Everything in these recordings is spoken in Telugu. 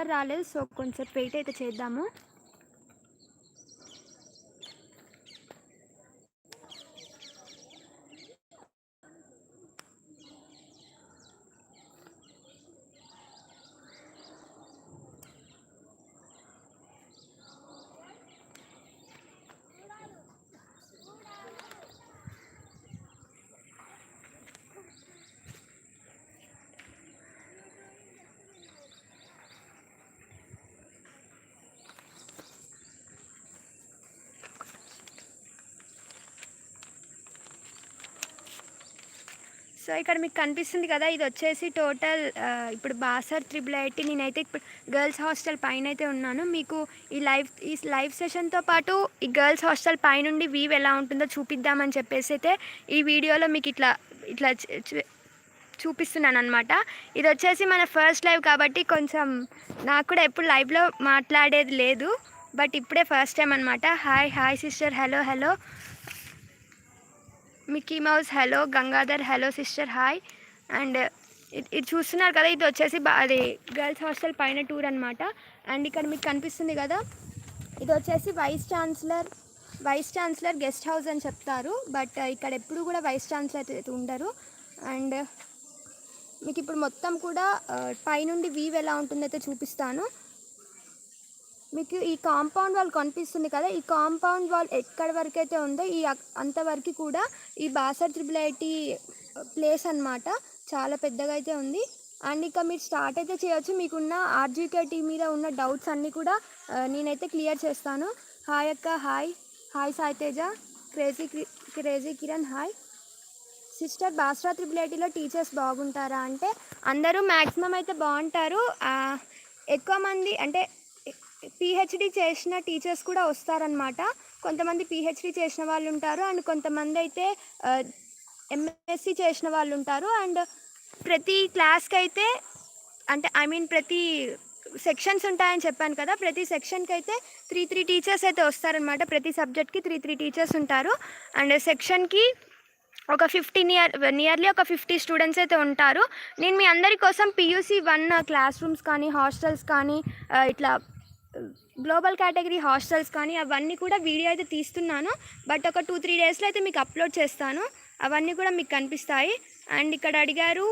స్పీకర్ రాలేదు, సో కొంచెం వెయిట్ అయితే చేద్దాము. సో ఇక్కడ మీకు కనిపిస్తుంది కదా, ఇది వచ్చేసి టోటల్ ఇప్పుడు బాసర్ IIIT. నేనైతే ఇప్పుడు గర్ల్స్ హాస్టల్ పైన అయితే ఉన్నాను. మీకు ఈ లైవ్ సెషన్తో పాటు ఈ గర్ల్స్ హాస్టల్ పైనుండి వ్యూ ఎలా ఉంటుందో చూపిద్దామని చెప్పేసి అయితే ఈ వీడియోలో మీకు ఇట్లా ఇట్లా చూపిస్తున్నాను అనమాట. ఇది వచ్చేసి మన ఫస్ట్ లైవ్ కాబట్టి కొంచెం నాకు కూడా ఎప్పుడు లైవ్లో మాట్లాడేది లేదు, బట్ ఇప్పుడే ఫస్ట్ టైం అనమాట. Hi sister, hello Mickey mouse hello, Gangadhar hello sister hi. And ఇది చూస్తున్నారు కదా, ఇది వచ్చేసి అది గర్ల్స్ హాస్టల్ పైన టూర్ అనమాట. అండ్ ఇక్కడ మీకు కనిపిస్తుంది కదా, ఇది వచ్చేసి వైస్ ఛాన్సలర్ గెస్ట్ హౌస్ అని చెప్తారు, బట్ ఇక్కడ ఎప్పుడు కూడా వైస్ ఛాన్సలర్ అయితే ఉండరు. అండ్ మీకు ఇప్పుడు మొత్తం కూడా పైనుండి వ్యూ ఎలా ఉంటుందో అయితే చూపిస్తాను. మీకు ఈ కాంపౌండ్ వాల్ కనిపిస్తుంది కదా, ఈ కాంపౌండ్ వాల్ ఎక్కడి వరకు అయితే ఉందో ఈ అంతవరకు కూడా ఈ బాసర్ IIIT ప్లేస్ అనమాట. చాలా పెద్దగా అయితే ఉంది. అండ్ ఇక మీరు స్టార్ట్ అయితే చేయొచ్చు. మీకున్న RGKT మీద ఉన్న డౌట్స్ అన్నీ కూడా నేనైతే క్లియర్ చేస్తాను. హాయ్ అక్క, hi Saiteja, crazy Kiran hi. Sister Basara IIITలో టీచర్స్ బాగుంటారా అంటే అందరూ మ్యాక్సిమం అయితే బాగుంటారు. ఎక్కువ మంది అంటే PhD చేసిన టీచర్స్ కూడా వస్తారనమాట. కొంతమంది PhD చేసిన వాళ్ళు ఉంటారు, అండ్ కొంతమంది అయితే MSc చేసిన వాళ్ళు ఉంటారు. అండ్ ప్రతి క్లాస్కి అయితే అంటే ప్రతి సెక్షన్స్ ఉంటాయని చెప్పాను కదా, ప్రతి సెక్షన్కి అయితే త్రీ టీచర్స్ అయితే వస్తారనమాట. ప్రతి సబ్జెక్ట్కి త్రీ టీచర్స్ ఉంటారు. అండ్ సెక్షన్కి ఒక నియర్లీ ఒక 50 స్టూడెంట్స్ అయితే ఉంటారు. నేను మీ అందరి కోసం PUC 1 క్లాస్ రూమ్స్ కానీ, హాస్టల్స్ కానీ, ఇట్లా గ్లోబల్ కేటగిరీ హాస్టల్స్ కానీ అవన్నీ కూడా వీడియో అయితే తీస్తున్నాను. బట్ ఒక 2-3 డేస్లో అయితే మీకు అప్లోడ్ చేస్తాను. అవన్నీ కూడా మీకు కనిపిస్తాయి. అండ్ ఇక్కడ అడిగారు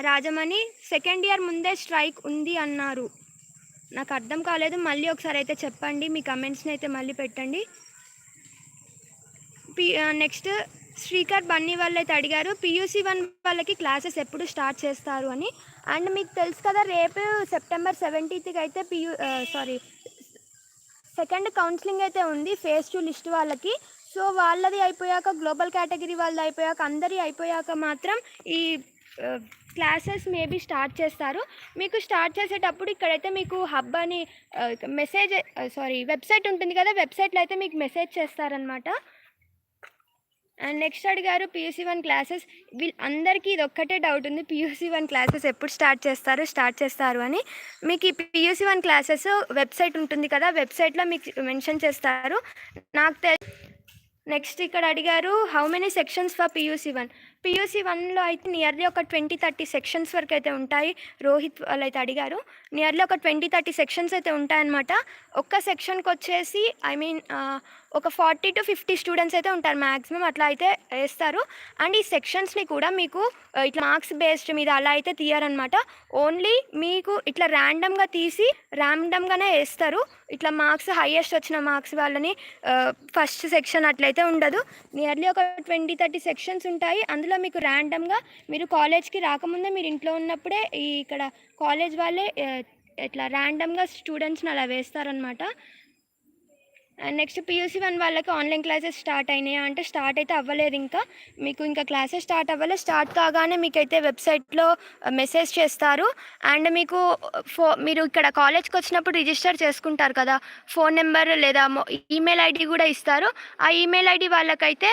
రాజమణి, సెకండ్ ఇయర్ ముందే స్ట్రైక్ ఉంది అన్నారు, నాకు అర్థం కాలేదు, మళ్ళీ ఒకసారి అయితే చెప్పండి. మీ కమెంట్స్ని అయితే మళ్ళీ పెట్టండి. నెక్స్ట్ శ్రీకర్ బన్నీ వాళ్ళు అయితే అడిగారు PUC 1 వాళ్ళకి క్లాసెస్ ఎప్పుడు స్టార్ట్ చేస్తారు అని. అండ్ మీకు తెలుసు కదా, రేపు September 17th అయితే సెకండ్ కౌన్సిలింగ్ అయితే ఉంది ఫేజ్ 2 లిస్ట్ వాళ్ళకి. సో వాళ్ళది అయిపోయాక, గ్లోబల్ కేటగిరీ వాళ్ళది అయిపోయాక, అందరి అయిపోయాక మాత్రం ఈ క్లాసెస్ మేబీ స్టార్ట్ చేస్తారు. మీకు స్టార్ట్ చేసేటప్పుడు ఇక్కడైతే మీకు హబ్ అని వెబ్సైట్ ఉంటుంది కదా, వెబ్సైట్లో అయితే మీకు మెసేజ్ చేస్తారనమాట. అండ్ నెక్స్ట్ అడిగారు PUC 1 క్లాసెస్. అందరికీ ఇది ఒక్కటే డౌట్ ఉంది, PUC 1 క్లాసెస్ ఎప్పుడు స్టార్ట్ చేస్తారు అని. మీకు ఈ PUC 1 క్లాసెస్ వెబ్సైట్ ఉంటుంది కదా, వెబ్సైట్లో మీకు మెన్షన్ చేస్తారు. నాకు నెక్స్ట్ ఇక్కడ అడిగారు how many sections for PUC 1. PUC 1లో అయితే నియర్లీ ఒక 20-30 సెక్షన్స్ వరకు అయితే ఉంటాయి. రోహిత్ వాళ్ళు అయితే అడిగారు, నియర్లీ ఒక 20-30 సెక్షన్స్ అయితే ఉంటాయన్నమాట. ఒక్క సెక్షన్కి వచ్చేసి ఒక 40-50 స్టూడెంట్స్ అయితే ఉంటారు మ్యాక్సిమం, అట్లా అయితే వేస్తారు. అండ్ ఈ సెక్షన్స్ని కూడా మీకు ఇట్లా మార్క్స్ బేస్డ్ మీద అలా అయితే తీయరనమాట. ఓన్లీ మీకు ఇట్లా ర్యాండమ్గానే వేస్తారు. ఇట్లా మార్క్స్ హైయెస్ట్ వచ్చిన మార్క్స్ వాళ్ళని ఫస్ట్ సెక్షన్ అట్లయితే ఉండదు. నియర్లీ ఒక 20-30 సెక్షన్స్ ఉంటాయి. అందులో మీకు ర్యాండమ్గా మీరు కాలేజ్కి రాకముందే, మీరు ఇంట్లో ఉన్నప్పుడే ఇక్కడ కాలేజ్ వాళ్ళే ఇట్లా ర్యాండమ్గా స్టూడెంట్స్ని అలా వేస్తారనమాట. అండ్ నెక్స్ట్ PUC 1 వాళ్ళకి ఆన్లైన్ క్లాసెస్ స్టార్ట్ అయినాయా అంటే స్టార్ట్ అయితే అవ్వలేదు ఇంకా. మీకు ఇంకా క్లాసెస్ స్టార్ట్ అవ్వలేదు. స్టార్ట్ కాగానే మీకైతే వెబ్సైట్లో మెసేజ్ చేస్తారు. అండ్ మీకు మీరు ఇక్కడ కాలేజ్కి వచ్చినప్పుడు రిజిస్టర్ చేసుకుంటారు కదా, ఫోన్ నెంబర్ లేదా ఈమెయిల్ ID కూడా ఇస్తారు. ఆ ఈమెయిల్ ID వాళ్ళకైతే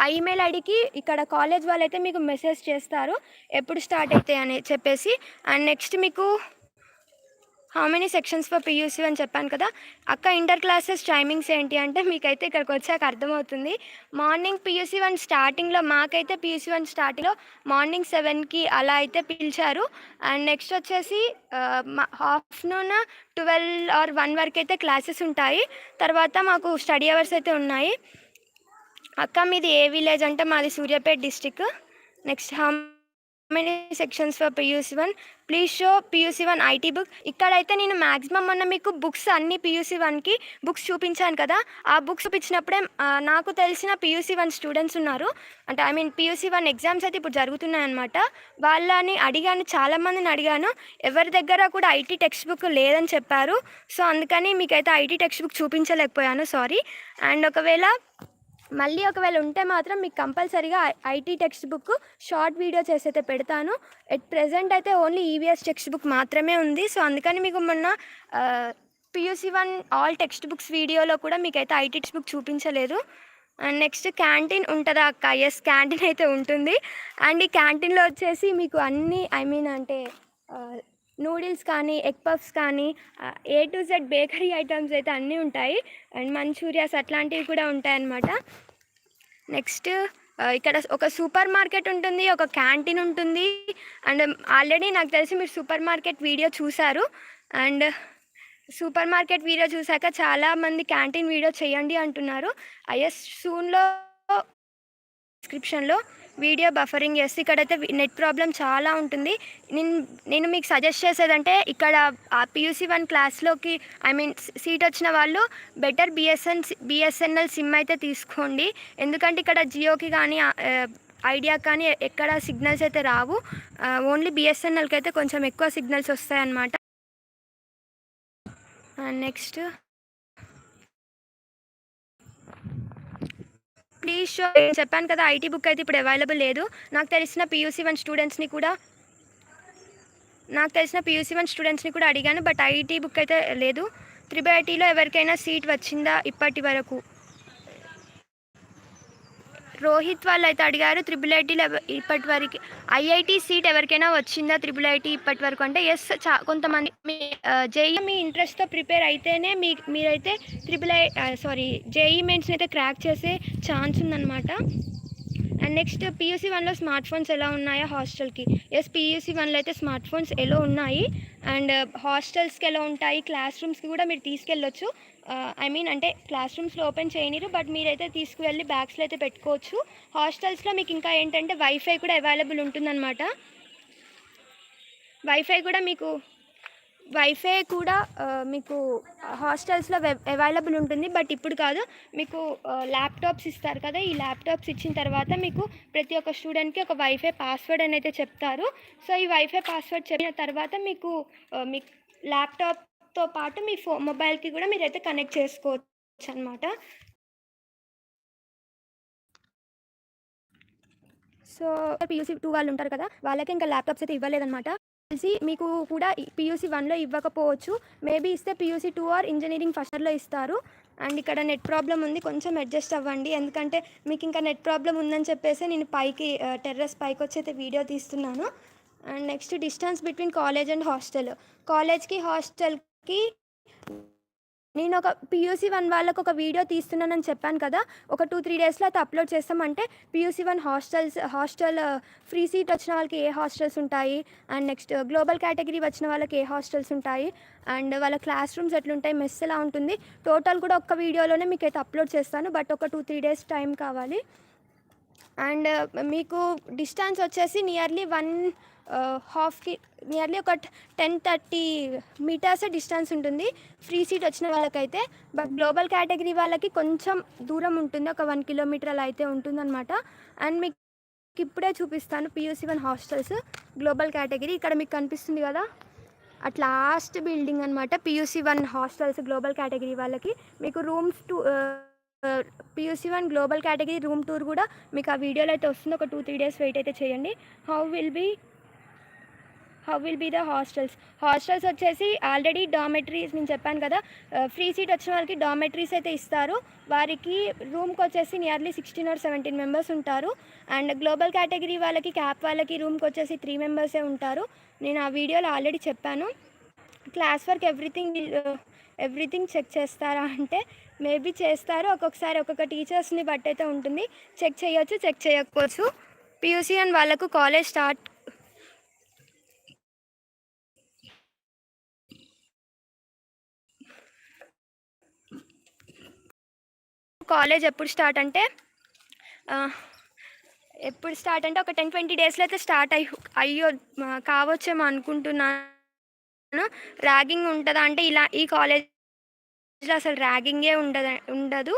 ఆ ఈమెయిల్ ఐడికి ఇక్కడ కాలేజ్ వాళ్ళైతే మీకు మెసేజ్ చేస్తారు ఎప్పుడు స్టార్ట్ అవుతాయి అని చెప్పేసి. అండ్ నెక్స్ట్ మీకు how many sections for PUC అని చెప్పాను కదా అక్క. ఇంటర్ క్లాసెస్ టైమింగ్స్ ఏంటి అంటే మీకైతే ఇక్కడికి వచ్చాక అర్థమవుతుంది. మార్నింగ్ పీయూసీ వన్ స్టార్టింగ్లో మాకైతే పీయూసీ వన్ స్టార్టింగ్లో మార్నింగ్ 7కి అలా అయితే పిలిచారు. అండ్ నెక్స్ట్ వచ్చేసి ఆఫ్టర్నూన్ 12 ఆర్ 1 వరకు అయితే క్లాసెస్ ఉంటాయి. తర్వాత మాకు స్టడీ అవర్స్ అయితే ఉన్నాయి. అక్క మీది ఏ విలేజ్ అంటే మాది Suryapet district. Next how many sections for PUC one, please show PUC one IT book. ఇక్కడైతే నేను మ్యాక్సిమం మొన్న మీకు బుక్స్ అన్ని పీయూసీ వన్కి బుక్స్ చూపించాను కదా, ఆ బుక్స్ చూపించినప్పుడే నాకు తెలిసిన పీయూసీ వన్ స్టూడెంట్స్ ఉన్నారు. అంటే I mean PUC one exams అయితే ఇప్పుడు జరుగుతున్నాయి అనమాట. వాళ్ళని అడిగాను, చాలామందిని అడిగాను, ఎవరి దగ్గర కూడా ఐటీ టెక్స్ట్ బుక్ లేదని చెప్పారు. సో అందుకని మీకైతే ఐటీ టెక్స్ట్ బుక్ చూపించలేకపోయాను, సారీ. అండ్ ఒకవేళ ఉంటే మాత్రం మీకు కంపల్సరీగా IT text book short video చేసి అయితే పెడతాను. ఎట్ ప్రెజెంట్ అయితే ఓన్లీ ఈవీఎస్ టెక్స్ట్ బుక్ మాత్రమే ఉంది. సో అందుకని మీకు మొన్న PUC one all text books వీడియోలో కూడా మీకైతే ఐటీ టెక్స్ట్ బుక్ చూపించలేదు. అండ్ నెక్స్ట్ క్యాంటీన్ ఉంటుందా అక్క? ఎస్, క్యాంటీన్ అయితే ఉంటుంది. అండ్ ఈ క్యాంటీన్లో వచ్చేసి మీకు అన్నీ ఐ మీన్ అంటే నూడిల్స్ కానీ, ఎగ్ పఫ్స్ కానీ, A to Z bakery items అయితే అన్నీ ఉంటాయి. అండ్ మంచూరియాస్ అట్లాంటివి కూడా ఉంటాయన్నమాట. నెక్స్ట్ ఇక్కడ ఒక సూపర్ మార్కెట్ ఉంటుంది, ఒక క్యాంటీన్ ఉంటుంది. అండ్ ఆల్రెడీ నాకు తెలిసి మీరు సూపర్ మార్కెట్ వీడియో చూశారు. అండ్ సూపర్ మార్కెట్ వీడియో చూశాక చాలామంది క్యాంటీన్ వీడియో చేయండి అంటున్నారు. ఐఎస్ సూన్లో డిస్క్రిప్షన్లో వీడియో బఫరింగ్ చేస్తే ఇక్కడైతే నెట్ ప్రాబ్లం చాలా ఉంటుంది. నేను మీకు సజెస్ట్ చేసేదంటే ఇక్కడ ఆ పీయూసీ వన్ క్లాస్లోకి ఐ మీన్ సీట్ వచ్చిన వాళ్ళు బెటర్ బిఎస్ఎన్ఎల్ సిమ్ అయితే తీసుకోండి. ఎందుకంటే ఇక్కడ జియోకి కానీ ఐడియా కానీ ఎక్కడ సిగ్నల్స్ అయితే రావు. ఓన్లీ బిఎస్ఎన్ఎల్కి అయితే కొంచెం ఎక్కువ సిగ్నల్స్ వస్తాయన్నమాట. నెక్స్ట్ ప్లీజ్ షో చెప్పాను కదా ఐటీ బుక్ అయితే ఇప్పుడు అవైలబుల్ లేదు. నాకు తెలిసిన పీయూసీ వన్ స్టూడెంట్స్ని కూడా అడిగాను, బట్ ఐటీ బుక్ అయితే లేదు. త్రిబుల్ ఎవరికైనా సీట్ వచ్చిందా ఇప్పటి వరకు? రోహిత్ వాళ్ళు అయితే అడిగారు త్రిబుల్ ఐటీలో ఇప్పటి వరకు ఐఐటీ సీట్ ఎవరికైనా వచ్చిందా త్రిబుల్ ఐటీ ఇప్పటి వరకు అంటే ఎస్. కొంతమంది జేఈ మీ ఇంట్రెస్ట్తో ప్రిపేర్ అయితేనే మీరైతే జేఈ మెయిన్స్ని అయితే క్రాక్ చేసే ఛాన్స్ ఉందన్నమాట. అండ్ నెక్స్ట్ పీయూసీ వన్లో స్మార్ట్ ఫోన్స్ ఎలా ఉన్నాయా హాస్టల్కి? ఎస్, పీయూసీ వన్లో అయితే స్మార్ట్ ఫోన్స్ ఎలా ఉన్నాయి. అండ్ హాస్టల్స్కి ఎలా ఉంటాయి, క్లాస్ రూమ్స్కి కూడా మీరు తీసుకెళ్ళొచ్చు. ఐ మీన్ అంటే క్లాస్ రూమ్స్లో ఓపెన్ చేయనిరు, బట్ మీరైతే తీసుకువెళ్ళి బ్యాగ్స్లో అయితే పెట్టుకోవచ్చు. హాస్టల్స్లో మీకు ఇంకా ఏంటంటే వైఫై కూడా అవైలబుల్ ఉంటుందన్నమాట. వైఫై కూడా మీకు హాస్టల్స్లో అవైలబుల్ ఉంటుంది, బట్ ఇప్పుడు కాదు. మీకు ల్యాప్టాప్స్ ఇస్తారు కదా, ఈ ల్యాప్టాప్స్ ఇచ్చిన తర్వాత మీకు ప్రతి ఒక్క స్టూడెంట్కి ఒక వైఫై పాస్వర్డ్ అని అయితే చెప్తారు. సో ఈ వైఫై పాస్వర్డ్ చెప్పిన తర్వాత మీకు మీ ల్యాప్టాప్తో పాటు మీ మొబైల్కి కూడా మీరైతే కనెక్ట్ చేసుకోవచ్చు అనమాట. సో పీయూసీ 2 వాళ్ళు ఉంటారు కదా, వాళ్ళకి ఇంకా ల్యాప్టాప్స్ అయితే ఇవ్వలేదన్నమాట. తెలిసి మీకు కూడా పీయూసీ 1లో ఇవ్వకపోవచ్చు, మేబీ ఇస్తే పీయూసీ 2 ఆర్ ఇంజనీరింగ్ ఫస్ట్ ఇయర్లో ఇస్తారు. అండ్ ఇక్కడ నెట్ ప్రాబ్లం ఉంది, కొంచెం అడ్జస్ట్ అవ్వండి. ఎందుకంటే మీకు ఇంకా నెట్ ప్రాబ్లం ఉందని చెప్పేసి నేను టెర్రస్ పైకి వచ్చి అయితే వీడియో తీస్తున్నాను. And next distance between college and hostel. కాలేజ్కి హాస్టల్కి నేను ఒక పీయూసీ 1 వాళ్ళకు ఒక వీడియో తీస్తున్నానని చెప్పాను కదా, ఒక 2-3 డేస్లో అయితే అప్లోడ్ చేస్తామంటే పీయూసీ 1 హాస్టల్ ఫ్రీ సీట్ వచ్చిన వాళ్ళకి ఏ హాస్టల్స్ ఉంటాయి, అండ్ నెక్స్ట్ గ్లోబల్ కేటగిరీ వచ్చిన వాళ్ళకి ఏ హాస్టల్స్ ఉంటాయి, అండ్ వాళ్ళ క్లాస్ రూమ్స్ ఎట్లుంటాయి, మెస్ ఎలా ఉంటుంది, టోటల్ కూడా ఒక్క వీడియోలోనే మీకు అయితే అప్లోడ్ చేస్తాను. బట్ ఒక 2-3 డేస్ టైం కావాలి. అండ్ మీకు డిస్టెన్స్ వచ్చేసి నియర్లీ నియర్లీ ఒక 10-30 మీటర్స్ డిస్టెన్స్ ఉంటుంది ఫ్రీ సీట్ వచ్చిన వాళ్ళకైతే. బట్ గ్లోబల్ కేటగిరీ వాళ్ళకి కొంచెం దూరం ఉంటుంది, ఒక 1 కిలోమీటర్ అలా అయితే ఉంటుందన్నమాట. అండ్ మీకు ఇప్పుడే చూపిస్తాను పీయూసీ 1 హాస్టల్స్ గ్లోబల్ కేటగిరీ. ఇక్కడ మీకు కనిపిస్తుంది కదా, అట్ లాస్ట్ బిల్డింగ్ అనమాట పీయూసీ 1 హాస్టల్స్ గ్లోబల్ కేటగిరీ వాళ్ళకి. మీకు rooms PUC 1 global category room tour కూడా మీకు ఆ వీడియోలో అయితే వస్తుంది. ఒక 2-3 డేస్ వెయిట్ అయితే చేయండి. How will be the hostels వచ్చేసి ఆల్రెడీ డామెటరీస్ నేను చెప్పాను కదా, ఫ్రీ సీట్ వచ్చిన వాళ్ళకి డామెటరీస్ అయితే ఇస్తారు. వారికి రూమ్కి వచ్చేసి నియర్లీ 16 or 17 మెంబర్స్ ఉంటారు. అండ్ గ్లోబల్ కేటగిరీ వాళ్ళకి క్యాప్ వాళ్ళకి రూమ్కి వచ్చేసి 3 మెంబర్సే ఉంటారు. నేను ఆ వీడియోలో ఆల్రెడీ చెప్పాను. క్లాస్ వర్క్ ఎవ్రీథింగ్ చెక్ చేస్తారా అంటే మేబీ చేస్తారు. ఒక్కొక్కసారి ఒక్కొక్క టీచర్స్ని బట్టి అయితే ఉంటుంది. చెక్ చేయొచ్చు, చెక్ చేయకపోవచ్చు. పీయూసీ అని వాళ్ళకు కాలేజ్ ఎప్పుడు స్టార్ట్ అంటే ఒక 10-20 డేస్లో అయితే స్టార్ట్ అయ్యో కావచ్చేమో అనుకుంటున్నాను. ర్యాగింగ్ ఉంటుందా అంటే ఈ కాలేజ్లో అసలు ర్యాగింగే ఉండదు.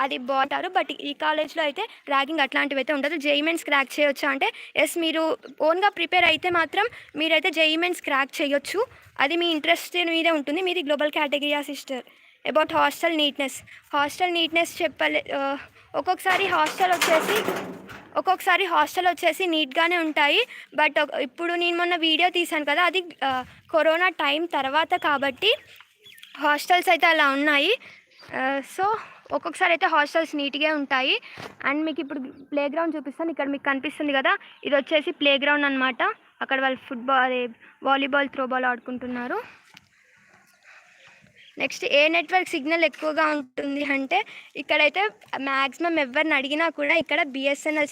అది బాగుంటారు. బట్ ఈ కాలేజ్లో అయితే ర్యాగింగ్ అట్లాంటివి అయితే ఉండదు. జేఈఈ మెయిన్స్ క్రాక్ చేయొచ్చా అంటే ఎస్, మీరు ఓన్గా ప్రిపేర్ అయితే మాత్రం మీరైతే జేఈఈ మెయిన్స్ క్రాక్ చేయొచ్చు. అది మీ ఇంట్రెస్ట్ మీదే ఉంటుంది. మీది global category sister. About hostel neatness ఒక్కొక్కసారి హాస్టల్ వచ్చేసి నీట్గానే ఉంటాయి. బట్ ఇప్పుడు నేను మొన్న వీడియో తీశాను కదా, అది కరోనా టైం తర్వాత కాబట్టి హాస్టల్స్ అయితే అలా ఉన్నాయి. సో ఒక్కొక్కసారి అయితే హాస్టల్స్ నీట్గా ఉంటాయి. అండ్ మీకు ఇప్పుడు ప్లే గ్రౌండ్ చూపిస్తాను. ఇక్కడ మీకు కనిపిస్తుంది కదా, ఇది వచ్చేసి ప్లే గ్రౌండ్ అనమాట. అక్కడ వాళ్ళు వాలీబాల్, త్రోబాల్ ఆడుకుంటున్నారు. నెక్స్ట్ ఏ నెట్వర్క్ సిగ్నల్ ఎక్కువగా ఉంటుంది అంటే ఇక్కడైతే మ్యాక్సిమం ఎవరిని అడిగినా కూడా ఇక్కడ బిఎస్ఎన్ఎల్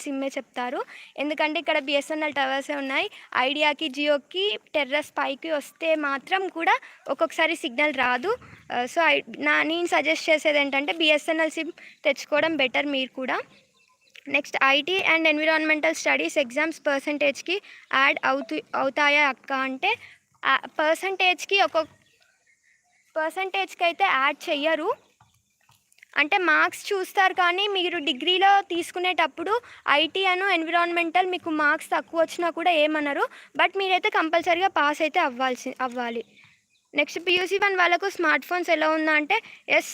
సిమ్మే చెప్తారు. ఎందుకంటే ఇక్కడ బిఎస్ఎన్ఎల్ టవర్సే ఉన్నాయి. ఐడియాకి, జియోకి టెర్రస్ పైకి వస్తే మాత్రం కూడా ఒక్కొక్కసారి సిగ్నల్ రాదు. సో నేను సజెస్ట్ చేసేది ఏంటంటే బిఎస్ఎన్ఎల్ సిమ్ తెచ్చుకోవడం బెటర్ మీరు కూడా. Next IT and environmental studies exams పర్సంటేజ్కి యాడ్ అవుతాయా అక్క అంటే పర్సంటేజ్కి అయితే యాడ్ చెయ్యరు. అంటే మార్క్స్ చూస్తారు, కానీ మీరు డిగ్రీలో తీసుకునేటప్పుడు ఐటీ ఎన్విరాన్మెంటల్ మీకు మార్క్స్ తక్కువ వచ్చినా కూడా ఏమనరు. బట్ మీరైతే కంపల్సరీగా పాస్ అయితే అవ్వాలి. నెక్స్ట్ పీయూసీ 1 వాళ్ళకు స్మార్ట్ ఫోన్స్ ఎలా ఉందా అంటే ఎస్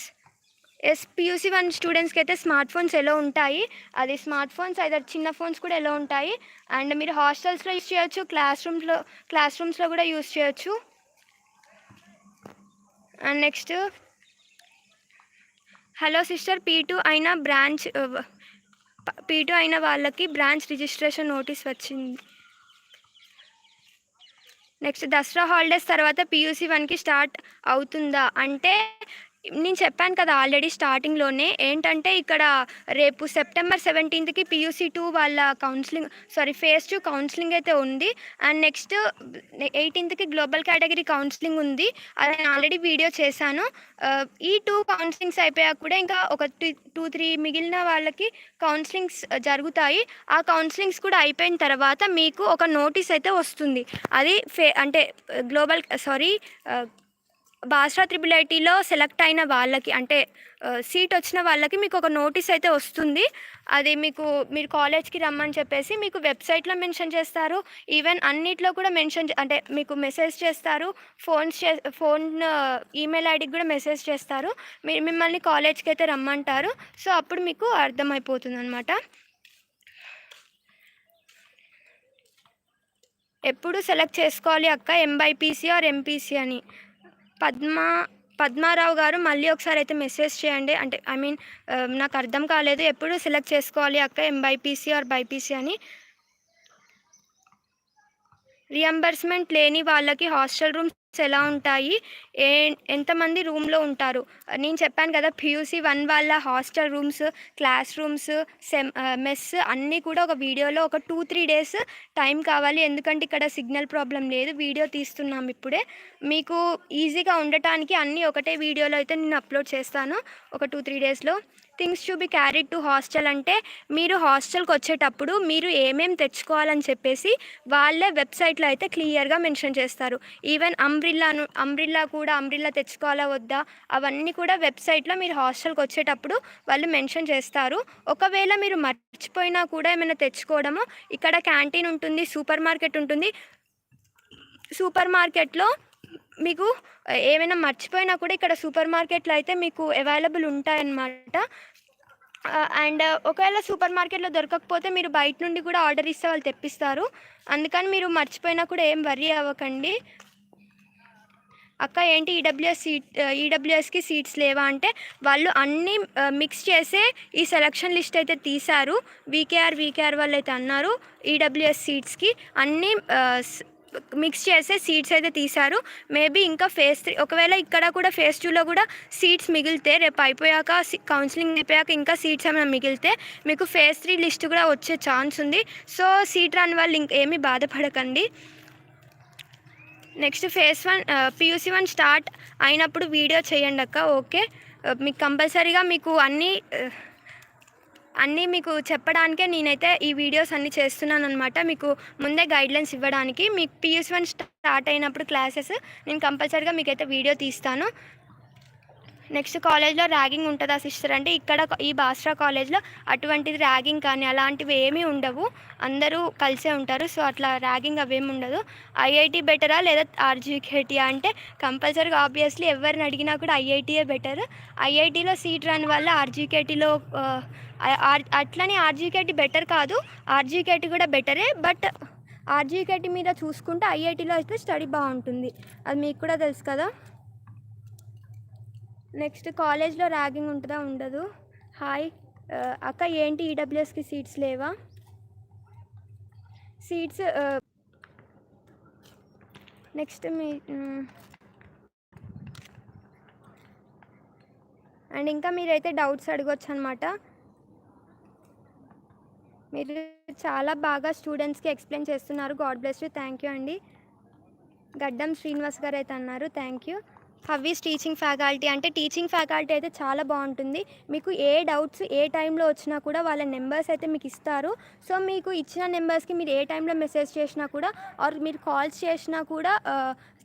పీయూసీ 1 స్టూడెంట్స్కి అయితే స్మార్ట్ ఫోన్స్ ఎలా ఉంటాయి. అది స్మార్ట్ ఫోన్స్ అయితే చిన్న ఫోన్స్ కూడా ఎలా ఉంటాయి. అండ్ మీరు హాస్టల్స్లో యూస్ చేయొచ్చు, క్లాస్ రూమ్స్లో కూడా యూస్ చేయొచ్చు. And next hello sister, P2 అయిన వాళ్ళకి బ్రాంచ్ రిజిస్ట్రేషన్ నోటీస్ వచ్చింది. నెక్స్ట్ దసరా హాలిడేస్ తర్వాత పీయూసీ 1కి స్టార్ట్ అవుతుందా అంటే నేను చెప్పాను కదా ఆల్రెడీ స్టార్టింగ్లోనే, ఏంటంటే ఇక్కడ రేపు సెప్టెంబర్ 17కి పీయూసీ 2 వాళ్ళ ఫేజ్ 2 కౌన్సిలింగ్ అయితే ఉంది. అండ్ నెక్స్ట్ 18కి గ్లోబల్ కేటగిరీ కౌన్సిలింగ్ ఉంది. అది నేను ఆల్రెడీ వీడియో చేశాను. ఈ 2 కౌన్సిలింగ్స్ అయిపోయాక కూడా ఇంకా ఒక 2-3 మిగిలిన వాళ్ళకి కౌన్సిలింగ్స్ జరుగుతాయి. ఆ కౌన్సిలింగ్స్ కూడా అయిపోయిన తర్వాత మీకు ఒక నోటీస్ అయితే వస్తుంది. అది బాస్రా IIITలో సెలెక్ట్ అయిన వాళ్ళకి, అంటే సీట్ వచ్చిన వాళ్ళకి మీకు ఒక నోటీస్ అయితే వస్తుంది. అది మీరు కాలేజ్కి రమ్మని చెప్పేసి మీకు వెబ్సైట్లో మెన్షన్ చేస్తారు. ఈవెన్ అన్నిట్లో కూడా అంటే మీకు మెసేజ్ చేస్తారు. ఫోన్ ఈమెయిల్ ఐడికి కూడా మెసేజ్ చేస్తారు. మిమ్మల్ని కాలేజ్కి అయితే రమ్మంటారు. సో అప్పుడు మీకు అర్థమైపోతుంది అనమాట. ఎప్పుడు సెలెక్ట్ చేసుకోవాలి అక్క, MYPC ఆర్ MPC అని. పద్మారావు గారు మళ్ళీ ఒకసారి అయితే మెసేజ్ చేయండి. అంటే నాకు అర్థం కాలేదు. ఎప్పుడు సెలెక్ట్ చేసుకోవాలి అక్క, MYPC ఆర్ BYPC అని. రియంబర్స్మెంట్ లేని వాళ్ళకి హాస్టల్ రూమ్స్ ఎలా ఉంటాయి, ఎంతమంది రూమ్లో ఉంటారు? నేను చెప్పాను కదా, పీయూసీ 1 వాళ్ళ hostel rooms, class rooms, mess అన్నీ కూడా ఒక వీడియోలో ఒక 2-3 డేస్ టైం కావాలి. ఎందుకంటే ఇక్కడ సిగ్నల్ ప్రాబ్లం లేదు, వీడియో తీస్తున్నాం ఇప్పుడే. మీకు ఈజీగా ఉండటానికి అన్నీ ఒకటే వీడియోలో అయితే నేను అప్లోడ్ చేస్తాను ఒక 2-3 డేస్లో. Things to be carried to hostel అంటే మీరు హాస్టల్కి వచ్చేటప్పుడు మీరు ఏమేమి తెచ్చుకోవాలని చెప్పేసి వాళ్ళే వెబ్సైట్లో అయితే క్లియర్గా మెన్షన్ చేస్తారు. ఈవెన్ అంబ్రిల్లా తెచ్చుకోవాలా వద్దా అవన్నీ కూడా వెబ్సైట్లో మీరు హాస్టల్కి వచ్చేటప్పుడు వాళ్ళు మెన్షన్ చేస్తారు. ఒకవేళ మీరు మర్చిపోయినా కూడా ఏమైనా తెచ్చుకోవడము, ఇక్కడ క్యాంటీన్ ఉంటుంది, సూపర్ మార్కెట్ ఉంటుంది. సూపర్ మార్కెట్లో మీకు ఏమైనా మర్చిపోయినా కూడా ఇక్కడ సూపర్ మార్కెట్లో అయితే మీకు అవైలబుల్ ఉంటాయన్నమాట. అండ్ ఒకవేళ సూపర్ మార్కెట్లో దొరకకపోతే మీరు బయట నుండి కూడా ఆర్డర్ ఇస్తే వాళ్ళు తెప్పిస్తారు. అందుకని మీరు మర్చిపోయినా కూడా ఏం వర్రీ అవ్వకండి. అక్క ఏంటి ఈడబ్ల్యూఎస్కి సీట్స్ లేవా అంటే వాళ్ళు అన్నీ మిక్స్ చేసే ఈ సెలక్షన్ లిస్ట్ అయితే తీశారు. వీకేఆర్ వాళ్ళు అయితే అన్నారు ఈడబ్ల్యూఎస్ సీట్స్కి అన్నీ మిక్స్ చేసే సీట్స్ అయితే తీశారు. మేబీ ఇంకా ఫేజ్ 3 ఒకవేళ ఇక్కడ కూడా ఫేజ్ 2లో కూడా సీట్స్ మిగిలితే రేపు అయిపోయాక కౌన్సిలింగ్ అయిపోయాక ఇంకా సీట్స్ ఏమైనా మిగిలితే మీకు ఫేజ్ 3 లిస్ట్ కూడా వచ్చే ఛాన్స్ ఉంది. సో సీట్ రాని వాళ్ళు ఇంకేమీ బాధపడకండి. నెక్స్ట్ ఫేజ్ 1 PUC 1 స్టార్ట్ అయినప్పుడు వీడియో చేయండి అక్క. ఓకే, మీకు కంపల్సరీగా మీకు అన్నీ మీకు చెప్పడానికే నేనైతే ఈ వీడియోస్ అన్నీ చేస్తున్నాను అనమాట. మీకు ముందే గైడ్లైన్స్ ఇవ్వడానికి. మీకు PUC 1 స్టార్ట్ అయినప్పుడు క్లాసెస్ నేను కంపల్సరీగా మీకైతే వీడియో తీస్తాను. నెక్స్ట్ కాలేజ్లో ర్యాగింగ్ ఉంటుందా సిస్టర్ అంటే ఇక్కడ ఈ బాస్రా కాలేజ్లో అటువంటిది ర్యాగింగ్ కానీ అలాంటివి ఏమీ ఉండవు. అందరూ కలిసే ఉంటారు. సో అట్లా ర్యాగింగ్ అవేమి ఉండదు. IIT బెటరా లేదా RGKT అంటే కంపల్సరీగా ఆబ్వియస్లీ ఎవరిని అడిగినా కూడా IITయే బెటర్. IITలో సీట్ రాని వల్ల RGKTలో అట్లని RGKT బెటర్ కాదు, RGKT కూడా బెటరే. బట్ RGKT మీద చూసుకుంటే IITలో అయితే స్టడీ బాగుంటుంది, అది మీకు కూడా తెలుసు కదా. నెక్స్ట్ కాలేజ్లో ర్యాగింగ్ ఉంటుందా ఉండదు. హాయ్ అక్క, ఏంటి ఈడబ్ల్యూఎస్కి సీట్స్ లేవా? సీట్స్ నెక్స్ట్ అండ్ ఇంకా మీరైతే డౌట్స్ అడగొచ్చు అనమాట. మీరు చాలా బాగా స్టూడెంట్స్కి ఎక్స్ప్లెయిన్ చేస్తున్నారు. God bless you. Thank you అండి. గడ్డం శ్రీనివాస్ గారు అయితే అన్నారు. Thank you. How is teaching faculty అంటే టీచింగ్ ఫ్యాకల్టీ అయితే చాలా బాగుంటుంది. మీకు ఏ డౌట్స్ ఏ టైంలో వచ్చినా కూడా వాళ్ళ నెంబర్స్ అయితే మీకు ఇస్తారు. సో మీకు ఇచ్చిన నెంబర్స్కి మీరు ఏ టైంలో మెసేజ్ చేసినా కూడా ఆర్ మీరు కాల్స్ చేసినా కూడా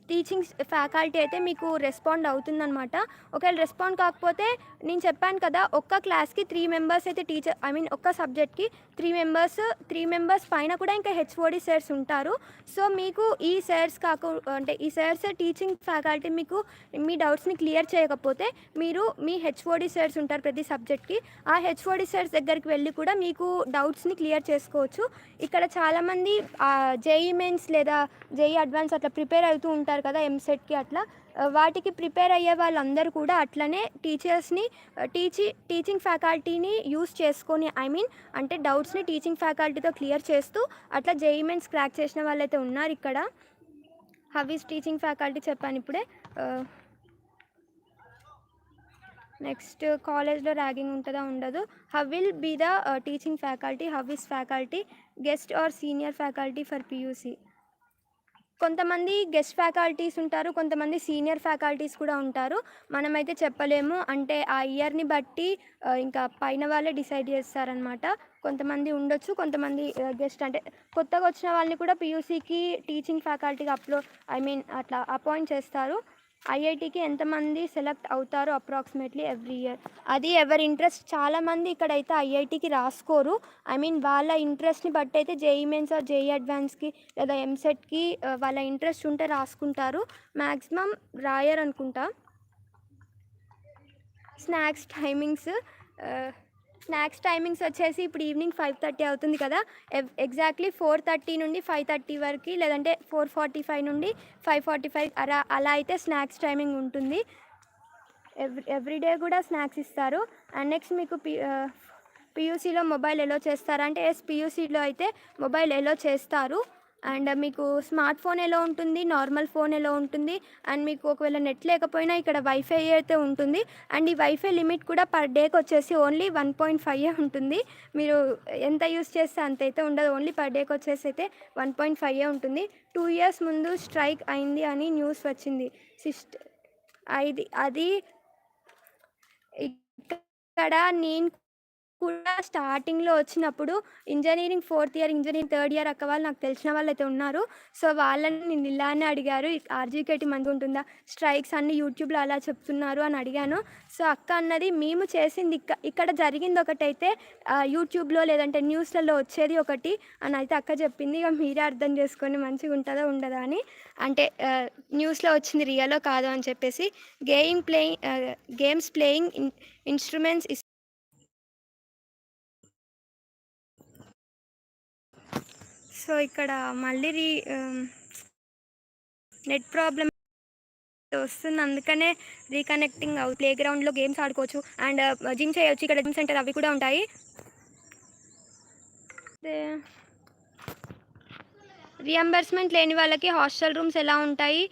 టీచింగ్ ఫ్యాకల్టీ అయితే మీకు రెస్పాండ్ అవుతుందన్నమాట. ఒకవేళ రెస్పాండ్ కాకపోతే నేను చెప్పాను కదా, ఒక్క క్లాస్కి 3 మెంబర్స్ అయితే టీచర్ ఒక్క సబ్జెక్ట్కి 3 మెంబర్స్ పైన కూడా ఇంకా HOD సార్స్ ఉంటారు. సో మీకు ఈ సార్స్ అంటే ఈ సార్స్ టీచింగ్ ఫ్యాకల్టీ మీకు మీ డౌట్స్ని క్లియర్ చేయకపోతే మీరు మీ HOD సార్స్ ఉంటారు ప్రతి సబ్జెక్ట్కి, ఆ HOD సార్స్ దగ్గరికి వెళ్ళి కూడా మీకు డౌట్స్ని క్లియర్ చేసుకోవచ్చు. ఇక్కడ చాలామంది JEE మెయిన్స్ లేదా JEE అడ్వాన్స్ అట్లా ప్రిపేర్ అవుతూ ఉంటారు కదా, MSETకి అట్లా వాటికి ప్రిపేర్ అయ్యే వాళ్ళందరూ కూడా అట్లనే టీచర్స్ని టీచింగ్ ఫ్యాకల్టీని యూస్ చేసుకొని అంటే డౌట్స్ని టీచింగ్ ఫ్యాకల్టీతో క్లియర్ చేస్తూ అట్లా JEE మెయిన్స్ క్రాక్ చేసిన వాళ్ళైతే ఉన్నారు ఇక్కడ. హౌ ఈజ్ టీచింగ్ ఫ్యాకల్టీ చెప్పాను ఇప్పుడే. నెక్స్ట్ కాలేజ్లో ర్యాగింగ్ ఉంటుందా ఉండదు. How will be the teaching faculty, how is faculty guest or senior faculty for PUC. కొంతమంది గెస్ట్ ఫ్యాకల్టీస్ ఉంటారు, కొంతమంది సీనియర్ ఫ్యాకల్టీస్ కూడా ఉంటారు. మనమైతే చెప్పలేము, అంటే ఆ ఇయర్ని బట్టి ఇంకా పైన వాళ్ళే డిసైడ్ చేస్తారనమాట. కొంతమంది ఉండొచ్చు, కొంతమంది గెస్ట్ అంటే కొత్తగా వచ్చిన వాళ్ళని కూడా PUCకి టీచింగ్ ఫ్యాకల్టీగా అట్లా అపాయింట్ చేస్తారు. IITకి ఎంతమంది సెలెక్ట్ అవుతారో అప్రాక్సిమేట్లీ ఎవ్రీ ఇయర్, అది ఎవరి ఇంట్రెస్ట్. చాలామంది ఇక్కడైతే IITకి రాసుకోరు. వాళ్ళ ఇంట్రెస్ట్ని బట్టి అయితే JEE మెయిన్స్ ఆర్ JEE అడ్వాన్స్కి లేదా MSETకి వాళ్ళ ఇంట్రెస్ట్ ఉంటే రాసుకుంటారు. మ్యాక్సిమం రాయరు అనుకుంటా. స్నాక్స్ టైమింగ్స్ వచ్చేసి ఇప్పుడు ఈవినింగ్ 5:30 అవుతుంది కదా, ఎగ్జాక్ట్లీ 4:30 నుండి 5:30 వరకు, లేదంటే 4:45 నుండి 5:45 అలా అయితే స్నాక్స్ టైమింగ్ ఉంటుంది. ఎవ్రీడే కూడా స్నాక్స్ ఇస్తారు. అండ్ నెక్స్ట్ మీకు PUCలో మొబైల్ ఎలో చేస్తారా అంటే PUCలో అయితే మొబైల్ ఎలో చేస్తారు. అండ్ మీకు స్మార్ట్ ఫోన్ ఎలా ఉంటుంది, నార్మల్ ఫోన్ ఎలా ఉంటుంది, అండ్ మీకు ఒకవేళ నెట్ లేకపోయినా ఇక్కడ వైఫై అయితే ఉంటుంది. అండ్ ఈ వైఫై లిమిట్ కూడా పర్ డేకి వచ్చేసి ఓన్లీ 1.5 ఉంటుంది. మీరు ఎంత యూస్ చేస్తే అంత అయితే ఉండదు, ఓన్లీ పర్ డేకి వచ్చేసి అయితే 1.5 ఉంటుంది. 2 years ముందు స్ట్రైక్ అయింది అని న్యూస్ వచ్చింది సిస్టర్. అది ఇక్కడ నేను కూడా స్టార్టింగ్లో వచ్చినప్పుడు engineering 4th year, engineering 3rd year అక్క వాళ్ళు నాకు తెలిసిన వాళ్ళు అయితే ఉన్నారు. సో వాళ్ళని నేను ఇలానే అడిగారు, RGKT మంది ఉంటుందా, స్ట్రైక్స్ అన్ని యూట్యూబ్లో అలా చెప్తున్నారు అని అడిగాను. సో అక్క అన్నది మేము చేసింది ఇక్కడ జరిగింది ఒకటైతే యూట్యూబ్లో లేదంటే న్యూస్లలో వచ్చేది ఒకటి అని అయితే అక్క చెప్పింది. ఇక మీరే అర్థం చేసుకొని మంచిగా ఉంటుందా ఉండదా అని, అంటే న్యూస్లో వచ్చింది రియలో కాదు అని చెప్పేసి. గేమ్స్ ప్లేయింగ్ ఇన్స్ట్రుమెంట్స్ సో ఇక్కడ మళ్ళీ నెట్ ప్రాబ్లమ్ వస్తుంది, అందుకనే రీకనెక్టింగ్ ప్లే గ్రౌండ్లో గేమ్స్ ఆడుకోవచ్చు అండ్ జిమ్ చేయొచ్చు. ఇక్కడ జిమ్ సెంటర్ అవి కూడా ఉంటాయి. రియంబర్స్మెంట్ లేని వాళ్ళకి హాస్టల్ రూమ్స్ ఎలా ఉంటాయి,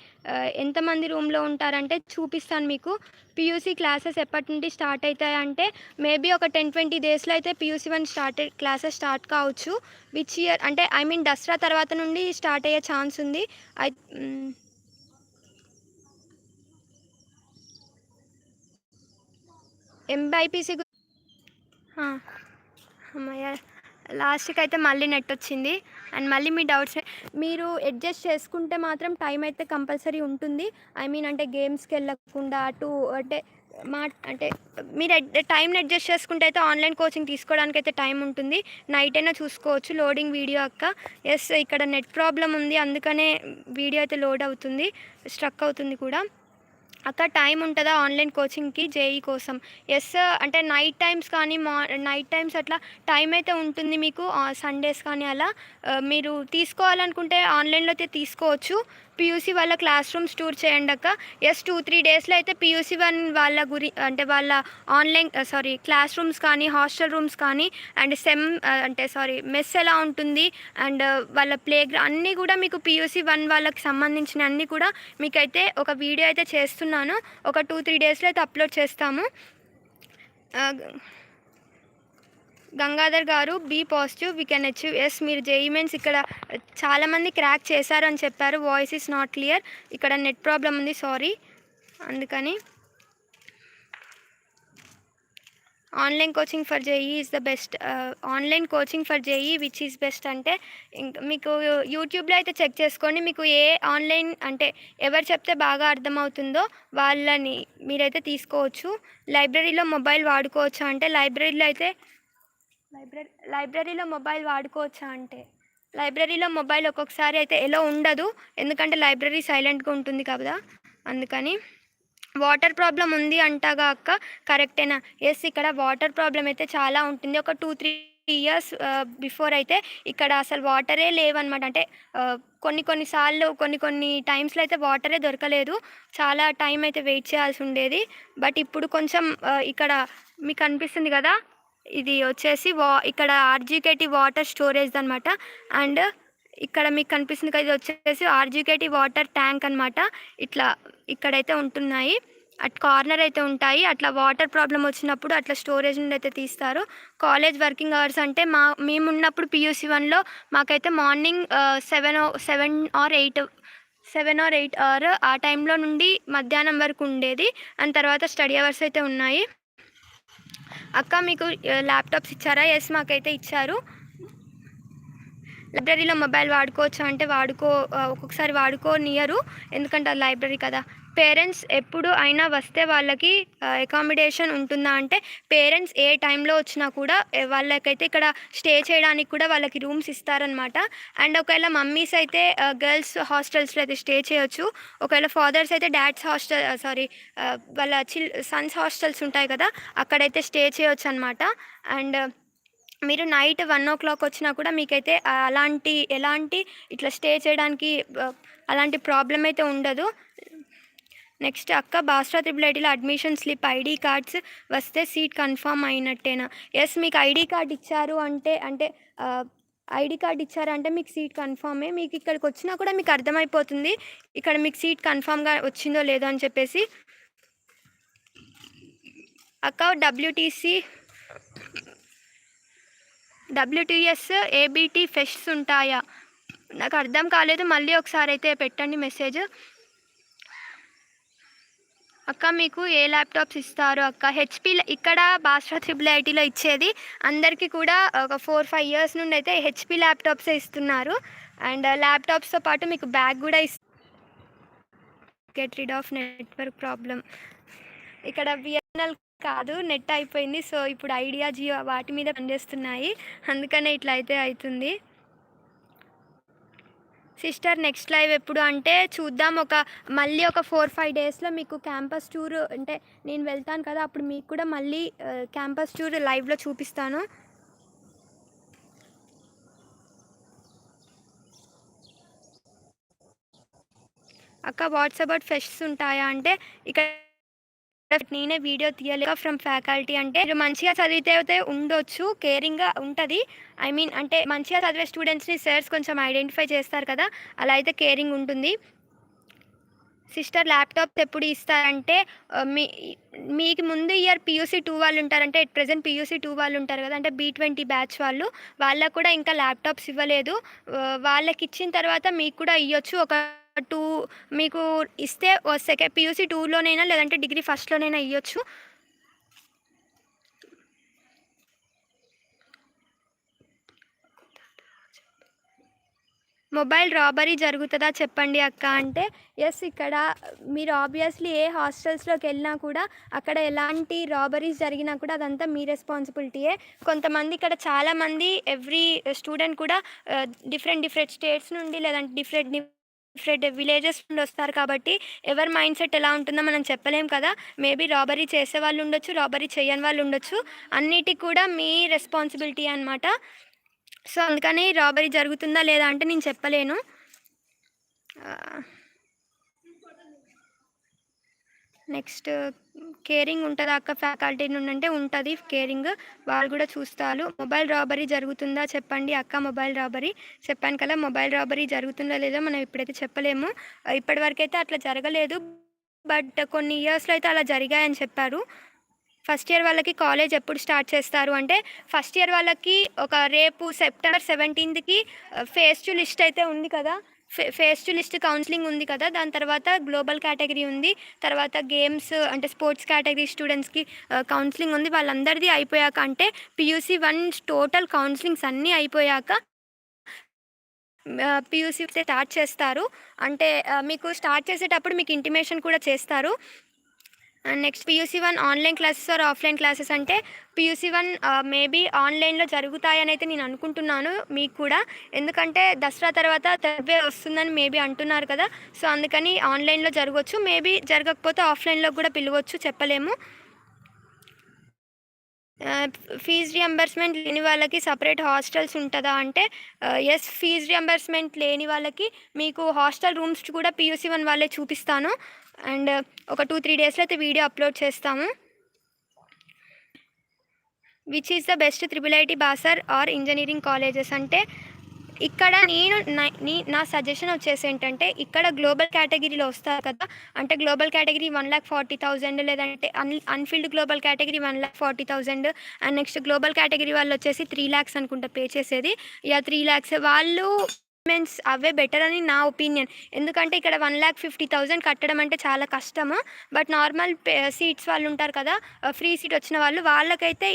ఎంతమంది రూమ్లో ఉంటారంటే చూపిస్తాను మీకు. పీయూసీ క్లాసెస్ ఎప్పటి నుండి స్టార్ట్ అవుతాయి అంటే మేబీ ఒక 10-20 డేస్లో అయితే పీయూసీ 1 క్లాసెస్ స్టార్ట్ కావచ్చు. విచ్ ఇయర్ అంటే ఐ మీన్ దసరా తర్వాత నుండి స్టార్ట్ అయ్యే ఛాన్స్ ఉంది. ఎంబైపీసీ అమ్మయ్య, లాస్ట్కి అయితే మళ్ళీ నెట్ వచ్చింది. అండ్ మళ్ళీ మీ డౌట్స్ మీరు అడ్జస్ట్ చేసుకుంటే మాత్రం టైం అయితే కంపల్సరీ ఉంటుంది. ఐ మీన్ అంటే గేమ్స్కి వెళ్ళకుండా అటు అంటే అంటే మీరు టైంని అడ్జస్ట్ చేసుకుంటే అయితే ఆన్లైన్ కోచింగ్ తీసుకోవడానికి అయితే టైం ఉంటుంది. నైట్ అయినా చూసుకోవచ్చు. లోడింగ్ వీడియో అక్క. ఎస్, ఇక్కడ నెట్ ప్రాబ్లం ఉంది, అందుకనే వీడియో అయితే లోడ్ అవుతుంది, స్ట్రక్ అవుతుంది కూడా. అక్క టైం ఉంటుందా ఆన్లైన్ కోచింగ్కి జేఈ కోసం? ఎస్, అంటే నైట్ టైమ్స్ కానీ నైట్ టైమ్స్ అట్లా టైం అయితే ఉంటుంది మీకు, సండేస్ కానీ అలా. మీరు తీసుకోవాలనుకుంటే ఆన్లైన్లో అయితే తీసుకోవచ్చు. పీయూసీ వాళ్ళ క్లాస్ రూమ్స్ టూర్ చేయండి అక్క. ఎస్, 2-3 డేస్లో అయితే పీయూసీ 1 వాళ్ళ అంటే వాళ్ళ ఆన్లైన్ క్లాస్ రూమ్స్ కానీ హాస్టల్ రూమ్స్ కానీ అండ్ మెస్ ఎలా ఉంటుంది అండ్ వాళ్ళ అన్నీ కూడా మీకు పీయూసీ 1 వాళ్ళకి సంబంధించిన అన్నీ కూడా మీకైతే ఒక వీడియో అయితే చేస్తున్నాను. ఒక 2-3 డేస్లో అయితే అప్లోడ్ చేస్తాము. గంగాధర్ గారు, be positive, we can achieve. Yes, మీరు జేఈ మెయిన్స్ ఇక్కడ చాలామంది క్రాక్ చేశారని చెప్పారు. వాయిస్ ఈస్ నాట్ క్లియర్, ఇక్కడ నెట్ ప్రాబ్లం ఉంది, సారీ. అందుకని online coaching for JEE is the best. Online coaching for JEE which is best అంటే మీకు యూట్యూబ్లో అయితే చెక్ చేసుకోండి. మీకు ఏ ఆన్లైన్ అంటే ఎవరు చెప్తే బాగా అర్థమవుతుందో వాళ్ళని మీరైతే తీసుకోవచ్చు. లైబ్రరీలో మొబైల్ వాడుకోవచ్చా అంటే లైబ్రరీలో మొబైల్ వాడుకోవచ్చా అంటే లైబ్రరీలో మొబైల్ ఒక్కొక్కసారి అయితే ఎలా ఉండదు, ఎందుకంటే లైబ్రరీ సైలెంట్గా ఉంటుంది కదా, అందుకని. వాటర్ ప్రాబ్లం ఉంది అంటాగా అక్క, కరెక్టేనా? ఎస్, ఇక్కడ వాటర్ ప్రాబ్లం అయితే చాలా ఉంటుంది. ఒక 2-3 ఇయర్స్ బిఫోర్ అయితే ఇక్కడ అసలు వాటరే లేవన్నమాట. అంటే కొన్నిసార్లు కొన్ని టైమ్స్లో అయితే వాటరే దొరకలేదు, చాలా టైం అయితే వెయిట్ చేయాల్సి ఉండేది. బట్ ఇప్పుడు కొంచెం ఇక్కడ మీకు అనిపిస్తుంది కదా, ఇది వచ్చేసి ఇక్కడ ఆర్జీకేటీ వాటర్ స్టోరేజ్ అనమాట. అండ్ ఇక్కడ మీకు కనిపిస్తుంది కదా, ఇది వచ్చేసి ఆర్జీకేటీ వాటర్ ట్యాంక్ అనమాట. ఇట్లా ఇక్కడైతే ఉంటున్నాయి, అట్ కార్నర్ అయితే ఉంటాయి. అట్లా వాటర్ ప్రాబ్లం వచ్చినప్పుడు అట్లా స్టోరేజ్ నుండి అయితే తీస్తారు. కాలేజ్ వర్కింగ్ అవర్స్ అంటే మేమున్నప్పుడు పీయూసీ 1లో మాకైతే మార్నింగ్ 7 or 8 అవర్ ఆ టైంలో నుండి మధ్యాహ్నం వరకు ఉండేది. అండ్ తర్వాత స్టడీ అవర్స్ అయితే ఉన్నాయి. అక్క మీకు ల్యాప్టాప్స్ ఇచ్చారా? ఎస్, మాకైతే ఇచ్చారు. లైబ్రరీలో మొబైల్ వాడుకోవచ్చు అంటే ఒక్కొక్కసారి వాడుకోనియరు, ఎందుకంటే అది లైబ్రరీ కదా. పేరెంట్స్ ఎప్పుడు అయినా వస్తే వాళ్ళకి అకామిడేషన్ ఉంటుందా అంటే పేరెంట్స్ ఏ టైంలో వచ్చినా కూడా వాళ్ళకైతే ఇక్కడ స్టే చేయడానికి కూడా వాళ్ళకి రూమ్స్ ఇస్తారనమాట. అండ్ ఒకవేళ మమ్మీస్ అయితే గర్ల్స్ హాస్టల్స్లో అయితే స్టే చేయొచ్చు. ఒకవేళ ఫాదర్స్ అయితే డాడ్స్ హాస్టల్ వాళ్ళ సన్స్ హాస్టల్స్ ఉంటాయి కదా, అక్కడైతే స్టే చేయొచ్చు అనమాట. అండ్ మీరు నైట్ 1 o'clock వచ్చినా కూడా మీకైతే ఎలాంటి ఇట్లా స్టే చేయడానికి అలాంటి ప్రాబ్లం అయితే ఉండదు. నెక్స్ట్ అక్క, Basra IIITలో admission slip ID cards వస్తే సీట్ కన్ఫర్మ్ అయినట్టేనా? ఎస్, మీకు ఐడి కార్డ్ ఇచ్చారు అంటే ఐడి కార్డ్ ఇచ్చారంటే మీకు సీట్ కన్ఫామే. మీకు ఇక్కడికి వచ్చినా కూడా మీకు అర్థమైపోతుంది ఇక్కడ మీకు సీట్ కన్ఫామ్గా వచ్చిందో లేదో అని చెప్పేసి. అక్క, WTS ABT ఫెస్ట్స్ ఉంటాయా? నాకు అర్థం కాలేదు, మళ్ళీ ఒకసారి అయితే పెట్టండి మెసేజ్. అక్క, మీకు ఏ ల్యాప్టాప్స్ ఇస్తారు అక్క? హెచ్పి ఇక్కడ బాస్రా IIITలో ఇచ్చేది అందరికీ కూడా ఒక 4-5 years నుండి అయితే హెచ్పి ల్యాప్టాప్సే ఇస్తున్నారు. అండ్ ల్యాప్టాప్స్తో పాటు మీకు బ్యాగ్ కూడా get rid of network problem. ఇక్కడ బిఎస్ఎన్ఎల్ కాదు, నెట్ అయిపోయింది. సో ఇప్పుడు ఐడియా, జియో వాటి మీద పనిచేస్తున్నాయి, అందుకనే ఇట్లా అయితే అవుతుంది. సిస్టర్, నెక్స్ట్ లైవ్ ఎప్పుడు అంటే చూద్దాం. మళ్ళీ ఒక 4-5 డేస్లో మీకు క్యాంపస్ టూర్ అంటే నేను వెళ్తాను కదా, అప్పుడు మీకు కూడా మళ్ళీ క్యాంపస్ టూర్ లైవ్లో చూపిస్తాను. అక్క, వాట్స్ అబౌట్ ఫెస్ట్స్ ఉంటాయా అంటే ఇక్కడ నేనే వీడియో తీయలేక ఫ్రమ్ ఫ్యాకల్టీ అంటే మీరు మంచిగా చదివితే అయితే ఉండొచ్చు, కేరింగ్‌గా ఉంటది. ఐ మీన్ అంటే మంచిగా చదివే స్టూడెంట్స్‌ని సార్స్ కొంచెం ఐడెంటిఫై చేస్తారు కదా! అలా అయితే కేరింగ్ ఉంటుంది. సిస్టర్ ల్యాప్‌టాప్స్ ఎప్పుడు ఇస్తారంటే మీకు ముందు ఇయర్ పీయూసీ 2 వాళ్ళు ఉంటారంటే ఎట్ ప్రెజెంట్ పీయూసీ 2 వాళ్ళు ఉంటారు కదా! అంటే బీ20 బ్యాచ్ వాళ్ళు. వాళ్ళకి కూడా ఇంకా ల్యాప్‌టాప్స్ ఇవ్వలేదు. వాళ్ళకిచ్చిన తర్వాత మీకు కూడా ఇయ్యొచ్చు. ఒక 2 మీకు ఇస్తే పీయూసీ 2లోనైనా లేదంటే డిగ్రీ ఫస్ట్‌లోనైనా ఇయ్యొచ్చు. మొబైల్ రాబరీ జరుగుతదా చెప్పండి అక్క అంటే, యెస్ ఇక్కడ మీరు ఆబ్వియస్లీ ఏ హాస్టల్స్‌లోకెళ్ళినా కూడా అక్కడ ఎలాంటి రాబరీస్ జరిగినా కూడా అదంతా మీ రెస్పాన్సిబిలిటీయే. కొంతమంది ఇక్కడ చాలామంది ఎవ్రీ స్టూడెంట్ కూడా డిఫరెంట్ స్టేట్స్ నుండి లేదంటే డిఫరెంట్ విలేజెస్ నుండి వస్తారు కాబట్టి ఎవరి మైండ్ సెట్ ఎలా ఉంటుందో మనం చెప్పలేం కదా! మేబీ రాబరీ చేసేవాళ్ళు ఉండొచ్చు, రాబరీ చేయని వాళ్ళు ఉండొచ్చు. అన్నిటికి కూడా మీ రెస్పాన్సిబిలిటీ అనమాట. సో, అందుకని రాబరీ జరుగుతుందా లేదా అంటే నేను చెప్పలేను. నెక్స్ట్ కేరింగ్ ఉంటదా అక్క ఫ్యాకల్టీ నుండి అంటే ఉంటది కేరింగ్. వాళ్ళు కూడా చూస్తారు. మొబైల్ రాబరీ జరుగుతుందా చెప్పండి అక్క మొబైల్ రాబరీ. చెప్పాను కదా! మొబైల్ రాబరీ జరుగుతుందో లేదో మనం ఇప్పుడైతే చెప్పలేము. ఇప్పటివరకైతే అట్లా జరగలేదు. బట్ కొన్ని ఇయర్స్‌లో అయితే అలా జరిగాయని చెప్పారు. ఫస్ట్ ఇయర్ వాళ్ళకి కాలేజ్ ఎప్పుడు స్టార్ట్ చేస్తారు అంటే, ఫస్ట్ ఇయర్ వాళ్ళకి ఒక రేపు సెప్టెంబర్ 17కి ఫేజ్ 2 లిస్ట్ అయితే ఉంది కదా! ఫేజ్ 2 లిస్ట్ కౌన్సిలింగ్ ఉంది కదా! దాని తర్వాత గ్లోబల్ కేటగిరీ ఉంది. తర్వాత గేమ్స్ అంటే స్పోర్ట్స్ కేటగిరీ స్టూడెంట్స్‌కి కౌన్సిలింగ్ ఉంది. వాళ్ళందరిది అయిపోయాక అంటే పీయూసీ 1 టోటల్ కౌన్సిలింగ్స్ అన్నీ అయిపోయాక పీయూసీ స్టార్ట్ చేస్తారు. అంటే మీకు స్టార్ట్ చేసేటప్పుడు మీకు ఇంటిమేషన్ కూడా చేస్తారు. And next PUC 1 online classes or offline classes అంటే పీయూసీ 1 మేబీ ఆన్‌లైన్‌లో జరుగుతాయని అయితే నేను అనుకుంటున్నాను మీకు కూడా. ఎందుకంటే దసరా తర్వాత థర్డ్ వేవ్ వస్తుందని మేబీ అంటున్నారు కదా! సో, అందుకని ఆన్‌లైన్‌లో జరగొచ్చు. మేబీ జరగకపోతే ఆఫ్‌లైన్‌లో కూడా పిలవచ్చు చెప్పలేము. ఫీజ్ రియంబర్స్‌మెంట్ లేని వాళ్ళకి సెపరేట్ హాస్టల్స్ ఉంటదా అంటే యెస్ ఫీజ్ రియంబర్స్‌మెంట్ లేని వాళ్ళకి మీకు హాస్టల్ రూమ్స్ కూడా పీయూసీ 1 వాళ్ళే చూపిస్తాను. అండ్ ఒక 2, 3 డేస్‌లో అయితే వీడియో అప్‌లోడ్ చేస్తాము. Which is the best triple IT Basar or engineering colleges అంటే ఇక్కడ నేను నా సజెషన్ వచ్చేసి ఏంటంటే ఇక్కడ గ్లోబల్ కేటగిరీలో వస్తారు కదా! అంటే గ్లోబల్ కేటగిరీ 1,40,000 లేదంటే unfilled global category 1,40,000 and next global category వాళ్ళు వచ్చేసి 3,00,000 అనుకుంటా పే చేసేది. యాహ్! 3,00,000 వాళ్ళు మీన్స్ అవే బెటర్ అని నా ఒపీనియన్. ఎందుకంటే ఇక్కడ 1,50,000 కట్టడం అంటే చాలా కష్టము. బట్ నార్మల్ సీట్స్ వాళ్ళు ఉంటారు కదా! ఫ్రీ సీట్ వచ్చిన వాళ్ళు వాళ్ళకైతే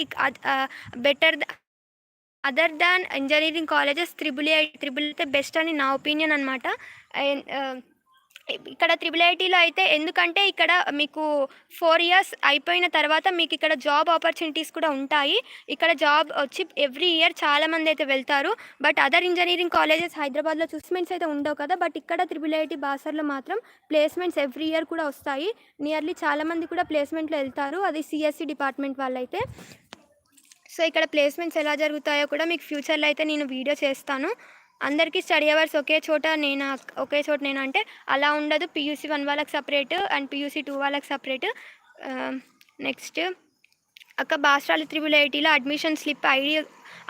better other than engineering colleges triple అయితే బెస్ట్ అని నా ఒపీనియన్ అనమాట. ఇక్కడ త్రిబుల్ ఐటీలో అయితే ఎందుకంటే ఇక్కడ మీకు 4 ఇయర్స్ అయిపోయిన తర్వాత మీకు ఇక్కడ జాబ్ ఆపర్చునిటీస్ కూడా ఉంటాయి. ఇక్కడ జాబ్ వచ్చి ఎవ్రీ ఇయర్ చాలామంది అయితే వెళ్తారు. బట్ అదర్ ఇంజినీరింగ్ కాలేజెస్ హైదరాబాద్లో ప్లేస్మెంట్స్ అయితే ఉండవు కదా! బట్ ఇక్కడ త్రిబుల్ ఐటీ బాసర్లో మాత్రం ప్లేస్మెంట్స్ ఎవ్రీ ఇయర్ కూడా వస్తాయి. నియర్లీ చాలామంది కూడా ప్లేస్మెంట్‌లో వెళ్తారు. అది సిఎస్సి డిపార్ట్మెంట్ వాళ్ళైతే. సో, ఇక్కడ ప్లేస్‌మెంట్స్ ఎలా జరుగుతాయో కూడా మీకు ఫ్యూచర్‌లో అయితే నేను వీడియో చేస్తాను. అందరికీ స్టడీ అవర్స్ ఒకే చోట నేనా అంటే అలా ఉండదు. పీయూసీ 1 వాళ్ళకి సెపరేట్ అండ్ పీయూసీ 2 వాళ్ళకి సెపరేట్. నెక్స్ట్ అక్క బాసరాలో త్రిబుల్ ఐటీలో అడ్మిషన్ స్లిప్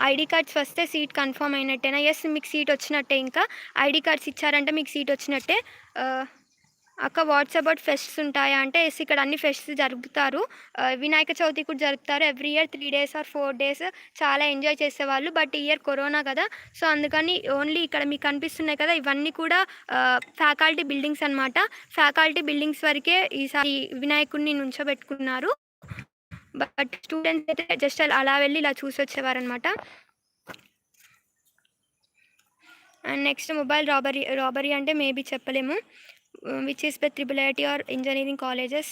ఐడీ కార్డ్స్ వస్తే సీట్ కన్ఫర్మ్ అయినట్టేనా? యెస్ మీకు సీట్ వచ్చినట్టే ఇంకా. ఐడీ కార్డ్స్ ఇచ్చారంటే మీకు సీట్ వచ్చినట్టే. అక్క వాట్స్ అబౌట్ ఫెస్ట్స్ ఉంటాయా అంటే ఎస్ ఇక్కడ అన్ని ఫెస్ట్స్ జరుపుతారు. వినాయక చవితి కూడా జరుపుతారు. Every year 3 days or 4 days చాలా ఎంజాయ్ చేసేవాళ్ళు. బట్ ఈ ఇయర్ కరోనా కదా! సో, అందుకని ఓన్లీ ఇక్కడ మీకు కనిపిస్తున్నాయి కదా! ఇవన్నీ కూడా ఫ్యాకల్టీ బిల్డింగ్స్ అనమాట. ఫ్యాకల్టీ బిల్డింగ్స్ వరకే ఈసారి వినాయకుడిని నుంచోబెట్టుకున్నారు. బట్ స్టూడెంట్స్ అయితే జస్ట్ అలా వెళ్ళి ఇలా చూసొచ్చేవారనమాట. అండ్ నెక్స్ట్ మొబైల్ రాబరీ అంటే మేబీ చెప్పలేము. Which is best triple IT or engineering colleges?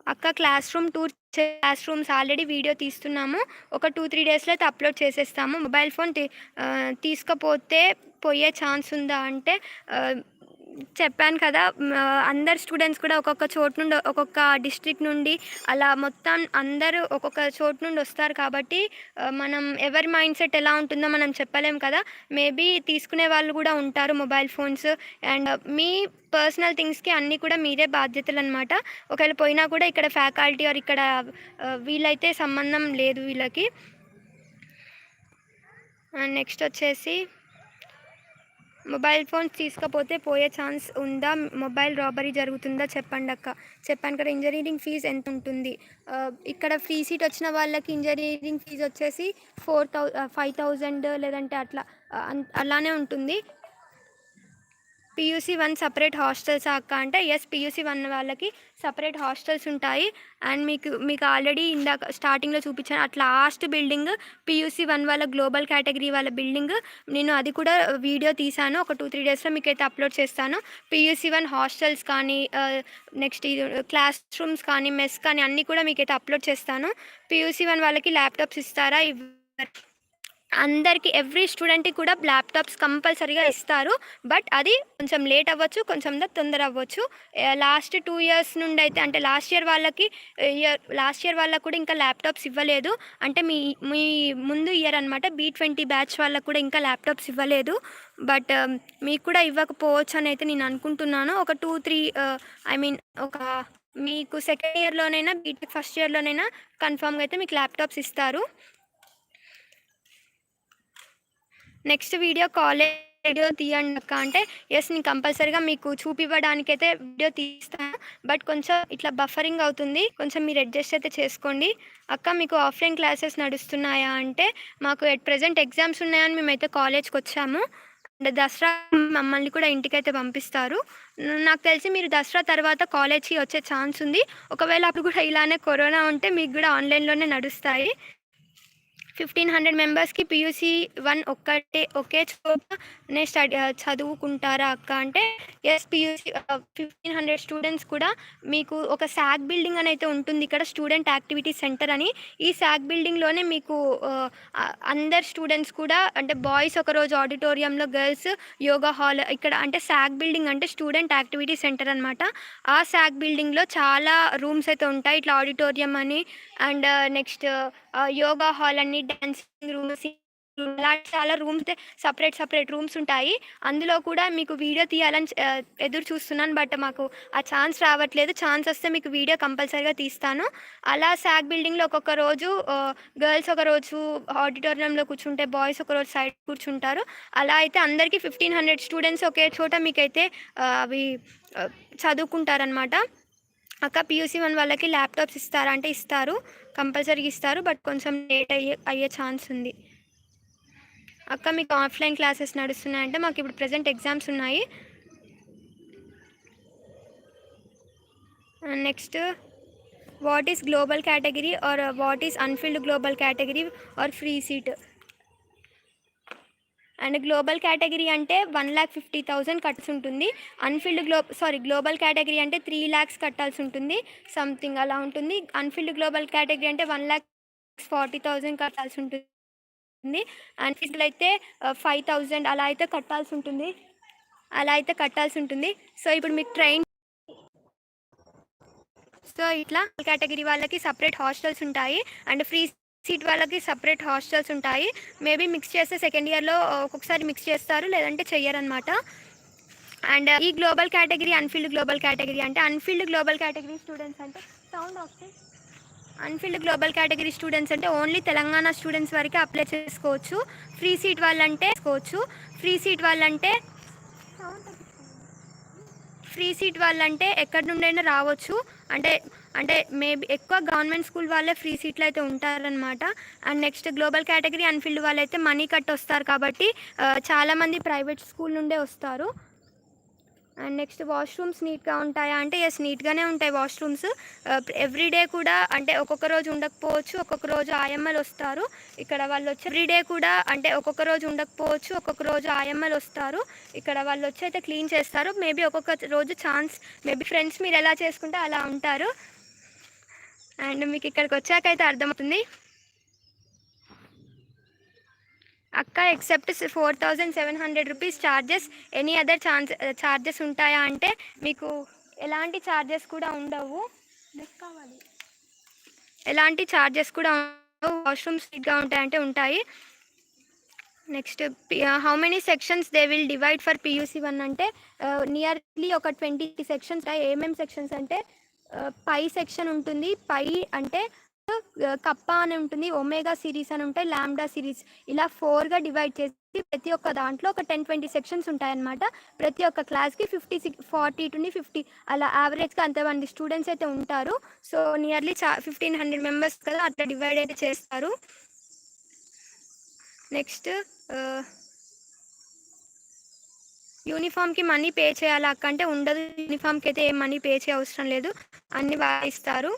అక్క క్లాస్ రూమ్స్ ఆల్రెడీ వీడియో తీస్తున్నాము. ఒక 2, 3 డేస్‌లో అయితే అప్లోడ్ చేసేస్తాము. మొబైల్ ఫోన్ తీసుకపోతే పోయే ఛాన్స్ ఉందా అంటే చెప్పాను కదా, అందరు స్టూడెంట్స్ కూడా ఒక్కొక్క చోటు నుండి, ఒక్కొక్క డిస్ట్రిక్ట్ నుండి అలా మొత్తం అందరూ ఒక్కొక్క చోటు నుండి వస్తారు కాబట్టి మనం ఎవరి మైండ్ సెట్ ఎలా ఉంటుందో మనం చెప్పలేం కదా. మేబీ తీసుకునే వాళ్ళు కూడా ఉంటారు మొబైల్ ఫోన్స్. అండ్ మీ పర్సనల్ థింగ్స్కి అన్నీ కూడా మీరే బాధ్యతలు అనమాట. ఒకవేళ పోయినా కూడా ఇక్కడ ఫ్యాకల్టీ ఆర్ ఇక్కడ వీళ్ళైతే సంబంధం లేదు వీళ్ళకి. అండ్ నెక్స్ట్ వచ్చేసి మొబైల్ ఫోన్స్ తీసుకపోతే పోయే ఛాన్స్ ఉందా? మొబైల్ రాబరీ జరుగుతుందా చెప్పండి అక్క. చెప్పాను కదా, ఇంజనీరింగ్ ఫీజు ఎంత ఉంటుంది. ఇక్కడ ఫ్రీ సీట్ వచ్చిన వాళ్ళకి ఇంజనీరింగ్ ఫీజు వచ్చేసి 5,000 లేదంటే అట్లా అలానే ఉంటుంది. పీయూసీ 1 సపరేట్ హాస్టల్స్ అక్క అంటే ఎస్, పీయూసీ 1 వాళ్ళకి సపరేట్ హాస్టల్స్ ఉంటాయి. అండ్ మీకు ఆల్రెడీ ఇందాక స్టార్టింగ్లో చూపించాను అట్లా లాస్ట్ బిల్డింగ్ పీయూసీ 1 వాళ్ళ గ్లోబల్ కేటగిరీ వాళ్ళ బిల్డింగ్. నేను అది కూడా వీడియో తీశాను, ఒక 2-3 డేస్లో మీకైతే అప్లోడ్ చేస్తాను. పీయూసీ 1 హాస్టల్స్ కానీ నెక్స్ట్ క్లాస్ రూమ్స్ కానీ మెస్ కానీ అన్నీ కూడా మీకైతే అప్లోడ్ చేస్తాను. పీయూసీ 1 వాళ్ళకి ల్యాప్టాప్స్ ఇస్తారా? అందరికీ ఎవ్రీ స్టూడెంట్కి కూడా ల్యాప్టాప్స్ కంపల్సరీగా ఇస్తారు. బట్ అది కొంచెం లేట్ అవ్వచ్చు, కొంచెం తొందర అవ్వచ్చు. లాస్ట్ 2 ఇయర్స్ నుండి అయితే, అంటే లాస్ట్ ఇయర్ వాళ్ళకు కూడా ఇంకా ల్యాప్టాప్స్ ఇవ్వలేదు. అంటే మీ ముందు ఇయర్ అనమాట, B20 బ్యాచ్ వాళ్ళకు కూడా ఇంకా ల్యాప్టాప్స్ ఇవ్వలేదు. బట్ మీకు కూడా ఇవ్వకపోవచ్చు అని అయితే నేను అనుకుంటున్నాను. ఒక 2-3 ఒక మీకు సెకండ్ ఇయర్లోనైనా బీటెక్ ఫస్ట్ ఇయర్లోనైనా కన్ఫామ్గా అయితే మీకు ల్యాప్టాప్స్ ఇస్తారు. నెక్స్ట్ వీడియో తీయండి అక్క అంటే ఎస్, నేను కంపల్సరీగా మీకు చూపివ్వడానికైతే వీడియో తీస్తాను. బట్ కొంచెం ఇట్లా బఫరింగ్ అవుతుంది, కొంచెం మీరు అడ్జస్ట్ అయితే చేసుకోండి. అక్క మీకు ఆఫ్లైన్ క్లాసెస్ నడుస్తున్నాయా అంటే మాకు ఎట్ ప్రజెంట్ ఎగ్జామ్స్ ఉన్నాయని మేమైతే కాలేజ్కి వచ్చాము. అండ్ దసరా మమ్మల్ని కూడా ఇంటికైతే పంపిస్తారు. నాకు తెలిసి మీరు దసరా తర్వాత కాలేజ్కి వచ్చే ఛాన్స్ ఉంది. ఒకవేళ అప్పుడు కూడా ఇలానే కరోనా ఉంటే మీకు కూడా ఆన్లైన్లోనే నడుస్తాయి. 1,500 మెంబర్స్కి పీయూసీ 1 ఒకే చోటనే చదువుకుంటారా అక్క అంటే ఎస్, పీయూసీ 1,500 స్టూడెంట్స్ కూడా మీకు ఒక శాక్ బిల్డింగ్ అని అయితే ఉంటుంది ఇక్కడ, స్టూడెంట్ యాక్టివిటీ సెంటర్ అని. ఈ శాక్ బిల్డింగ్లోనే మీకు అందరు స్టూడెంట్స్ కూడా, అంటే బాయ్స్ ఒకరోజు ఆడిటోరియంలో, గర్ల్స్ యోగా హాల్. ఇక్కడ అంటే శాక్ బిల్డింగ్ అంటే స్టూడెంట్ యాక్టివిటీ సెంటర్ అనమాట. ఆ శాక్ బిల్డింగ్లో చాలా రూమ్స్ అయితే ఉంటాయి, ఇట్లా ఆడిటోరియం అని అండ్ నెక్స్ట్ యోగా హాల్ అని, డాన్సింగ్ రూమ్స్, అలా చాలా రూమ్స్ సపరేట్ రూమ్స్ ఉంటాయి. అందులో కూడా మీకు వీడియో తీయాలని ఎదురు చూస్తున్నాను. బట్ మాకు ఆ ఛాన్స్ రావట్లేదు. ఛాన్స్ వస్తే మీకు వీడియో కంపల్సరీగా తీస్తాను. అలా శాక్ బిల్డింగ్లో ఒక్కొక్క రోజు గర్ల్స్ ఒక రోజు ఆడిటోరియంలో కూర్చుంటే, బాయ్స్ ఒక రోజు సైడ్ కూర్చుంటారు. అలా అయితే అందరికీ 1,500 స్టూడెంట్స్ ఒకే చోట మీకైతే అవి చదువుకుంటారనమాట. అక్క పీయూసీ 1 వాళ్ళకి ల్యాప్టాప్స్ ఇస్తారా అంటే ఇస్తారు, కంపల్సరీగా ఇస్తారు. బట్ కొంచెం లేట్ అయ్యే ఛాన్స్ ఉంది. అక్క మీకు ఆఫ్లైన్ క్లాసెస్ నడుస్తున్నాయంటే మాకు ఇప్పుడు ప్రజెంట్ ఎగ్జామ్స్ ఉన్నాయి. Next what is global category or what is unfilled global category or free seat. And global category అంటే 1,50,000 కట్టాల్సి ఉంటుంది. గ్లోబల్ కేటగిరీ అంటే 3 lakhs కట్టాల్సి ఉంటుంది, సంథింగ్ అలా ఉంటుంది. అన్ఫిల్డ్ గ్లోబల్ కేటగిరీ అంటే 1,40,000 కట్టాల్సి ఉంటుంది. అండ్ ఫీజులు అయితే 5,000 అలా అయితే కట్టాల్సి ఉంటుంది. సో ఇప్పుడు మీకు ఇట్లా కేటగిరీ వాళ్ళకి సపరేట్ హాస్టల్స్ ఉంటాయి అండ్ ఫ్రీ సీట్ వాళ్ళకి సపరేట్ హాస్టల్స్ ఉంటాయి. మేబీ మిక్స్ చేస్తే సెకండ్ ఇయర్లో ఒక్కొక్కసారి మిక్స్ చేస్తారు, లేదంటే చెయ్యరనమాట. అండ్ ఈ global category unfilled global category అంటే అన్ఫిల్డ్ గ్లోబల్ కేటగిరీ స్టూడెంట్స్ అంటే అన్ఫిల్డ్ గ్లోబల్ కేటగిరీ స్టూడెంట్స్ అంటే ఓన్లీ తెలంగాణ స్టూడెంట్స్ వరకు అప్లై చేసుకోవచ్చు. ఫ్రీ సీట్ వాళ్ళంటే ఎక్కడి నుండైనా రావచ్చు. అంటే మేబీ ఎక్కువ గవర్నమెంట్ స్కూల్ వాళ్ళే ఫ్రీ సీట్లు అయితే ఉంటారనమాట. And next global category unfilled వాళ్ళైతే మనీ కట్ వస్తారు కాబట్టి చాలామంది ప్రైవేట్ స్కూల్ నుండే వస్తారు. అండ్ నెక్స్ట్ వాష్రూమ్స్ నీట్గా ఉంటాయా అంటే ఎస్, నీట్గానే ఉంటాయి వాష్రూమ్స్. ఎవ్రీడే కూడా, అంటే ఒక్కొక్క రోజు ఉండకపోవచ్చు, ఒక్కొక్క రోజు ఆయమ్మలు వస్తారు ఇక్కడ. వాళ్ళు వచ్చి ఎవ్రీడే కూడా, అంటే ఒక్కొక్క రోజు ఉండకపోవచ్చు, ఒక్కొక్క రోజు ఆయమ్మలు వస్తారు ఇక్కడ. వాళ్ళు వచ్చి అయితే క్లీన్ చేస్తారు. మేబీ ఒక్కొక్క రోజు మేబీ ఫ్రెండ్స్ మీరు ఎలా చేసుకుంటే అలా ఉంటారు. అండ్ మీకు ఇక్కడికి వచ్చాకైతే అర్థమవుతుంది. అక్క except 4700 rupees charges, any other charges ఉంటాయా అంటే మీకు ఎలాంటి ఛార్జెస్ కూడా ఉండవు. కావాలి ఎలాంటి ఛార్జెస్ కూడా ఉండవు. వాష్రూమ్స్ నీట్గా ఉంటాయంటే ఉంటాయి. Next how many sections they will divide for PUC 1 అంటే నియర్లీ ఒక 20 సెక్షన్స్. ఏమేమి సెక్షన్స్ అంటే పై సెక్షన్ ఉంటుంది. పై అంటే కప్పా అని ఉంటుంది, ఒమేగా సిరీస్ అని ఉంటాయి, లాంబ్డా సిరీస్, ఇలా 4గా డివైడ్ చేసి ప్రతి ఒక్క దాంట్లో ఒక 10-20 సెక్షన్స్ ఉంటాయన్నమాట. ప్రతి ఒక్క క్లాస్కి 40 to 50 అలా యావరేజ్గా అంతమంది స్టూడెంట్స్ అయితే ఉంటారు. సో నియర్లీ 1500 మెంబర్స్ కదా, అట్లా డివైడ్ అయితే చేస్తారు. నెక్స్ట్ యూనిఫామ్కి మనీ పే చేయాలా అక్క అంటే ఉండదు. యూనిఫామ్కి అయితే ఏం మనీ పే చేయ అవసరం లేదు, అన్నీ బాగా ఇస్తారు.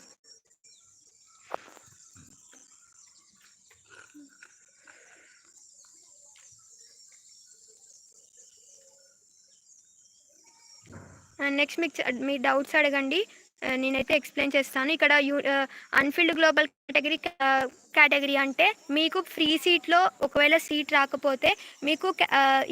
నెక్స్ట్ మీ డౌట్స్ అడగండి, నేనైతే ఎక్స్ప్లెయిన్ చేస్తాను. ఇక్కడ అన్ఫిల్డ్ గ్లోబల్ కేటగిరీ అంటే మీకు ఫ్రీ సీట్లో ఒకవేళ సీట్ రాకపోతే మీకు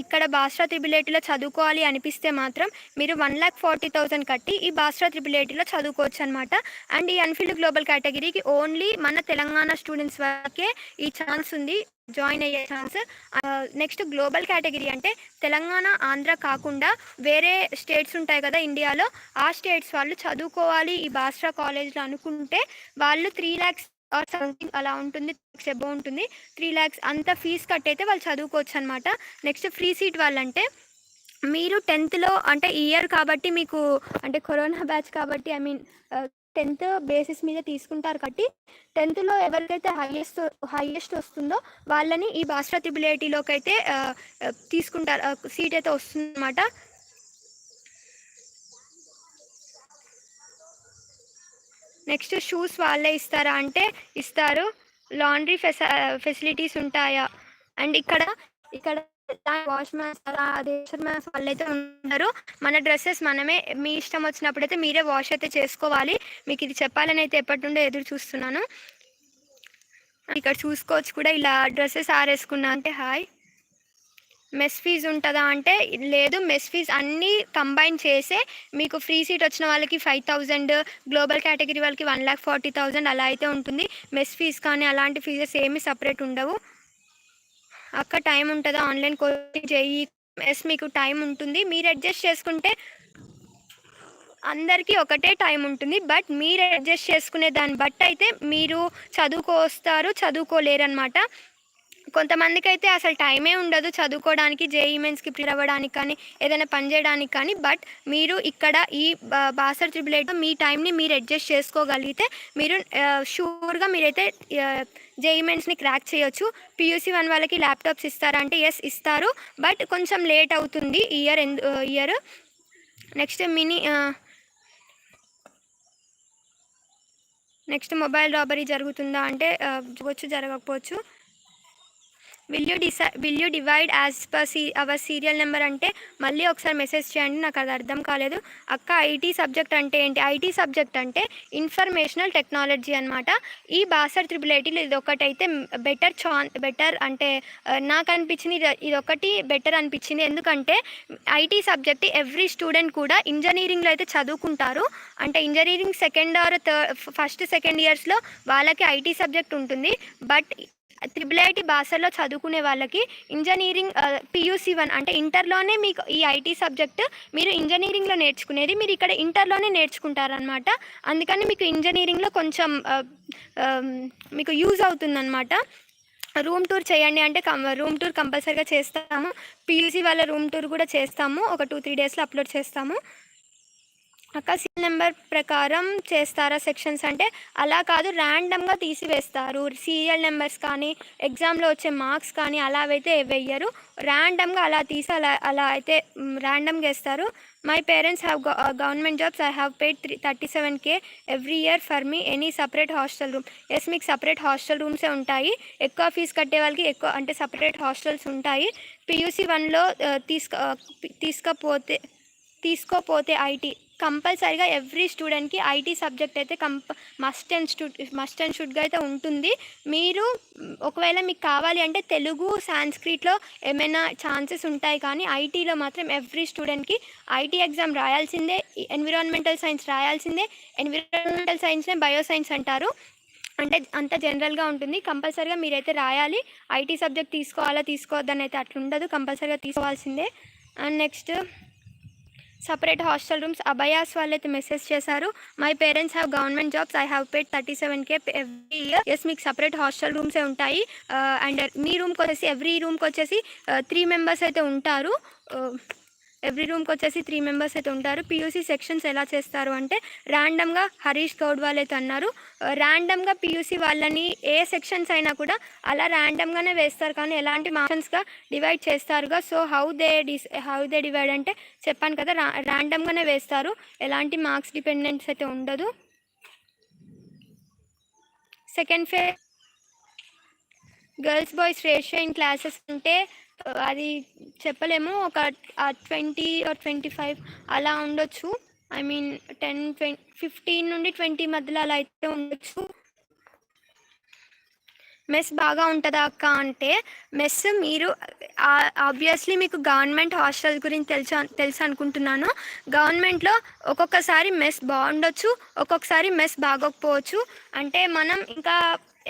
ఇక్కడ బాస్రా త్రిబుల్ ఐటీలో చదువుకోవాలి అనిపిస్తే మాత్రం మీరు 1,40,000 కట్టి ఈ బాస్రా త్రిబుల్ ఐటీలో చదువుకోవచ్చు అనమాట. అండ్ ఈ అన్ఫిల్డ్ గ్లోబల్ కేటగిరీకి ఓన్లీ మన తెలంగాణ స్టూడెంట్స్ వరకే ఈ ఛాన్స్ ఉంది, జాయిన్ అయ్యే ఛాన్స్. నెక్స్ట్ గ్లోబల్ కేటగిరీ అంటే తెలంగాణ, ఆంధ్ర కాకుండా వేరే స్టేట్స్ ఉంటాయి కదా ఇండియాలో, ఆ స్టేట్స్ వాళ్ళు చదువుకోవాలి ఈ బాస్రా కాలేజ్లో అనుకుంటే వాళ్ళు 3 lakhs ఆర్ సంథింగ్ అలా ఉంటుంది, అబౌవ్ ఉంటుంది. 3 lakhs అంత ఫీజు కట్టయితే వాళ్ళు చదువుకోవచ్చు అనమాట. నెక్స్ట్ ఫ్రీ సీట్ వాళ్ళంటే మీరు 10th అంటే ఈ ఇయర్ కాబట్టి మీకు అంటే కరోనా బ్యాచ్ కాబట్టి 10th బేసిస్ మీద తీసుకుంటారు కాబట్టి 10th ఎవరికైతే హైయెస్ట్ వస్తుందో వాళ్ళని ఈ బాస్రా త్రిబుల్ ఐటీలోకి అయితే తీసుకుంటారు, సీట్ అయితే వస్తుందన్నమాట. నెక్స్ట్ షూస్ వాళ్ళే ఇస్తారా అంటే ఇస్తారు. లాండ్రీ ఫెసిలిటీస్ ఉంటాయా అండ్ ఇక్కడ వాష్ మ్యాన్స్ అదే మ్యాన్స్ వాళ్ళైతే ఉన్నారు. మన డ్రెస్సెస్ మనమే, మీ ఇష్టం వచ్చినప్పుడైతే మీరే వాష్ అయితే చేసుకోవాలి. మీకు ఇది చెప్పాలని అయితే ఎప్పటి నుండో ఎదురు చూస్తున్నాను. ఇక్కడ చూసుకోవచ్చు కూడా, ఇలా డ్రెస్సెస్ ఆరేసుకున్నా అంటే హాయ్. మెస్ ఫీజు ఉంటుందా అంటే లేదు, మెస్ ఫీజ్ అన్నీ కంబైన్ చేసే మీకు ఫ్రీ సీట్ వచ్చిన వాళ్ళకి 5,000, గ్లోబల్ కేటగిరీ వాళ్ళకి 1,40,000 అలా అయితే ఉంటుంది. మెస్ ఫీజ్ కానీ అలాంటి ఫీజెస్ ఏమీ సపరేట్ ఉండవు. అక్క టైం ఉంటుందా ఆన్లైన్ కోచింగ్ చేయి? ఎస్ మీకు టైం ఉంటుంది, మీరు అడ్జస్ట్ చేసుకుంటే అందరికీ ఒకటే టైం ఉంటుంది. బట్ మీరు అడ్జస్ట్ చేసుకునే దాన్ని బట్టి అయితే మీరు చదువుకోలేరు అనమాట. కొంతమందికి అయితే అసలు టైమే ఉండదు చదువుకోవడానికి, జేఈఈ మెయిన్స్కి ప్రిపేర్ అవ్వడానికి కానీ ఏదైనా పని చేయడానికి కానీ. బట్ మీరు ఇక్కడ ఈ బాసర్ త్రిబుల్ ఐటీలో మీ టైంని మీరు అడ్జస్ట్ చేసుకోగలిగితే మీరు షూర్గా మీరైతే జేఈఈ మెయిన్స్ని క్రాక్ చేయొచ్చు. పియూసీ 1 వాళ్ళకి ల్యాప్టాప్స్ ఇస్తారా అంటే ఎస్ ఇస్తారు, బట్ కొంచెం లేట్ అవుతుంది year. Next next mobile robbery జరుగుతుందా అంటే జరగకపోవచ్చు. Will you divide as per our serial number అంటే మళ్ళీ ఒకసారి మెసేజ్ చేయండి, నాకు అది అర్థం కాలేదు. అక్క ఐటీ సబ్జెక్ట్ అంటే ఏంటి? ఐటీ సబ్జెక్ట్ అంటే ఇన్ఫర్మేషనల్ టెక్నాలజీ అనమాట. ఈ బాసర్ త్రిబుల్ ఐటీలో ఇది ఒకటైతే బెటర్ అంటే నాకు అనిపించింది, ఇది ఒకటి బెటర్ అనిపించింది. ఎందుకంటే ఐటీ సబ్జెక్ట్ ఎవ్రీ స్టూడెంట్ కూడా ఇంజనీరింగ్లో అయితే చదువుకుంటారు. అంటే ఇంజనీరింగ్ ఫస్ట్ సెకండ్ ఇయర్స్లో వాళ్ళకి ఐటీ సబ్జెక్ట్ ఉంటుంది. బట్ త్రిబుల్ ఐటీ బాసర్లో చదువుకునే వాళ్ళకి ఇంజనీరింగ్ పియూసీ 1 అంటే ఇంటర్లోనే మీకు ఈ ఐటీ సబ్జెక్ట్ మీరు ఇంజనీరింగ్లో నేర్చుకునేది మీరు ఇక్కడ ఇంటర్లోనే నేర్చుకుంటారనమాట. అందుకని మీకు ఇంజనీరింగ్లో కొంచెం మీకు యూజ్ అవుతుందన్నమాట. రూమ్ టూర్ చేయండి అంటే రూమ్ టూర్ కంపల్సరీగా చేస్తాము. పియూసీ వాళ్ళ రూమ్ టూర్ కూడా చేస్తాము, ఒక 2-3 డేస్లో అప్లోడ్ చేస్తాము. అక్క సీరియల్ నెంబర్ ప్రకారం చేస్తారా సెక్షన్స్ అంటే అలా కాదు, ర్యాండమ్గా తీసివేస్తారు. సీరియల్ నెంబర్స్ కానీ ఎగ్జామ్లో వచ్చే మార్క్స్ కానీ అలా అయితే వెయ్యరు, ర్యాండమ్గా అలా తీసి అలా అయితే ర్యాండమ్గా వేస్తారు. My parents have government jobs, I have paid 37K every year for me any separate hostel room. Yes మీకు సపరేట్ హాస్టల్ రూమ్సే ఉంటాయి. ఎక్కువ ఫీజు కట్టే వాళ్ళకి ఎక్కువ అంటే సపరేట్ హాస్టల్స్ ఉంటాయి. పియూసీ 1లో తీసుకోపోతే కంపల్సరీగా ఎవ్రీ స్టూడెంట్కి ఐటీ సబ్జెక్ట్ అయితే మస్ట్ అండ్ షుడ్గా అయితే ఉంటుంది. మీరు ఒకవేళ మీకు కావాలి అంటే తెలుగు సాంస్క్రిట్లో ఏమైనా ఛాన్సెస్ ఉంటాయి, కానీ ఐటీలో మాత్రం ఎవ్రీ స్టూడెంట్కి ఐటీ ఎగ్జామ్ రాయాల్సిందే, ఎన్విరాన్మెంటల్ సైన్స్ రాయాల్సిందే. ఎన్విరాన్మెంటల్ సైన్స్నే బయోసైన్స్ అంటారు, అంటే అంత జనరల్గా ఉంటుంది. కంపల్సరీగా మీరైతే రాయాలి. ఐటీ సబ్జెక్ట్ తీసుకోవాలా తీసుకోవద్దని అయితే అట్లా ఉండదు, కంపల్సరీగా తీసుకోవాల్సిందే. And next separate hostel rooms. Abhyas వాళ్ళైతే మెసేజ్ చేశారు, my parents have government jobs, I have paid 37K every year. Yes, మీకు సపరేట్ హాస్టల్ రూమ్సే ఉంటాయి. అండ్ మీ రూమ్కి వచ్చేసి ఎవ్రీ రూమ్కి వచ్చేసి 3 మెంబర్స్ అయితే ఉంటారు. ఎవ్రీ రూమ్కి వచ్చేసి 3 మెంబర్స్ అయితే ఉంటారు. పీయూసీ సెక్షన్స్ ఎలా చేస్తారు అంటే ర్యాండమ్గా, హరీష్ గౌడ్ వాళ్ళైతే అన్నారు ర్యాండమ్గా పీయూసీ వాళ్ళని ఏ సెక్షన్స్ అయినా కూడా అలా ర్యాండమ్గానే వేస్తారు, కానీ ఎలాంటి మార్క్స్గా డివైడ్ చేస్తారుగా. సో హౌ దే డివైడ్ అంటే చెప్పాను కదా, ర్యాండమ్గానే వేస్తారు, ఎలాంటి మార్క్స్ డిపెండెన్స్ అయితే ఉండదు. Second phase girls boys ratio in classes అంటే అది చెప్పలేము, ఒక 20 or 25 అలా ఉండొచ్చు. ఐ మీన్ 15 నుండి 20 మధ్యలో అలా అయితే ఉండొచ్చు. మెస్ బాగా ఉంటుందా అక్క అంటే, మెస్ మీరు ఆబ్వియస్లీ మీకు గవర్నమెంట్ హాస్టల్ గురించి తెలుసు అనుకుంటున్నాను. గవర్నమెంట్లో ఒక్కొక్కసారి మెస్ బాగుండొచ్చు, ఒక్కొక్కసారి మెస్ బాగోకపోవచ్చు. అంటే మనం ఇంకా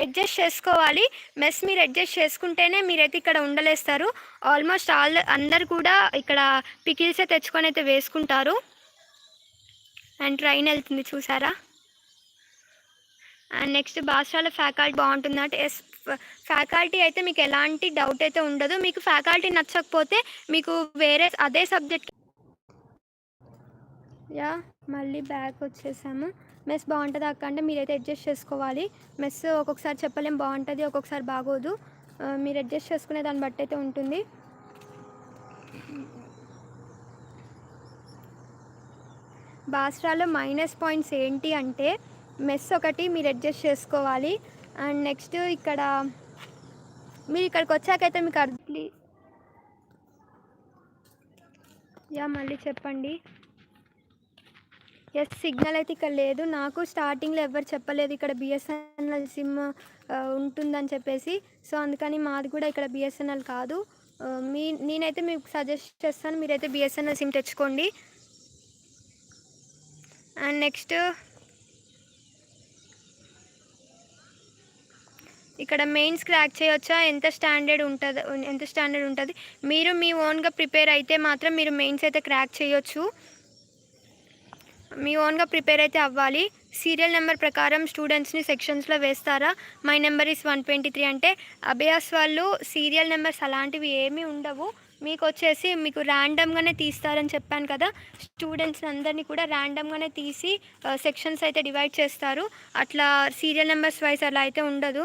అడ్జస్ట్ చేసుకోవాలి. మెస్ మీరు అడ్జస్ట్ చేసుకుంటేనే మీరైతే ఇక్కడ ఉండలేస్తారు. ఆల్మోస్ట్ అందరు కూడా ఇక్కడ పికిల్సే తెచ్చుకొని అయితే వేసుకుంటారు. అండ్ ట్రైన్ వెళ్తుంది చూసారా. అండ్ నెక్స్ట్ బాస్రాలో ఫ్యాకల్టీ బాగుంటుందంటే ఎస్, ఫ్యాకల్టీ అయితే మీకు ఎలాంటి డౌట్ అయితే ఉండదు. మీకు ఫ్యాకల్టీ నచ్చకపోతే మీకు వేరే అదే సబ్జెక్ట్ మళ్ళీ బ్యాక్ వచ్చేసాము. మెస్ బాగుంటుంది అక్క అంటే మీరైతే అడ్జస్ట్ చేసుకోవాలి. మెస్ ఒక్కొక్కసారి చెప్పలేం బాగుంటుంది, ఒక్కొక్కసారి బాగోదు. మీరు అడ్జస్ట్ చేసుకునే దాన్ని బట్టి అయితే ఉంటుంది. బాస్రాలో మైనస్ పాయింట్స్ ఏంటి అంటే మెస్ ఒకటి మీరు అడ్జస్ట్ చేసుకోవాలి. అండ్ నెక్స్ట్ ఇక్కడ మీరు ఇక్కడికి వచ్చాకైతే మీకు మళ్ళీ చెప్పండి. ఎస్, సిగ్నల్ అయితే ఇక్కడ లేదు. నాకు స్టార్టింగ్లో ఎవరు చెప్పలేదు ఇక్కడ బిఎస్ఎన్ఎల్ సిమ్ ఉంటుందని చెప్పేసి. సో అందుకని మాది కూడా ఇక్కడ బిఎస్ఎన్ఎల్ కాదు. నేనైతే మీకు సజెస్ట్ చేస్తాను, మీరైతే బిఎస్ఎన్ఎల్ సిమ్ తెచ్చుకోండి. అండ్ నెక్స్ట్ ఇక్కడ మెయిన్స్ క్రాక్ చేయవచ్చా, ఎంత స్టాండర్డ్ ఉంటుంది. మీరు మీ ఓన్గా ప్రిపేర్ అయితే మాత్రం మీరు మెయిన్స్ అయితే క్రాక్ చేయొచ్చు, మీ ఓన్గా ప్రిపేర్ అయితే అవ్వాలి. సీరియల్ నెంబర్ ప్రకారం స్టూడెంట్స్ని సెక్షన్స్లో వేస్తారా, మై నెంబర్ ఈస్ 123 అంటే అభయాస్ వాళ్ళు సీరియల్ నెంబర్స్ అలాంటివి ఏమీ ఉండవు. మీకు వచ్చేసి మీకు ర్యాండమ్గానే తీస్తారని చెప్పాను కదా, స్టూడెంట్స్ అందరినీ కూడా ర్యాండమ్గానే తీసి సెక్షన్స్ అయితే డివైడ్ చేస్తారు. అట్లా సీరియల్ నెంబర్స్ వైజ్ అలా అయితే ఉండదు.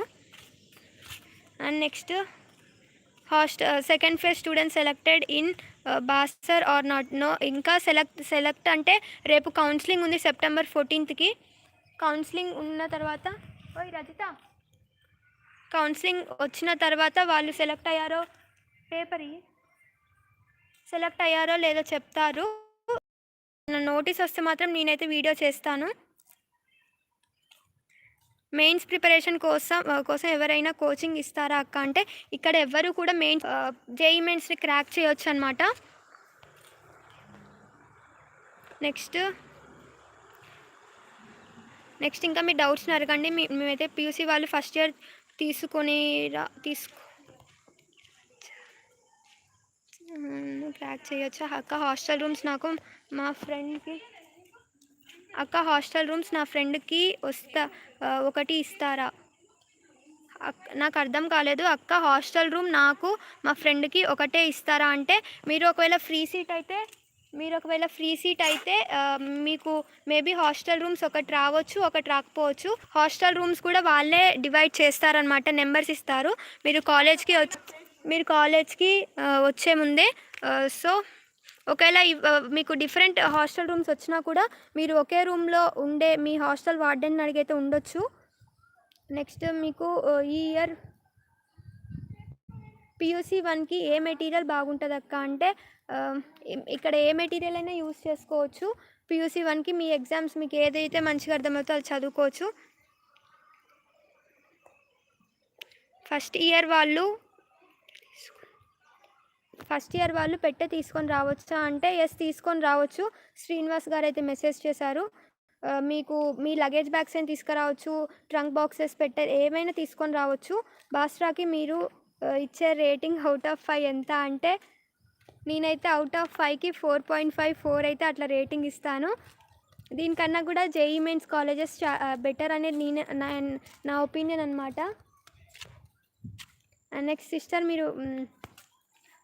And next second phase students selected in Basar or not. No, ఇంకా సెలెక్ట్ అంటే రేపు కౌన్సిలింగ్ ఉంది September 14th. కౌన్సిలింగ్ ఉన్న తర్వాత రజిత కౌన్సిలింగ్ వచ్చిన తర్వాత వాళ్ళు సెలెక్ట్ అయ్యారో లేదో చెప్తారు. నోటీస్ వస్తే మాత్రం నేనైతే వీడియో చేస్తాను. మెయిన్స్ ప్రిపరేషన్ కోసం ఎవరైనా కోచింగ్ ఇస్తారా అక్క అంటే ఇక్కడ ఎవరు కూడా జేఈ మెయిన్స్ని క్రాక్ చేయొచ్చు అనమాట. నెక్స్ట్ ఇంకా మీ డౌట్స్ని అడగండి. మేమైతే పీయూసీ వాళ్ళు ఫస్ట్ ఇయర్ క్రాక్ చేయొచ్చా అక్క. హాస్టల్ రూమ్స్ నాకు మా ఫ్రెండ్కి హాస్టల్ రూమ్స్ నా ఫ్రెండ్కి ఒకటి ఇస్తారా. నాకు అర్థం కాలేదు అక్క. హాస్టల్ రూమ్ నాకు మా ఫ్రెండ్కి ఒకటే ఇస్తారా అంటే మీరు ఒకవేళ ఫ్రీ సీట్ అయితే మీకు మేబీ హాస్టల్ రూమ్స్ ఒకటి రావచ్చు, ఒకటి రాకపోవచ్చు. హాస్టల్ రూమ్స్ కూడా వాళ్ళే డివైడ్ చేస్తారనమాట, నెంబర్స్ ఇస్తారు. మీరు కాలేజ్కి వచ్చే ముందే. సో ఒకవేళ మీకు డిఫరెంట్ హాస్టల్ రూమ్స్ వచ్చినా కూడా మీరు ఒకే రూమ్లో ఉండే మీ హాస్టల్ వార్డెన్ అడిగైతే ఉండొచ్చు. నెక్స్ట్ మీకు ఈ ఇయర్ PUC 1కి ఏ మెటీరియల్ బాగుంటుంది అక్క అంటే ఇక్కడ ఏ మెటీరియల్ అయినా యూస్ చేసుకోవచ్చు. PUC 1కి మీ ఎగ్జామ్స్ మీకు ఏదైతే మంచిగా అర్థమవుతుందో అది చదువుకోవచ్చు. ఫస్ట్ ఇయర్ వాళ్ళు పెట్టె తీసుకొని రావచ్చా అంటే ఎస్ తీసుకొని రావచ్చు. శ్రీనివాస్ గారు అయితే మెసేజ్ చేశారు. మీకు మీ లగేజ్ బ్యాగ్స్ అయినా తీసుకురావచ్చు, ట్రంక్ బాక్సెస్ పెట్టె ఏమైనా తీసుకొని రావచ్చు. బాస్రాకి మీరు ఇచ్చే రేటింగ్ అవుట్ ఆఫ్ 5 ఎంత అంటే నేనైతే అవుట్ ఆఫ్ 5కి 4.5 4 అయితే అట్లా రేటింగ్ ఇస్తాను. దీనికన్నా కూడా జేఈ మెయిన్స్ కాలేజెస్ బెటర్ అనేది నా ఒపీనియన్ అనమాట. నెక్స్ట్ సిస్టర్, మీరు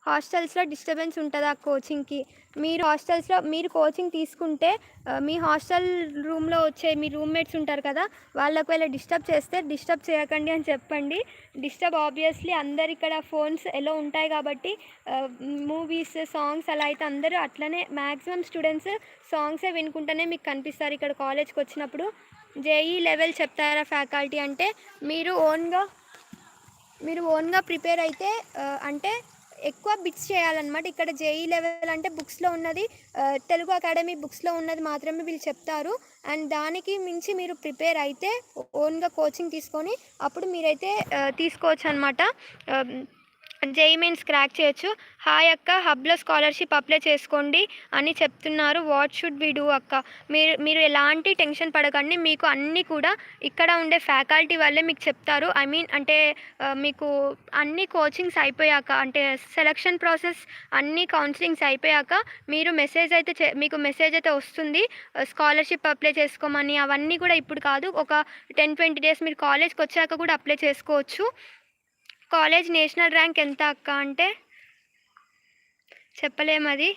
హాస్టల్స్లో డిస్టర్బెన్స్ ఉంటుందా కోచింగ్కి? మీరు కోచింగ్ తీసుకుంటే మీ హాస్టల్ రూమ్లో వచ్చే మీ రూమ్మేట్స్ ఉంటారు కదా, వాళ్ళకు వెళ్ళి డిస్టర్బ్ చేస్తే డిస్టర్బ్ చేయకండి అని చెప్పండి. డిస్టర్బ్ ఆబ్వియస్లీ అందరు ఇక్కడ ఫోన్స్ ఎలా ఉంటాయి కాబట్టి మూవీస్ సాంగ్స్ అలా అయితే అందరూ అట్లనే మ్యాక్సిమం స్టూడెంట్స్ సాంగ్సే వినుకుంటూనే మీకు కనిపిస్తారు ఇక్కడ కాలేజ్కి వచ్చినప్పుడు. జేఈ లెవెల్ చెప్తారా ఫ్యాకల్టీ అంటే మీరు ఓన్గా ప్రిపేర్ అయితే అంటే ఎక్కువ బిట్స్ చేయాలన్నమాట. ఇక్కడ జేఈ లెవెల్ అంటే బుక్స్లో ఉన్నది తెలుగు అకాడమీ బుక్స్లో ఉన్నది మాత్రమే వీళ్ళు చెప్తారు. అండ్ దానికి మించి మీరు ప్రిపేర్ అయితే ఓన్గా కోచింగ్ తీసుకొని అప్పుడు మీరైతే తీసుకోవచ్చు అనమాట. జేఈ మెయిన్స్ క్రాక్ చేయొచ్చు. హాయ్ అక్క, హబ్లో స్కాలర్షిప్ అప్లై చేసుకోండి అని చెప్తున్నారు. వాట్ షుడ్ వి డూ అక్క? మీరు ఎలాంటి టెన్షన్ పడకండి. మీకు అన్నీ కూడా ఇక్కడ ఉండే ఫ్యాకల్టీ వాళ్ళే మీకు చెప్తారు. ఐ మీన్ అంటే మీకు అన్ని కోచింగ్స్ అయిపోయాక అంటే సెలక్షన్ ప్రాసెస్ అన్ని కౌన్సిలింగ్స్ అయిపోయాక మీకు మెసేజ్ అయితే వస్తుంది స్కాలర్షిప్ అప్లై చేసుకోమని. అవన్నీ కూడా ఇప్పుడు కాదు, ఒక 10-20 డేస్ మీరు కాలేజ్కి వచ్చాక కూడా అప్లై చేసుకోవచ్చు. కాలేజ్ నేషనల్ ర్యాంక్ ఎంత అక్క అంటే చెప్పలేము అది.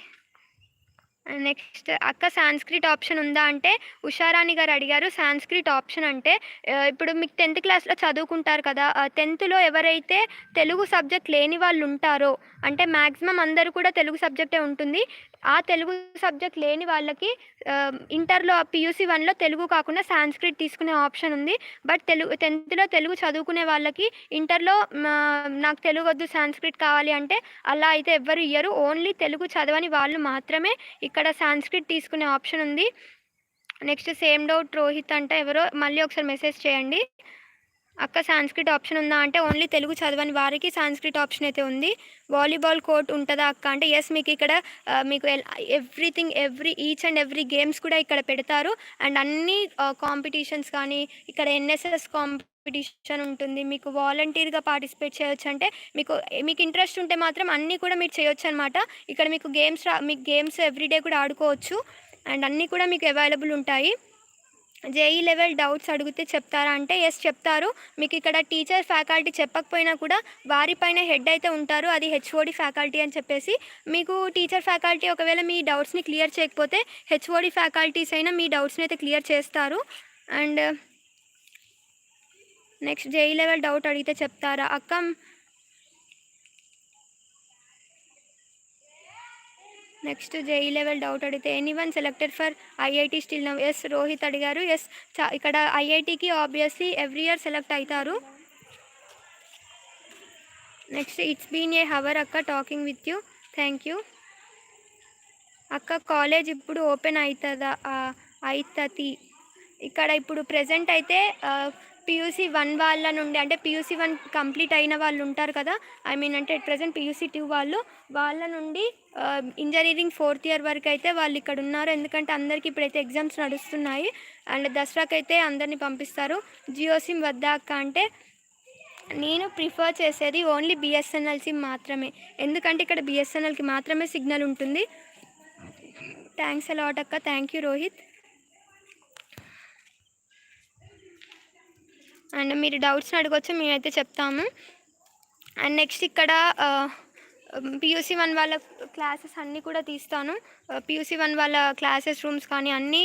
నెక్స్ట్ అక్క సాంస్క్రిట్ ఆప్షన్ ఉందా అంటే ఉషారాణి గారు అడిగారు. సాంస్క్రిట్ ఆప్షన్ అంటే ఇప్పుడు మీకు 10th క్లాస్లో చదువుకుంటారు కదా, 10thలో ఎవరైతే తెలుగు సబ్జెక్ట్ లేని వాళ్ళు ఉంటారో అంటే మ్యాక్సిమం అందరూ కూడా తెలుగు సబ్జెక్టే ఉంటుంది. ఆ తెలుగు సబ్జెక్ట్ లేని వాళ్ళకి ఇంటర్లో PUC 1లో తెలుగు కాకుండా సాంస్క్రిట్ తీసుకునే ఆప్షన్ ఉంది. బట్ 10thలో తెలుగు చదువుకునే వాళ్ళకి ఇంటర్లో నాకు తెలుగు వద్దు సాంస్క్రిట్ కావాలి అంటే అలా అయితే ఎవ్వరు ఇయ్యరు. ఓన్లీ తెలుగు చదవని వాళ్ళు మాత్రమే ఇక్కడ సాంస్క్రిట్ తీసుకునే ఆప్షన్ ఉంది. నెక్స్ట్ సేమ్ డౌట్ రోహిత్ అంటే ఎవరో మళ్ళీ ఒకసారి మెసేజ్ చేయండి. అక్క సాంస్క్రిట్ ఆప్షన్ ఉందా అంటే ఓన్లీ తెలుగు చదవని వారికి సాంస్క్రిట్ ఆప్షన్ అయితే ఉంది. వాలీబాల్ కోర్ట్ ఉంటుందా అక్క అంటే ఎస్, మీకు ఇక్కడ మీకు everything each and every games కూడా ఇక్కడ పెడతారు. అండ్ అన్ని కాంపిటీషన్స్ కానీ ఇక్కడ NSS కాంపిటీషన్ ఉంటుంది. మీకు వాలంటీర్గా పార్టిసిపేట్ చేయొచ్చు. అంటే మీకు ఇంట్రెస్ట్ ఉంటే మాత్రం అన్నీ కూడా మీరు చేయొచ్చు అనమాట. ఇక్కడ మీకు గేమ్స్ ఎవ్రీడే కూడా ఆడుకోవచ్చు. అండ్ అన్నీ కూడా మీకు అవైలబుల్ ఉంటాయి. జేఈ లెవెల్ డౌట్స్ అడిగితే చెప్తారా అంటే ఎస్ చెప్తారు. మీకు ఇక్కడ టీచర్ ఫ్యాకల్టీ చెప్పకపోయినా కూడా వారిపైన హెడ్ అయితే ఉంటారు, అది HOD ఫ్యాకల్టీ అని చెప్పేసి. మీకు టీచర్ ఫ్యాకల్టీ ఒకవేళ మీ డౌట్స్ని క్లియర్ చేయకపోతే HOD ఫ్యాకల్టీస్ అయినా మీ డౌట్స్ని అయితే క్లియర్ చేస్తారు. And next JEE level doubt అడిగితే చెప్తారా అక్క? నెక్స్ట్ జేఈ లెవెల్ డౌట్ అడిగితే anyone selected for IIT still now? Yes Rohit అడిగారు. ఎస్ ఇక్కడ IITకి ఆబ్వియస్లీ ఎవ్రీ ఇయర్ సెలెక్ట్ అవుతారు. Next it's been a hour అక్క talking with you, thank you అక్క. కాలేజ్ ఇప్పుడు ఓపెన్ అవుతుందా? అవుతుంది. ఇక్కడ ఇప్పుడు ప్రెజెంట్ అయితే PUC 1 వాళ్ళ నుండి అంటే PUC 1 కంప్లీట్ అయిన వాళ్ళు ఉంటారు కదా, ఐ మీన్ అంటే ప్రెజెంట్ PUC 2 వాళ్ళ నుండి ఇంజనీరింగ్ 4th ఇయర్ వరకు అయితే వాళ్ళు ఇక్కడ ఉన్నారు. ఎందుకంటే అందరికీ ఇప్పుడైతే ఎగ్జామ్స్ నడుస్తున్నాయి. అండ్ దసరాకి అయితే అందరినీ పంపిస్తారు. జియో సిమ్ వద్దా అక్క అంటే నేను ప్రిఫర్ చేసేది ఓన్లీ BSNL సిమ్ మాత్రమే. ఎందుకంటే ఇక్కడ BSNLకి మాత్రమే సిగ్నల్ ఉంటుంది. థ్యాంక్స్ అలాట్ అక్క. Thank you Rohit. అండ్ మీరు డౌట్స్ని అడగవచ్చు, మేమైతే చెప్తాము. అండ్ నెక్స్ట్ ఇక్కడ PUC 1 వాళ్ళ క్లాసెస్ అన్నీ కూడా తీస్తాను. PUC 1 వాళ్ళ క్లాసెస్ రూమ్స్ కానీ అన్నీ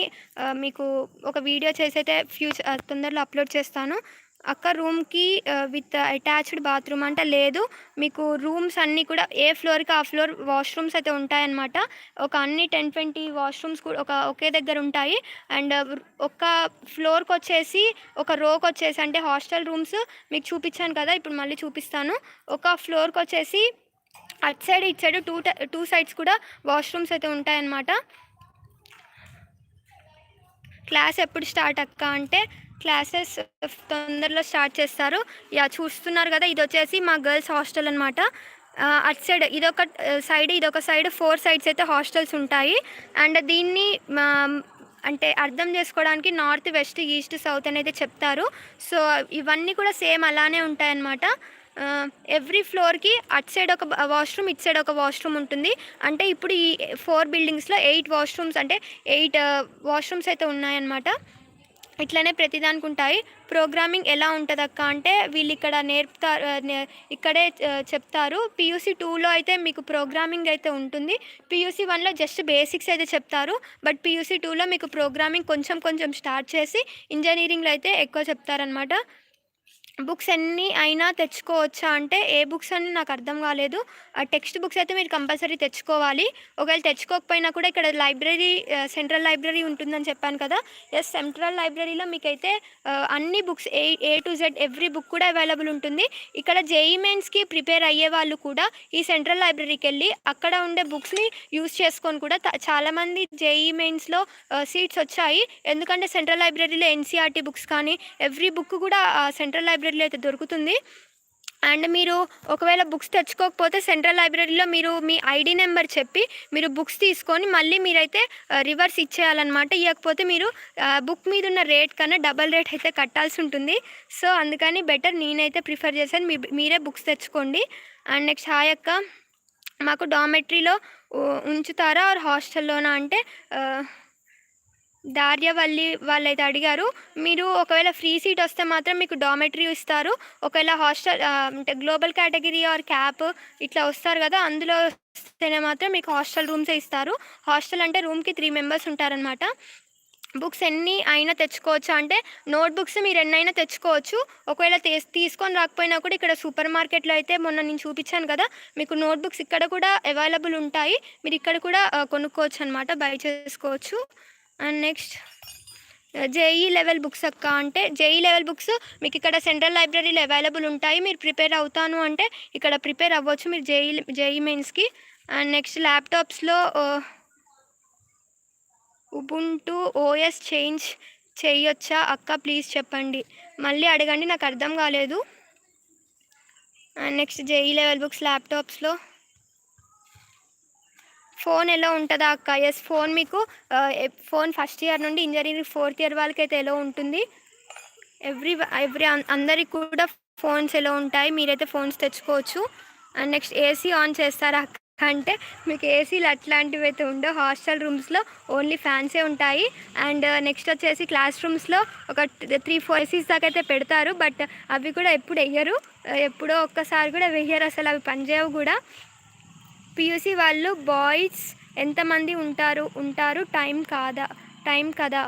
మీకు ఒక వీడియో చేసి అయితే తొందరలో అప్లోడ్ చేస్తాను. అక్క రూమ్‌కి విత్ అటాచ్డ్ బాత్రూమ్ అంటే లేదు. మీకు రూమ్స్ అన్నీ కూడా ఏ ఫ్లోర్‌కి ఆ ఫ్లోర్ వాష్‌రూమ్స్ అయితే ఉంటాయన్నమాట. ఒక అన్ని 10, 20 వాష్‌రూమ్స్ కూడా ఒకే దగ్గర ఉంటాయి. అండ్ ఒక ఫ్లోర్‌కొచ్చేసి ఒక రోకొచ్చేసి అంటే హాస్టల్ రూమ్స్ మీకు చూపించాను కదా! ఇప్పుడు మళ్ళీ చూపిస్తాను. ఒక ఫ్లోర్‌కొచ్చేసి అటు సైడ్, ఇటు సైడ్ 2 సైడ్స్ కూడా వాష్‌రూమ్స్ అయితే ఉంటాయన్నమాట. క్లాస్ ఎప్పుడు స్టార్ట్ అక్క అంటే క్లాసెస్ తొందరలో స్టార్ట్ చేస్తారు. చూస్తున్నారు కదా, ఇది వచ్చేసి మా గర్ల్స్ హాస్టల్ అనమాట. అటు సైడ్ ఇదొక సైడ్ 4 సైడ్స్ అయితే హాస్టల్స్ ఉంటాయి. అండ్ దీన్ని మా అంటే అర్థం చేసుకోవడానికి నార్త్, వెస్ట్, ఈస్ట్, సౌత్ అనేది చెప్తారు. సో ఇవన్నీ కూడా సేమ్ అలానే ఉంటాయన్నమాట. ఎవ్రీ ఫ్లోర్కి అటు సైడ్ ఒక వాష్రూమ్, ఇటు సైడ్ ఒక వాష్రూమ్ ఉంటుంది. అంటే ఇప్పుడు ఈ 4 బిల్డింగ్స్లో 8 వాష్రూమ్స్ అంటే 8 వాష్రూమ్స్ అయితే ఉన్నాయన్నమాట. ఇట్లనే ప్రతిదానికి ఉంటాయి. ప్రోగ్రామింగ్ ఎలా ఉంటుందక్క అంటే వీళ్ళు ఇక్కడ నేర్పుతారు, ఇక్కడే చెప్తారు. పీయూసీ 2లో అయితే మీకు ప్రోగ్రామింగ్ అయితే ఉంటుంది. పీయూసీ 1లో జస్ట్ బేసిక్స్ అయితే చెప్తారు. బట్ పీయూసీ 2లో మీకు ప్రోగ్రామింగ్ కొంచెం కొంచెం స్టార్ట్ చేసి ఇంజనీరింగ్లో అయితే ఎక్కువ చెప్తారనమాట. బుక్స్ ఎన్ని అయినా తెచ్చుకోవచ్చా అంటే ఏ బుక్స్ అని నాకు అర్థం కాలేదు. ఆ టెక్స్ట్ బుక్స్ అయితే మీరు కంపల్సరీ తెచ్చుకోవాలి. ఒకవేళ తెచ్చుకోకపోయినా కూడా ఇక్కడ లైబ్రరీ, సెంట్రల్ లైబ్రరీ ఉంటుందని చెప్పాను కదా. సెంట్రల్ లైబ్రరీలో మీకైతే అన్ని books A to Z every book కూడా అవైలబుల్ ఉంటుంది. ఇక్కడ జేఈ మెయిన్స్కి ప్రిపేర్ అయ్యే వాళ్ళు కూడా ఈ సెంట్రల్ లైబ్రరీకి వెళ్ళి అక్కడ ఉండే బుక్స్ని యూస్ చేసుకొని కూడా చాలామంది జేఈ మెయిన్స్లో సీట్స్ వచ్చాయి. ఎందుకంటే సెంట్రల్ లైబ్రరీలో ఎన్సీఆర్టీ బుక్స్ కానీ ఎవ్రీ బుక్ కూడా సెంట్రల్ లైబ్రరీలో అయితే దొరుకుతుంది. అండ్ మీరు ఒకవేళ బుక్స్ తెచ్చుకోకపోతే సెంట్రల్ లైబ్రరీలో మీరు మీ ఐడి నెంబర్ చెప్పి మీరు బుక్స్ తీసుకొని మళ్ళీ మీరైతే రివర్స్ ఇచ్చేయాలన్నమాట. ఇవ్వకపోతే మీరు బుక్ మీద ఉన్న రేట్ కన్నా డబల్ రేట్ అయితే కట్టాల్సి ఉంటుంది. సో అందుకని బెటర్ నేనైతే ప్రిఫర్ చేశాను మీరే బుక్స్ తెచ్చుకోండి. అండ్ నెక్స్ట్ హాయ్ అక్క, మాకు డామెట్రీలో ఉంచుతారా ఆర్ హాస్టల్లోనా అంటే దార్యవల్లి వాళ్ళైతే అడిగారు. మీరు ఒకవేళ ఫ్రీ సీట్ వస్తే మాత్రం మీకు డామెటరీ ఇస్తారు. ఒకవేళ హాస్టల్ అంటే గ్లోబల్ కేటగిరీ ఆర్ క్యాప్ ఇట్లా వస్తారు కదా, అందులో వస్తేనే మాత్రం మీకు హాస్టల్ రూమ్సే ఇస్తారు. హాస్టల్ అంటే రూమ్కి 3 మెంబర్స్ ఉంటారనమాట. బుక్స్ ఎన్ని అయినా తెచ్చుకోవచ్చు అంటే నోట్బుక్స్ మీరు ఎన్నైనా తెచ్చుకోవచ్చు. ఒకవేళ తీసుకొని రాకపోయినా కూడా ఇక్కడ సూపర్ మార్కెట్లో అయితే మొన్న నేను చూపించాను కదా, మీకు నోట్బుక్స్ ఇక్కడ కూడా అవైలబుల్ ఉంటాయి. మీరు ఇక్కడ కూడా కొనుక్కోవచ్చు అనమాట, బై చేసుకోవచ్చు. And next JEE level books అక్క అంటే జేఈ లెవెల్ బుక్స్ మీకు ఇక్కడ సెంట్రల్ లైబ్రరీలో అవైలబుల్ ఉంటాయి. మీరు ప్రిపేర్ అవుతాను అంటే ఇక్కడ ప్రిపేర్ అవ్వచ్చు మీరు జేఈ మెయిన్స్కి. అండ్ నెక్స్ట్ ల్యాప్టాప్స్లో ఉబుంటూ ఓఎస్ చేంజ్ చేయొచ్చా అక్క, ప్లీజ్ చెప్పండి. మళ్ళీ అడగండి, నాకు అర్థం కాలేదు. And next JEE level books ల్యాప్టాప్స్లో ఫోన్ ఎలా ఉంటుందా అక్క? ఎస్, ఫోన్ మీకు ఫోన్ ఫస్ట్ ఇయర్ నుండి ఇంజనీరింగ్ 4th ఇయర్ వాళ్ళకైతే ఎలా ఉంటుంది. ఎవ్రీ అందరికి కూడా ఫోన్స్ ఎలా ఉంటాయి, మీరైతే ఫోన్స్ తెచ్చుకోవచ్చు. అండ్ నెక్స్ట్ ఏసీ ఆన్ చేస్తారా అక్క అంటే మీకు ఏసీలు అట్లాంటివి అయితే ఉండవు. హాస్టల్ రూమ్స్లో ఓన్లీ ఫ్యాన్సే ఉంటాయి. అండ్ నెక్స్ట్ వచ్చేసి క్లాస్ రూమ్స్లో ఒక 3-4 ఏసీస్ దాకా అయితే పెడతారు. బట్ అవి కూడా ఎప్పుడు వెయ్యరు, ఎప్పుడో ఒక్కసారి కూడా వెయ్యరు, అసలు అవి పనిచేయవు కూడా. పీయూసీ వాళ్ళు బాయ్స్ ఎంతమంది ఉంటారు టైం కదా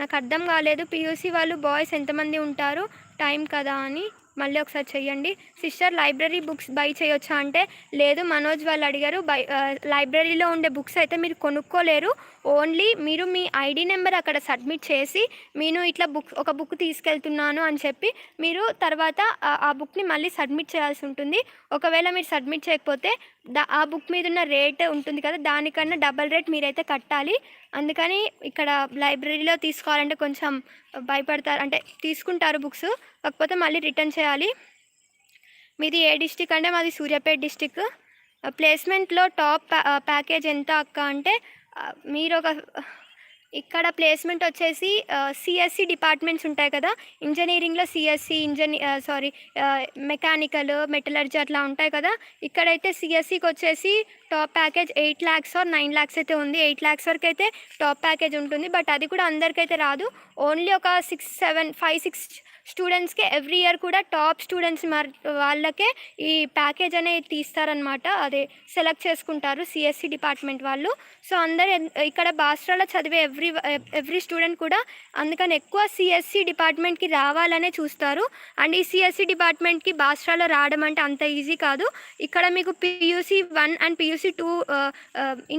నాకు అర్థం కాలేదు. పీయూసీ వాళ్ళు బాయ్స్ ఎంతమంది ఉంటారు టైం కదా అని మళ్ళీ ఒకసారి చెయ్యండి. సిస్టర్ లైబ్రరీ బుక్స్ బై చేయొచ్చా అంటే లేదు, మనోజ్ వాళ్ళు అడిగారు. లైబ్రరీలో ఉండే బుక్స్ అయితే మీరు కొనుక్కోలేరు. ఓన్లీ మీరు మీ ఐడి నెంబర్ అక్కడ సబ్మిట్ చేసి నేను ఇట్లా ఒక బుక్ తీసుకెళ్తున్నాను అని చెప్పి మీరు తర్వాత ఆ బుక్ని మళ్ళీ సబ్మిట్ చేయాల్సి ఉంటుంది. ఒకవేళ మీరు సబ్మిట్ చేయకపోతే ఆ బుక్ మీద ఉన్న రేట్ ఉంటుంది కదా, దానికన్నా డబల్ రేట్ మీరైతే కట్టాలి. అందుకని ఇక్కడ లైబ్రరీలో తీసుకోవాలంటే కొంచెం భయపడతారు, అంటే తీసుకుంటారు బుక్స్, కాకపోతే మళ్ళీ రిటర్న్ చేయాలి. మీది ఏ డిస్టిక్ అంటే మాది సూర్యాపేట డిస్టిక్. ప్లేస్మెంట్లో టాప్ ప్యాకేజ్ ఎంత అక్క అంటే మీరు ఇక్కడ ప్లేస్మెంట్ వచ్చేసి సిఎస్సి డిపార్ట్మెంట్స్ ఉంటాయి కదా, ఇంజనీరింగ్లో సిఎస్సి మెకానికల్, మెటలర్జీ అట్లా ఉంటాయి కదా. ఇక్కడైతే సిఎస్సికి వచ్చేసి top package 8 lakhs or 9 lakhs అయితే ఉంది. 8 lakhs వరకు అయితే టాప్ ప్యాకేజ్ ఉంటుంది. బట్ అది కూడా అందరికైతే రాదు. ఓన్లీ ఒక 6 స్టూడెంట్స్కే ఎవ్రీ ఇయర్ కూడా టాప్ స్టూడెంట్స్ వాళ్ళకే ఈ ప్యాకేజ్ అనేది తీస్తారనమాట. అదే సెలెక్ట్ చేసుకుంటారు సిఎస్సి డిపార్ట్మెంట్ వాళ్ళు. సో అందరు ఇక్కడ బాస్రాలో చదివే ఎవ్రీ స్టూడెంట్ కూడా. అందుకని ఎక్కువ సిఎస్సి డిపార్ట్మెంట్కి రావాలనే చూస్తారు. అండ్ ఈ సిఎస్సి డిపార్ట్మెంట్కి బాస్రాలో రావడం అంటే అంత ఈజీ కాదు. ఇక్కడ మీకు PUC 1 and PUC 2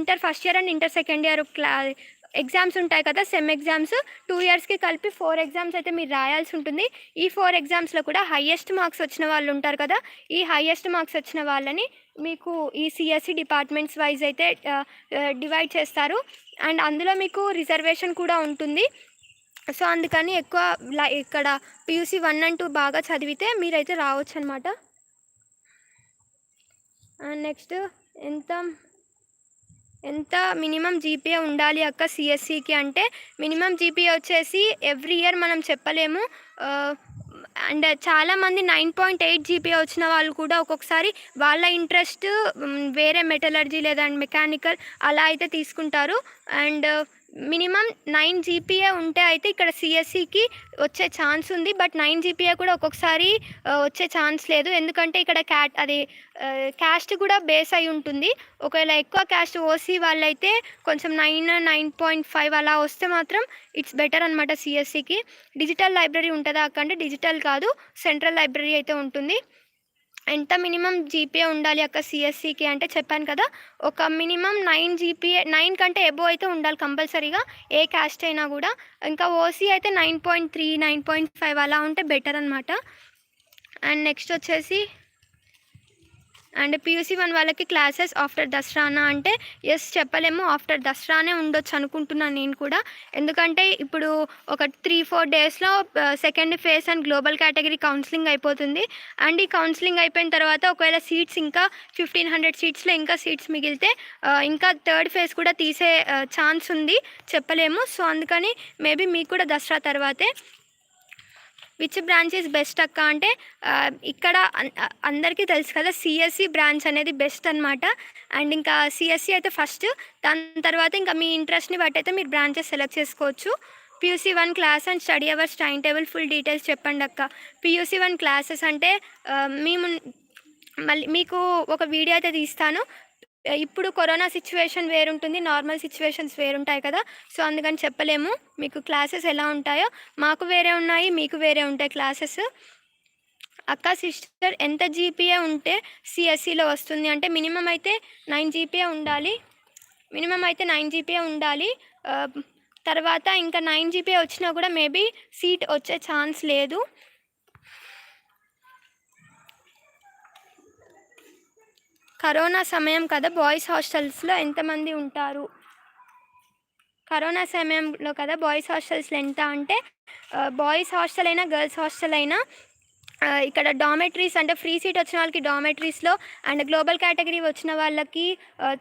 inter first year and inter second year exams ఉంటాయి కదా, సెమ్ ఎగ్జామ్స్ 2 ఇయర్స్కి కలిపి 4 ఎగ్జామ్స్ అయితే మీరు రాయాల్సి ఉంటుంది. ఈ 4 ఎగ్జామ్స్లో కూడా హయ్యెస్ట్ మార్క్స్ వచ్చిన వాళ్ళు ఉంటారు కదా, ఈ హయ్యెస్ట్ మార్క్స్ వచ్చిన వాళ్ళని మీకు ఈ సిఎస్సి డిపార్ట్మెంట్స్ వైజ్ అయితే డివైడ్ చేస్తారు. అండ్ అందులో మీకు రిజర్వేషన్ కూడా ఉంటుంది. సో అందుకని ఎక్కువ ఇక్కడ పియూసీ 1 and 2 బాగా చదివితే మీరైతే రావచ్చు అనమాట. అండ్ నెక్స్ట్ ఎంత మినిమం జీపీఏ ఉండాలి అక్క సిఎస్సికి అంటే, మినిమం జీపీఏ వచ్చేసి ఎవ్రీ ఇయర్ మనం చెప్పలేము. అండ్ చాలామంది 9.8 జీపీఏ వచ్చిన వాళ్ళు కూడా ఒక్కొక్కసారి వాళ్ళ ఇంట్రెస్ట్ వేరే మెటలర్జీ లేదా మెకానికల్ అలా అయితే తీసుకుంటారు. అండ్ మినిమం 9 జీపీఏ ఉంటే అయితే ఇక్కడ సిఎస్సికి వచ్చే ఛాన్స్ ఉంది. బట్ 9 జీపీఏ కూడా ఒక్కొక్కసారి వచ్చే ఛాన్స్ లేదు, ఎందుకంటే ఇక్కడ క్యాస్ట్ కూడా బేస్ అయి ఉంటుంది. ఒకవేళ ఎక్కువ క్యాస్ట్ ఓసీ వాళ్ళైతే కొంచెం 9.5 అలా వస్తే మాత్రం ఇట్స్ బెటర్ అనమాట సిఎస్సికి. డిజిటల్ లైబ్రరీ ఉంటుందా అక్క అంటే డిజిటల్ కాదు, సెంట్రల్ లైబ్రరీ అయితే ఉంటుంది. ఎంత మినిమం జీపీఏ ఉండాలి అక్క సిఎస్సికి అంటే చెప్పాను కదా, ఒక మినిమం 9 జీపీఏ, 9 కంటే ఎబో అయితే ఉండాలి కంపల్సరీగా, ఏ క్యాస్ట్ అయినా కూడా. ఇంకా ఓసీ అయితే 9.3, 9.5 అలా ఉంటే బెటర్ అనమాట. అండ్ నెక్స్ట్ వచ్చేసి అండ్ పియూసీ 1 వాళ్ళకి క్లాసెస్ ఆఫ్టర్ దసరానా అంటే ఎస్ చెప్పలేము, ఆఫ్టర్ దసరానే ఉండొచ్చు అనుకుంటున్నాను నేను కూడా. ఎందుకంటే ఇప్పుడు ఒక 3-4 డేస్లో second phase and global category counselling అయిపోతుంది. అండ్ ఈ కౌన్సిలింగ్ అయిపోయిన తర్వాత ఒకవేళ సీట్స్ ఇంకా 1500 సీట్స్లో ఇంకా సీట్స్ మిగిలితే ఇంకా థర్డ్ ఫేజ్ కూడా తీసే ఛాన్స్ ఉంది, చెప్పలేము. సో అందుకని మేబీ మీకు కూడా దసరా తర్వాతే. విచ్ బ్రాంచ్ ఈజ్ బెస్ట్ అక్క అంటే ఇక్కడ అందరికీ తెలుసు కదా, సిఎస్సి బ్రాంచ్ అనేది బెస్ట్ అనమాట. అండ్ ఇంకా సిఎస్సి అయితే ఫస్ట్, దాని తర్వాత ఇంకా మీ ఇంట్రెస్ట్ని బట్టి అయితే మీరు బ్రాంచెస్ సెలెక్ట్ చేసుకోవచ్చు. PUC 1 class and study hours time table full details చెప్పండి అక్క. పియూసీ 1 క్లాసెస్ అంటే మేము మళ్ళీ మీకు ఒక వీడియో అయితే తీస్తాను. ఇప్పుడు కరోనా సిచ్యువేషన్ వేరుంటుంది, నార్మల్ సిచ్యువేషన్స్ వేరుంటాయి కదా, సో అందుకని చెప్పలేము మీకు క్లాసెస్ ఎలా ఉంటాయో. మాకు వేరే ఉన్నాయి, మీకు వేరే ఉంటాయి క్లాసెస్. అక్క సిస్టర్ ఎంత జీపీఏ ఉంటే సిఎస్సిలో వస్తుంది అంటే మినిమం అయితే 9 జీపీఏ ఉండాలి, మినిమం అయితే 9 జీపీఏ ఉండాలి. తర్వాత ఇంకా 9 జీపీఏ వచ్చినా కూడా మేబీ సీట్ వచ్చే ఛాన్స్ లేదు. కరోనా సమయం కదా, బాయ్స్ హాస్టల్స్లో ఎంతమంది ఉంటారు? కరోనా సమయంలో కదా బాయ్స్ హాస్టల్స్లో ఎంత అంటే, బాయ్స్ హాస్టల్ అయినా గర్ల్స్ హాస్టల్ అయినా ఇక్కడ డామెటరీస్ అంటే ఫ్రీ సీట్ వచ్చిన వాళ్ళకి డామెటరీస్లో, అండ్ గ్లోబల్ కేటగిరీ వచ్చిన వాళ్ళకి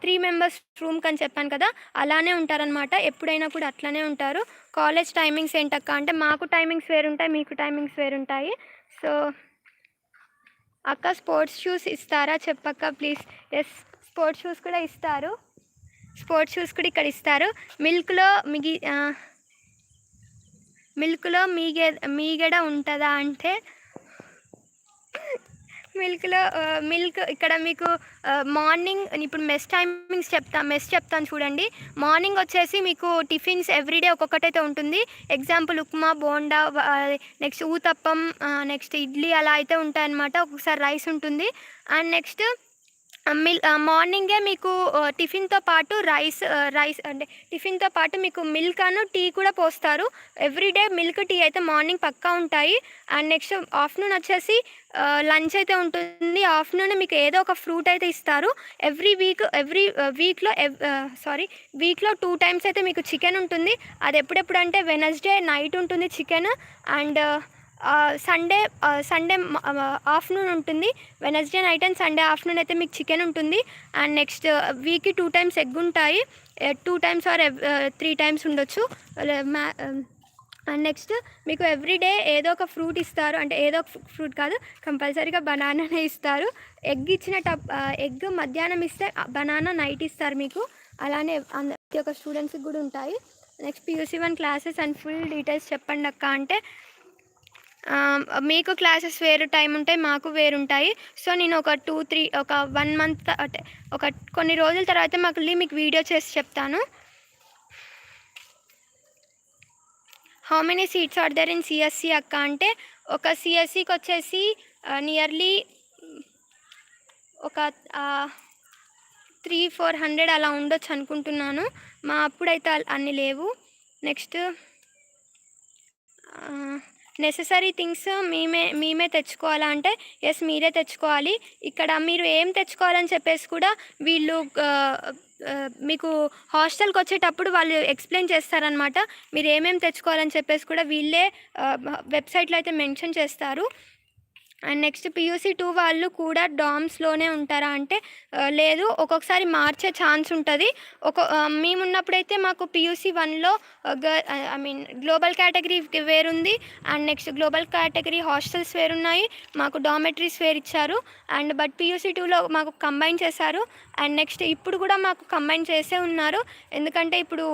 3 members రూమ్కి అని చెప్పాను కదా, అలానే ఉంటారనమాట. ఎప్పుడైనా కూడా అట్లానే ఉంటారు. కాలేజ్ టైమింగ్స్ ఏంటక్క అంటే మాకు టైమింగ్స్ వేరుంటాయి, మీకు టైమింగ్స్ వేరుంటాయి. సో అక్క స్పోర్ట్స్ షూస్ ఇస్తారా చెప్పక్క ప్లీజ్. ఎస్, స్పోర్ట్స్ షూస్ కూడా ఇస్తారు, స్పోర్ట్స్ షూస్ కూడా ఇక్కడ ఇస్తారు. మిల్క్లో మీగడ ఉంటుందా అంటే మిల్క్ ఇక్కడ మీకు మార్నింగ్, ఇప్పుడు మెస్ టైమింగ్స్ చెప్తాను చూడండి. మార్నింగ్ వచ్చేసి మీకు టిఫిన్స్ ఎవ్రీడే ఒక్కొక్కటైతే ఉంటుంది. Example upma, bonda, next uttapam, next idli అలా అయితే ఉంటాయన్నమాట. ఒక్కొక్కసారి రైస్ ఉంటుంది. అండ్ నెక్స్ట్ మార్నింగే మీకు టిఫిన్తో పాటు రైస్ అంటే టిఫిన్తో పాటు మీకు మిల్క్ అను టీ కూడా పోస్తారు. ఎవ్రీడే మిల్క్, టీ అయితే మార్నింగ్ పక్కా ఉంటాయి. అండ్ నెక్స్ట్ ఆఫ్టర్నూన్ వచ్చేసి లంచ్ అయితే ఉంటుంది. ఆఫ్టర్నూన్ మీకు ఏదో ఒక ఫ్రూట్ అయితే ఇస్తారు. వీక్లో 2 times అయితే మీకు చికెన్ ఉంటుంది. అది ఎప్పుడెప్పుడు అంటే వెనస్డే నైట్ ఉంటుంది చికెన్, అండ్ సండే ఆఫ్టర్నూన్ ఉంటుంది. Wednesday night and Sunday afternoon అయితే మీకు చికెన్ ఉంటుంది. అండ్ నెక్స్ట్ వీక్కి 2 times ఎగ్ ఉంటాయి, 2 times ఆర్ 3 times ఉండొచ్చు. అండ్ నెక్స్ట్ మీకు ఎవ్రీడే ఏదో ఒక ఫ్రూట్ ఇస్తారు, అంటే ఏదో ఒక ఫ్రూట్ కాదు, కంపల్సరీగా బనానానే ఇస్తారు. ఎగ్ మధ్యాహ్నం ఇస్తే బనానా నైట్ ఇస్తారు మీకు. అలానే ప్రతి ఒక్క స్టూడెంట్స్కి కూడా ఉంటాయి. Next PUC 1 classes and full details చెప్పండి అక్క అంటే, మీకు క్లాసెస్ వేరు టైం ఉంటాయి, మాకు వేరుంటాయి. సో నేను ఒక 1 month అంటే కొన్ని రోజుల తర్వాత మళ్ళీ మీకు వీడియో చేసి చెప్తాను. How many seats are there in CSE అక్క అంటే, ఒక సిఎస్సికి వచ్చేసి నియర్లీ ఒక 300-400 అలా ఉండొచ్చు అనుకుంటున్నాను. మా అప్పుడైతే అన్ని లేవు. నెక్స్ట్ నెససరీ థింగ్స్ మేమే తెచ్చుకోవాలా అంటే, ఎస్ మీరే తెచ్చుకోవాలి. ఇక్కడ మీరు ఏం తెచ్చుకోవాలని చెప్పేసి కూడా వీళ్ళు మీకు హాస్టల్కి వచ్చేటప్పుడు వాళ్ళు ఎక్స్ప్లెయిన్ చేస్తారనమాట. మీరు ఏమేమి తెచ్చుకోవాలని చెప్పేసి కూడా వీళ్ళే వెబ్సైట్లో అయితే మెన్షన్ చేస్తారు. అండ్ నెక్స్ట్ పియూసీ 2 వాళ్ళు కూడా డామ్స్లోనే ఉంటారా అంటే, లేదు, ఒక్కొక్కసారి మార్చే ఛాన్స్ ఉంటుంది. మేమున్నప్పుడైతే మాకు పియూసీ 1లో గ్లోబల్ కేటగిరీ వేరుంది. And next global category hostels వేరున్నాయి. మాకు డామెటరీస్ వేరు ఇచ్చారు. అండ్ బట్ పియూసీ 2లో మాకు కంబైన్ చేశారు. అండ్ నెక్స్ట్ ఇప్పుడు కూడా మాకు కంబైన్ చేసే ఉన్నారు. ఎందుకంటే ఇప్పుడు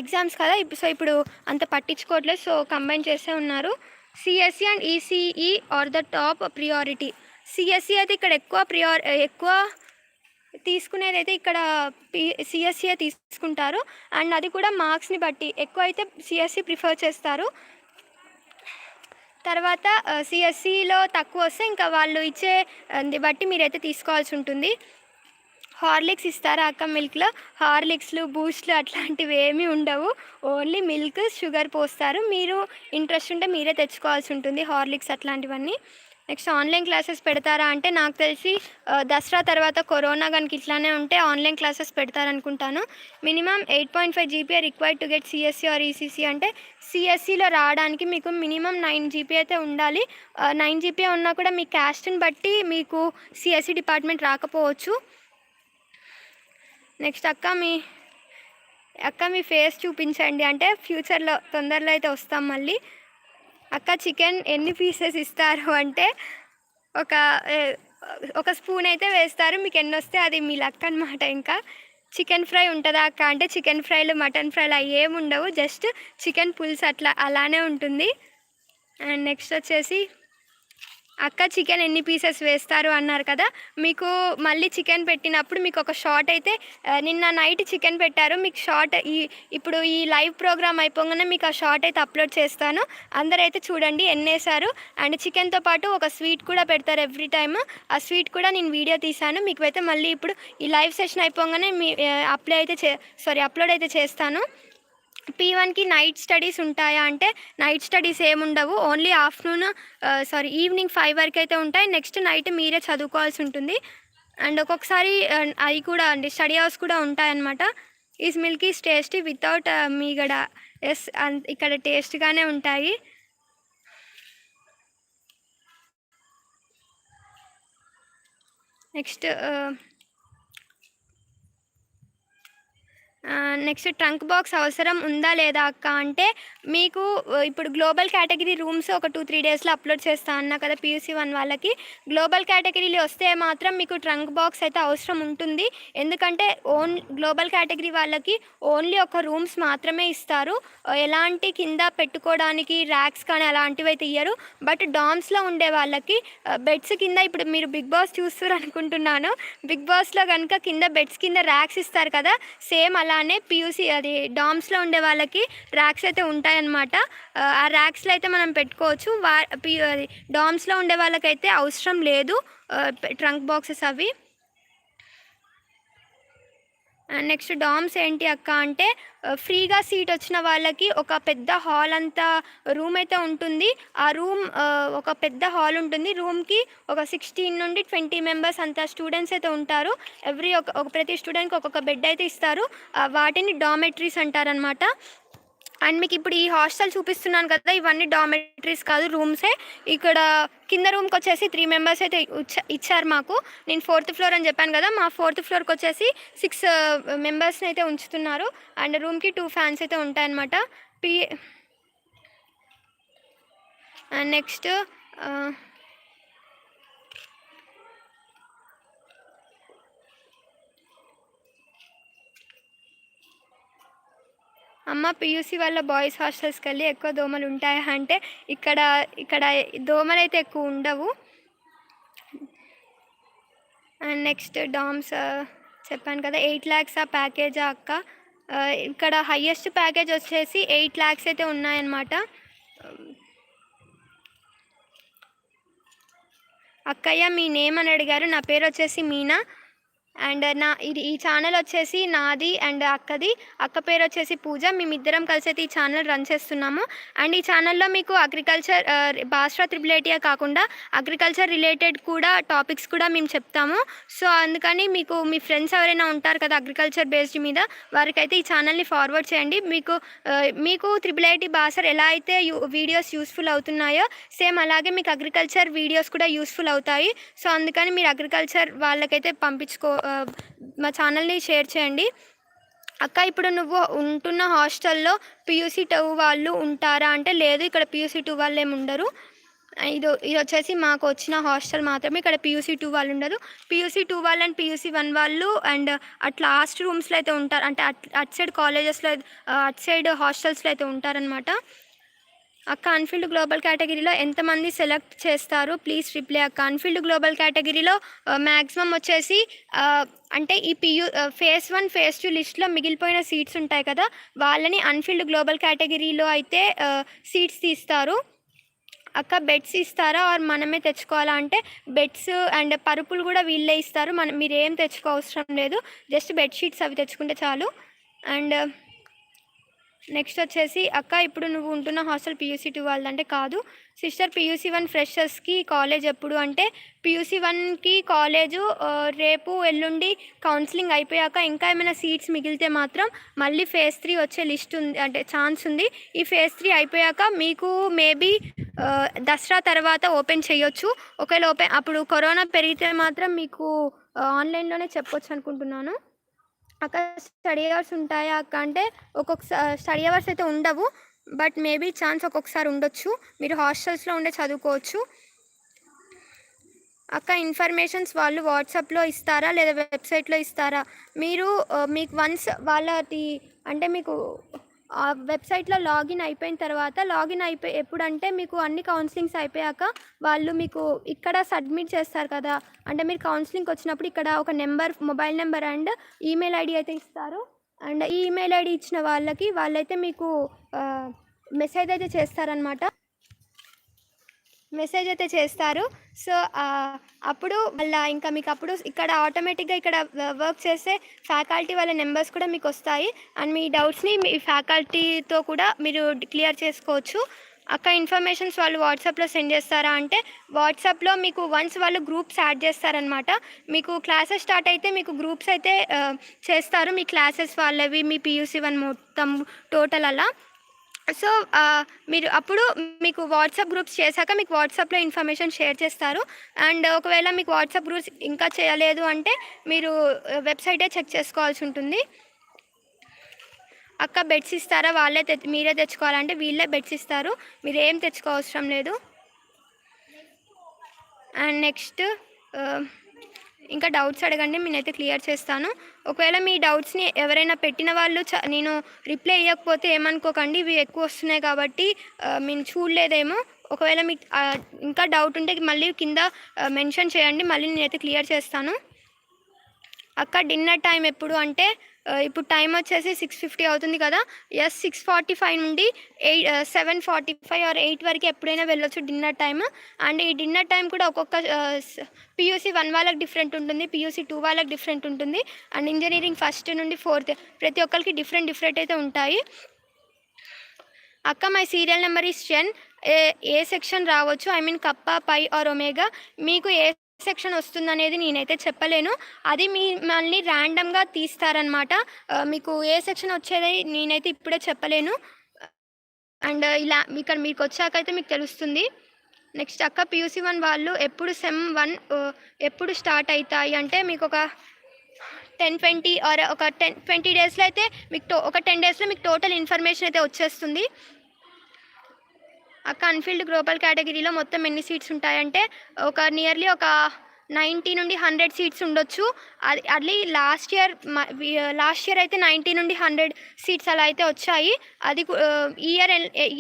ఎగ్జామ్స్ కదా, సో ఇప్పుడు అంత పట్టించుకోవట్లేదు. సో కంబైన్ చేసే ఉన్నారు. CSE and ECE are the top priority. CSE అయితే ఇక్కడ ఎక్కువ తీసుకునేది అయితే ఇక్కడ సిఎస్సిఏ తీసుకుంటారు. అండ్ అది కూడా మార్క్స్ని బట్టి ఎక్కువ అయితే సిఎస్సి ప్రిఫర్ చేస్తారు. తర్వాత సిఎస్సిలో తక్కువ వస్తే ఇంకా వాళ్ళు ఇచ్చే బట్టి మీరైతే తీసుకోవాల్సి ఉంటుంది. హార్లిక్స్ ఇస్తారా అక్క మిల్క్లో? హార్లిక్స్లు, బూస్ట్లు అట్లాంటివి ఏమీ ఉండవు. ఓన్లీ మిల్క్, షుగర్ పోస్తారు. మీరు ఇంట్రెస్ట్ ఉంటే మీరే తెచ్చుకోవాల్సి ఉంటుంది హార్లిక్స్ అట్లాంటివన్నీ. నెక్స్ట్ ఆన్లైన్ క్లాసెస్ పెడతారా అంటే, నాకు తెలిసి దసరా తర్వాత కరోనా కనుక ఇట్లానే ఉంటే ఆన్లైన్ క్లాసెస్ పెడతారనుకుంటాను. Minimum 8.5 GPA required to get CSE or ECE అంటే, సిఎస్సిలో రావడానికి మీకు మినిమం 9 జీపీఏ అయితే ఉండాలి. 9 జీపీఏ ఉన్నా కూడా మీ క్యాస్ట్ని బట్టి మీకు సిఎస్సి డిపార్ట్మెంట్ రాకపోవచ్చు. నెక్స్ట్ అక్క మీ ఫేస్ చూపించండి అంటే, ఫ్యూచర్లో తొందరలో అయితే వస్తాం మళ్ళీ. అక్క చికెన్ ఎన్ని పీసెస్ ఇస్తారు అంటే, ఒక స్పూన్ అయితే వేస్తారు. మీకు ఎన్ని వస్తే అది మీ లక్ అనమాట. ఇంకా చికెన్ ఫ్రై ఉంటుందా అక్క అంటే, చికెన్ ఫ్రైలు, మటన్ ఫ్రైలు అవి ఏమి ఉండవు. జస్ట్ చికెన్ పులుసు అలానే ఉంటుంది. అండ్ నెక్స్ట్ వచ్చేసి, అక్క చికెన్ ఎన్ని పీసెస్ వేస్తారు అన్నారు కదా, మీకు మళ్ళీ చికెన్ పెట్టినప్పుడు మీకు ఒక షార్ట్ అయితే, నిన్న నైట్ చికెన్ పెట్టారు, మీకు షార్ట్ ఇప్పుడు ఈ లైవ్ ప్రోగ్రామ్ అయిపోగానే మీకు ఆ షార్ట్ అయితే అప్లోడ్ చేస్తాను. అందరైతే చూడండి ఎన్ని వేశారు. అండ్ చికెన్తో పాటు ఒక స్వీట్ కూడా పెడతారు ఎవ్రీ టైమ్. ఆ స్వీట్ కూడా నేను వీడియో తీశాను. మీకు అయితే మళ్ళీ ఇప్పుడు ఈ లైవ్ సెషన్ అయిపోగానే అప్లోడ్ అయితే చేస్తాను. P1కి నైట్ స్టడీస్ ఉంటాయా అంటే, నైట్ స్టడీస్ ఏముండవు. ఓన్లీ ఈవినింగ్ 5 వరకు అయితే ఉంటాయి. నెక్స్ట్ నైట్ మీరే చదువుకోవాల్సి ఉంటుంది. అండ్ ఒక్కొక్కసారి అవి కూడా అండి స్టడీ అవర్స్ కూడా ఉంటాయన్నమాట. Is milk is tasty without మీగడ. ఎస్, ఇక్కడ టేస్ట్గానే ఉంటాయి. నెక్స్ట్ ట్రంక్ బాక్స్ అవసరం ఉందా లేదా అక్క అంటే, మీకు ఇప్పుడు గ్లోబల్ కేటగిరీ రూమ్స్ ఒక 2-3 డేస్లో అప్లోడ్ చేస్తా అన్నా కదా పియూసీ 1 వాళ్ళకి. గ్లోబల్ కేటగిరీలో వస్తే మాత్రం మీకు ట్రంక్ బాక్స్ అయితే అవసరం ఉంటుంది. ఎందుకంటే గ్లోబల్ కేటగిరీ వాళ్ళకి ఓన్లీ ఒక రూమ్స్ మాత్రమే ఇస్తారు. ఎలాంటి కింద పెట్టుకోవడానికి ర్యాక్స్ కానీ అలాంటివి అయితే ఇయ్యరు. బట్ డామ్స్లో ఉండే వాళ్ళకి బెడ్స్ కింద, ఇప్పుడు మీరు బిగ్ బాస్ చూస్తారు అనుకుంటున్నాను, బిగ్ బాస్లో కనుక కింద బెడ్స్ కింద ర్యాక్స్ ఇస్తారు కదా, సేమ్ అలానే పియూసీ డామ్స్లో ఉండే వాళ్ళకి ర్యాక్స్ అయితే ఉంటాయన్నమాట. ఆ ర్యాక్స్లో అయితే మనం పెట్టుకోవచ్చు. డామ్స్లో ఉండే వాళ్ళకైతే అవసరం లేదు ట్రంక్ బాక్సెస్ అవి. నెక్స్ట్ డామ్స్ ఏంటి అక్క అంటే, ఫ్రీగా సీట్ వచ్చిన వాళ్ళకి ఒక పెద్ద హాల్ అంతా రూమ్ అయితే ఉంటుంది. ఆ రూమ్ ఒక పెద్ద హాల్ ఉంటుంది. రూమ్కి ఒక 16 నుండి 20 మెంబర్స్ అంత స్టూడెంట్స్ అయితే ఉంటారు. ప్రతి స్టూడెంట్కి ఒక్కొక్క బెడ్ అయితే ఇస్తారు. వాటిని డామెటరీస్ అంటారనమాట. అండ్ మీకు ఇప్పుడు ఈ హాస్టల్ చూపిస్తున్నాను కదా, ఇవన్నీ డామెటరీస్ కాదు, రూమ్సే. ఇక్కడ కింద రూమ్కి వచ్చేసి 3 మెంబర్స్ అయితే ఇచ్చారు మాకు. నేను 4th ఫ్లోర్ అని చెప్పాను కదా, మా 4th ఫ్లోర్కి వచ్చేసి 6 మెంబర్స్ని అయితే ఉంచుతున్నారు. అండ్ రూమ్కి 2 ఫ్యాన్స్ అయితే ఉంటాయన్నమాట. అండ్ నెక్స్ట్ అమ్మ పియూసీ వాళ్ళ బాయ్స్ హాస్టల్స్కి వెళ్ళి ఎక్కువ దోమలు ఉంటాయా అంటే, ఇక్కడ దోమలు అయితే ఎక్కువ ఉండవు. అండ్ నెక్స్ట్ డామ్స్ చెప్పాను కదా, 8 lakhs ఆ ప్యాకేజా అక్క ఇక్కడ హయ్యెస్ట్ ప్యాకేజ్ వచ్చేసి 8 lakhs అయితే ఉన్నాయన్నమాట. అక్కయ్య మీ నేమ్ అని అడిగారు. నా పేరు వచ్చేసి మీనా. అండ్ ఈ ఛానల్ వచ్చేసి నాది అండ్ అక్కది. అక్క పేరు వచ్చేసి పూజ. మేమిద్దరం కలిసి అయితే ఈ ఛానల్ రన్ చేస్తున్నాము. అండ్ ఈ ఛానల్లో మీకు అగ్రికల్చర్ భాస్రా త్రిబుల్ ఐటీయే కాకుండా అగ్రికల్చర్ రిలేటెడ్ కూడా టాపిక్స్ కూడా మేము చెప్తాము. సో అందుకని మీకు మీ ఫ్రెండ్స్ ఎవరైనా ఉంటారు కదా అగ్రికల్చర్ బేస్డ్ మీద, వారికైతే ఈ ఛానల్ని ఫార్వర్డ్ చేయండి. మీకు త్రిబుల్ ఐటీ భాస్రా ఎలా అయితే వీడియోస్ యూస్ఫుల్ అవుతున్నాయో సేమ్ అలాగే మీకు అగ్రికల్చర్ వీడియోస్ కూడా యూస్ఫుల్ అవుతాయి. సో అందుకని మీరు అగ్రికల్చర్ వాళ్ళకైతే మా ఛానల్ని షేర్ చేయండి. అక్క ఇప్పుడు నువ్వు ఉంటున్న హాస్టల్లో PUC 2 వాళ్ళు ఉంటారా అంటే లేదు, ఇక్కడ PUC 2 వాళ్ళు ఏమి ఉండరు. ఇది వచ్చేసి మాకు వచ్చిన హాస్టల్ మాత్రమే. ఇక్కడ PUC 2 వాళ్ళు ఉండరు. PUC 2 వాళ్ళు అండ్ PUC 1 వాళ్ళు అండ్ అట్ లాస్ట్ రూమ్స్లో అయితే ఉంటారు. అంటే అట్ సైడ్ కాలేజెస్లో అట్ సైడ్ హాస్టల్స్లో అయితే ఉంటారనమాట. అక్క అన్ఫీల్డ్ గ్లోబల్ కేటగిరీలో ఎంతమంది సెలెక్ట్ చేస్తారు ప్లీజ్ రిప్లై. అక్క అన్ఫీల్డ్ గ్లోబల్ కేటగిరీలో మ్యాక్సిమం వచ్చేసి అంటే ఈ phase 1 phase 2 లిస్ట్లో మిగిలిపోయిన సీట్స్ ఉంటాయి కదా, వాళ్ళని అన్ఫీల్డ్ గ్లోబల్ కేటగిరీలో అయితే సీట్స్ తీస్తారు. అక్క బెడ్స్ ఇస్తారా ఆర్ మనమే తెచ్చుకోవాలా అంటే బెడ్స్ అండ్ పరుపులు కూడా వీళ్ళే ఇస్తారు. మీరు ఏం తెచ్చుకో అవసరం లేదు, జస్ట్ బెడ్షీట్స్ అవి తెచ్చుకుంటే చాలు. అండ్ నెక్స్ట్ వచ్చేసి అక్క ఇప్పుడు నువ్వు ఉంటున్న హాస్టల్ PUC 2 వాళ్ళంటే కాదు సిస్టర్. PUC 1 ఫ్రెషర్స్కి కాలేజ్ ఎప్పుడు అంటే PUC 1కి కాలేజు రేపు ఎల్లుండి కౌన్సిలింగ్ అయిపోయాక ఇంకా ఏమైనా సీట్స్ మిగిలితే మాత్రం మళ్ళీ phase 3 వచ్చే లిస్ట్ ఉంది, అంటే ఛాన్స్ ఉంది. ఈ phase 3 అయిపోయాక మీకు మేబీ దసరా తర్వాత ఓపెన్ చేయొచ్చు. ఒకవేళ అప్పుడు కరోనా పెరిగితే మాత్రం మీకు ఆన్లైన్లోనే చెప్పొచ్చు అనుకుంటున్నాను. అక్క స్టడీ అవర్స్ ఉంటాయా అక్క అంటే ఒక్కొక్కసారి స్టడీ అవర్స్ అయితే ఉండవు, బట్ మేబీ ఛాన్స్ ఒక్కొక్కసారి ఉండొచ్చు. మీరు హాస్టల్స్లో ఉండే చదువుకోవచ్చు. అక్క ఇన్ఫర్మేషన్స్ వాళ్ళు వాట్సాప్లో ఇస్తారా లేదా వెబ్సైట్లో ఇస్తారా? మీకు వన్స్ వాళ్ళది అంటే మీకు వెబ్సైట్లో లాగిన్ అయిపోయిన తర్వాత ఎప్పుడంటే మీకు అన్ని కౌన్సిలింగ్స్ అయిపోయాక వాళ్ళు మీకు ఇక్కడ సబ్మిట్ చేస్తారు కదా, అంటే మీరు కౌన్సిలింగ్కి వచ్చినప్పుడు ఇక్కడ ఒక mobile number and email ID అయితే ఇస్తారు. అండ్ ఈ ఈమెయిల్ ఐడి ఇచ్చిన వాళ్ళైతే మీకు మెసేజ్ అయితే చేస్తారు. సో అప్పుడు ఇంకా మీకు అప్పుడు ఇక్కడ ఆటోమేటిక్గా ఇక్కడ వర్క్ చేసే ఫ్యాకల్టీ వాళ్ళ నెంబర్స్ కూడా మీకు వస్తాయి. అండ్ మీ డౌట్స్ని మీ ఫ్యాకల్టీతో కూడా మీరు క్లియర్ చేసుకోవచ్చు. అక్క ఇన్ఫర్మేషన్స్ వాళ్ళు వాట్సాప్లో సెండ్ చేస్తారా అంటే వాట్సాప్లో మీకు వన్స్ వాళ్ళు గ్రూప్స్ యాడ్ చేస్తారనమాట. మీకు క్లాసెస్ స్టార్ట్ అయితే మీకు గ్రూప్స్ అయితే చేస్తారు, మీ క్లాసెస్ వాళ్ళవి మీ PUC 1 మొత్తం టోటల్ అలా. సో మీరు అప్పుడు మీకు వాట్సాప్ గ్రూప్స్ చేశాక మీకు వాట్సాప్లో ఇన్ఫర్మేషన్ షేర్ చేస్తారు. అండ్ ఒకవేళ మీకు వాట్సాప్ గ్రూప్స్ ఇంకా చేయలేదు అంటే మీరు వెబ్సైటే చెక్ చేసుకోవాల్సి ఉంటుంది. అక్క బెడ్స్ ఇస్తారా మీరే తెచ్చుకోవాలంటే వీళ్ళే బెడ్స్ ఇస్తారు, మీరు ఏం తెచ్చుకోవసరం లేదు. అండ్ నెక్స్ట్ ఇంకా డౌట్స్ అడగండి, నేనైతే క్లియర్ చేస్తాను. ఒకవేళ మీ డౌట్స్ని ఎవరైనా పెట్టిన వాళ్ళు నేను రిప్లై ఇవ్వకపోతే ఏమనుకోకండి, ఇవి ఎక్కువ వస్తున్నాయి కాబట్టి నేను చూడలేదేమో. ఒకవేళ మీకు ఇంకా డౌట్ ఉంటే మళ్ళీ కింద మెన్షన్ చేయండి, మళ్ళీ నేనైతే క్లియర్ చేస్తాను. అక్క డిన్నర్ టైం ఎప్పుడు అంటే ఇప్పుడు టైం వచ్చేసి 6:50 అవుతుంది కదా. 6:45 నుండి 7:45 ఆర్ 8 వరకు ఎప్పుడైనా వెళ్ళొచ్చు డిన్నర్ టైమ్. అండ్ ఈ డిన్నర్ టైం కూడా ఒక్కొక్క PUC 1 వాళ్ళకి డిఫరెంట్ ఉంటుంది, PUC 2 వాళ్ళకి డిఫరెంట్ ఉంటుంది. అండ్ ఇంజనీరింగ్ 1st నుండి 4th ప్రతి ఒక్కరికి డిఫరెంట్ అయితే ఉంటాయి. అక్క my serial number is 10. A section రావచ్చు, ఐ మీన్ కప్ప, పై ఆర్ ఒమేగా. మీకు ఏ సెక్షన్ వస్తుందనేది నేనైతే చెప్పలేను, అది మిమ్మల్ని ర్యాండమ్గా తీస్తారనమాట. మీకు ఏ సెక్షన్ వచ్చేది నేనైతే ఇప్పుడే చెప్పలేను. అండ్ ఇలా ఇక్కడ మీకు వచ్చాకైతే మీకు తెలుస్తుంది. నెక్స్ట్ అక్క PUC 1 వాళ్ళు ఎప్పుడు సెమ్ 1 ఎప్పుడు స్టార్ట్ అవుతాయి అంటే మీకు ఒక 10-20 ఆర్ ఒక 10-20 డేస్లో అయితే మీకు ఒక 10 డేస్లో మీకు టోటల్ ఇన్ఫర్మేషన్ అయితే వచ్చేస్తుంది. అక్క అన్ఫీల్డ్ గ్లోబల్ కేటగిరీలో మొత్తం ఎన్ని సీట్స్ ఉంటాయంటే నియర్లీ ఒక 90 నుండి 100 సీట్స్ ఉండొచ్చు. అది లాస్ట్ ఇయర్ అయితే 90 నుండి 100 సీట్స్ అలా అయితే వచ్చాయి. అది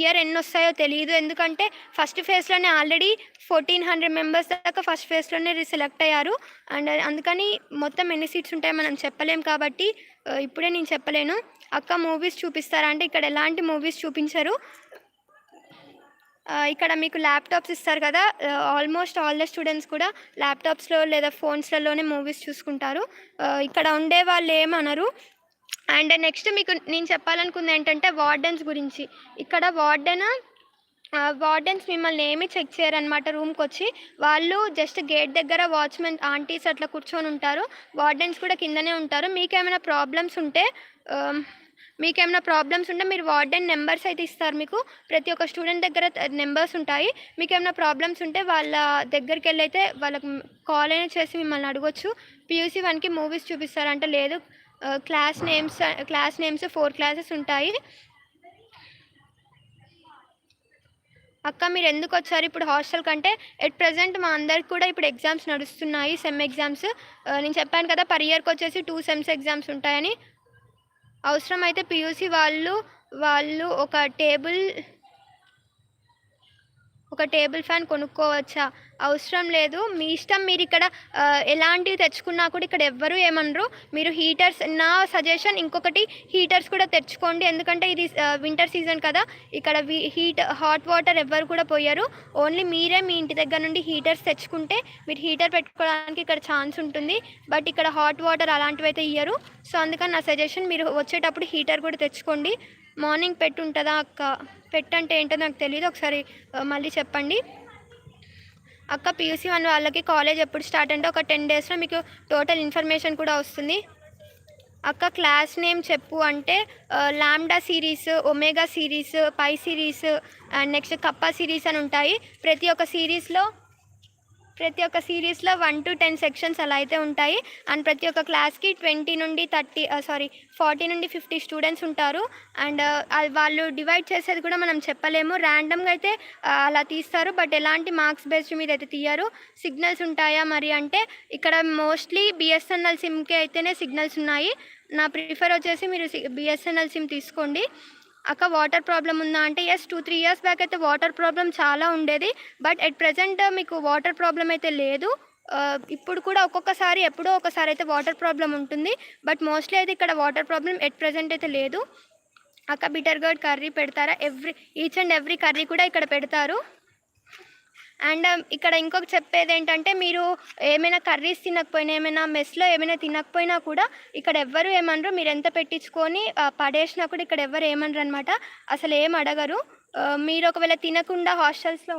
ఇయర్ ఎన్ని వస్తాయో తెలియదు. ఎందుకంటే ఫస్ట్ ఫేజ్లోనే ఆల్రెడీ 1400 మెంబర్స్ దాకా ఫస్ట్ ఫేజ్లోనే సెలెక్ట్ అయ్యారు. అండ్ అందుకని మొత్తం ఎన్ని సీట్స్ ఉంటాయో మనం చెప్పలేం కాబట్టి ఇప్పుడే నేను చెప్పలేను. అక్క మూవీస్ చూపిస్తారా అంటే ఇక్కడ ఎలాంటి మూవీస్ చూపించరు. ఇక్కడ మీకు ల్యాప్టాప్స్ ఇస్తారు కదా, ఆల్మోస్ట్ ఆల్ ద స్టూడెంట్స్ కూడా ల్యాప్టాప్స్లో లేదా ఫోన్స్లలోనే మూవీస్ చూసుకుంటారు. ఇక్కడ ఉండే వాళ్ళు ఏమనరు. అండ్ నెక్స్ట్ మీకు నేను చెప్పాలనుకుంది ఏంటంటే వార్డెన్స్ గురించి. ఇక్కడ వార్డెన్స్ మిమ్మల్ని ఏమీ చెక్ చేయరనమాట. రూమ్కి వచ్చి వాళ్ళు జస్ట్ గేట్ దగ్గర వాచ్మెన్ ఆంటీస్ అట్లా కూర్చొని ఉంటారు. వార్డెన్స్ కూడా కిందనే ఉంటారు. మీకేమైనా ప్రాబ్లమ్స్ ఉంటే మీరు వార్డెన్ నెంబర్స్ అయితే ఇస్తారు. మీకు ప్రతి ఒక్క స్టూడెంట్ దగ్గర నెంబర్స్ ఉంటాయి. మీకు ఏమైనా ప్రాబ్లమ్స్ ఉంటే వాళ్ళ దగ్గరికి వెళ్ళి అయితే వాళ్ళకి కాల్ అయినా చేసి మిమ్మల్ని అడగొచ్చు. PUC 1కి మూవీస్ చూపిస్తారంటే లేదు. క్లాస్ నేమ్స్ 4 క్లాసెస్ ఉంటాయి. అక్క మీరు ఎందుకు వచ్చారు ఇప్పుడు హాస్టల్ కంటే? ఎట్ ప్రజెంట్ మా అందరికి కూడా ఇప్పుడు ఎగ్జామ్స్ నడుస్తున్నాయి, సెమ్ ఎగ్జామ్స్. నేను చెప్పాను కదా పర్ ఇయర్కి వచ్చేసి 2 సెమ్స్ ఎగ్జామ్స్ ఉంటాయని. అవసరం అయితే PUC వాళ్ళు ఒక టేబుల్ ఫ్యాన్ కొనుక్కోవచ్చా? అవసరం లేదు, మీ ఇష్టం. మీరు ఇక్కడ ఎలాంటివి తెచ్చుకున్నా కూడా ఇక్కడ ఎవ్వరూ ఏమనరు. మీరు హీటర్స్, నా సజెషన్ ఇంకొకటి, హీటర్స్ కూడా తెచ్చుకోండి. ఎందుకంటే ఇది వింటర్ సీజన్ కదా, ఇక్కడ హాట్ వాటర్ ఎవ్వరు కూడా పోయారు. ఓన్లీ మీరే మీ ఇంటి దగ్గర నుండి హీటర్స్ తెచ్చుకుంటే మీరు హీటర్ పెట్టుకోవడానికి ఇక్కడ ఛాన్స్ ఉంటుంది. బట్ ఇక్కడ హాట్ వాటర్ అలాంటివి అయితే ఇయ్యరు. సో అందుకని నా సజెషన్ మీరు వచ్చేటప్పుడు హీటర్ కూడా తెచ్చుకోండి. మార్నింగ్ ఉంటుందా అక్క? అంటే ఏంటో నాకు తెలియదు, ఒకసారి మళ్ళీ చెప్పండి అక్క. PUC 1 వాళ్ళకి కాలేజ్ ఎప్పుడు స్టార్ట్ అంటే ఒక 10 డేస్లో మీకు టోటల్ ఇన్ఫర్మేషన్ కూడా వస్తుంది. అక్క క్లాస్ నేమ్ చెప్పు అంటే lambda series, omega series, pi series and next kappa series అని ఉంటాయి. ప్రతి ఒక్క సిరీస్లో 1 to 10 సెక్షన్స్ అలా అయితే ఉంటాయి. అండ్ ప్రతి ఒక్క క్లాస్కి 40 నుండి 50 స్టూడెంట్స్ ఉంటారు. అండ్ వాళ్ళు డివైడ్ చేసేది కూడా మనం చెప్పలేము. ర్యాండమ్గా అయితే అలా తీస్తారు, బట్ ఎలాంటి మార్క్స్ బేస్డ్ మీద అయితే తీయరు. సిగ్నల్స్ ఉంటాయా మరి అంటే ఇక్కడ మోస్ట్లీ BSNL సిమ్కి అయితేనే సిగ్నల్స్ ఉన్నాయి. నా ప్రిఫర్ వచ్చేసి మీరు BSNL సిమ్ తీసుకోండి. అక్క వాటర్ ప్రాబ్లం ఉందా అంటే ఎస్, 2-3 ఇయర్స్ బ్యాక్ అయితే వాటర్ ప్రాబ్లం చాలా ఉండేది. బట్ ఎట్ ప్రజెంట్ మీకు వాటర్ ప్రాబ్లం అయితే లేదు. ఇప్పుడు కూడా ఎప్పుడో ఒకసారి అయితే వాటర్ ప్రాబ్లం ఉంటుంది. బట్ మోస్ట్లీ అయితే ఇక్కడ వాటర్ ప్రాబ్లం ఎట్ ప్రజెంట్ అయితే లేదు. అక్క బిటర్ గర్డ్ కర్రీ పెడతారా? ఈచ్ అండ్ ఎవ్రీ కర్రీ కూడా ఇక్కడ పెడతారు. అండ్ ఇక్కడ ఇంకొక చెప్పేది ఏంటంటే మీరు ఏమైనా కర్రీస్ తినకపోయినా, ఏమైనా మెస్లో ఏమైనా తినకపోయినా కూడా ఇక్కడ ఎవ్వరు ఏమనరు. మీరు ఎంత పెట్టించుకొని పడేసినా కూడా ఇక్కడ ఎవ్వరు ఏమనరు అనమాట. అసలు ఏం అడగరు. మీరు ఒకవేళ తినకుండా హాస్టల్స్లో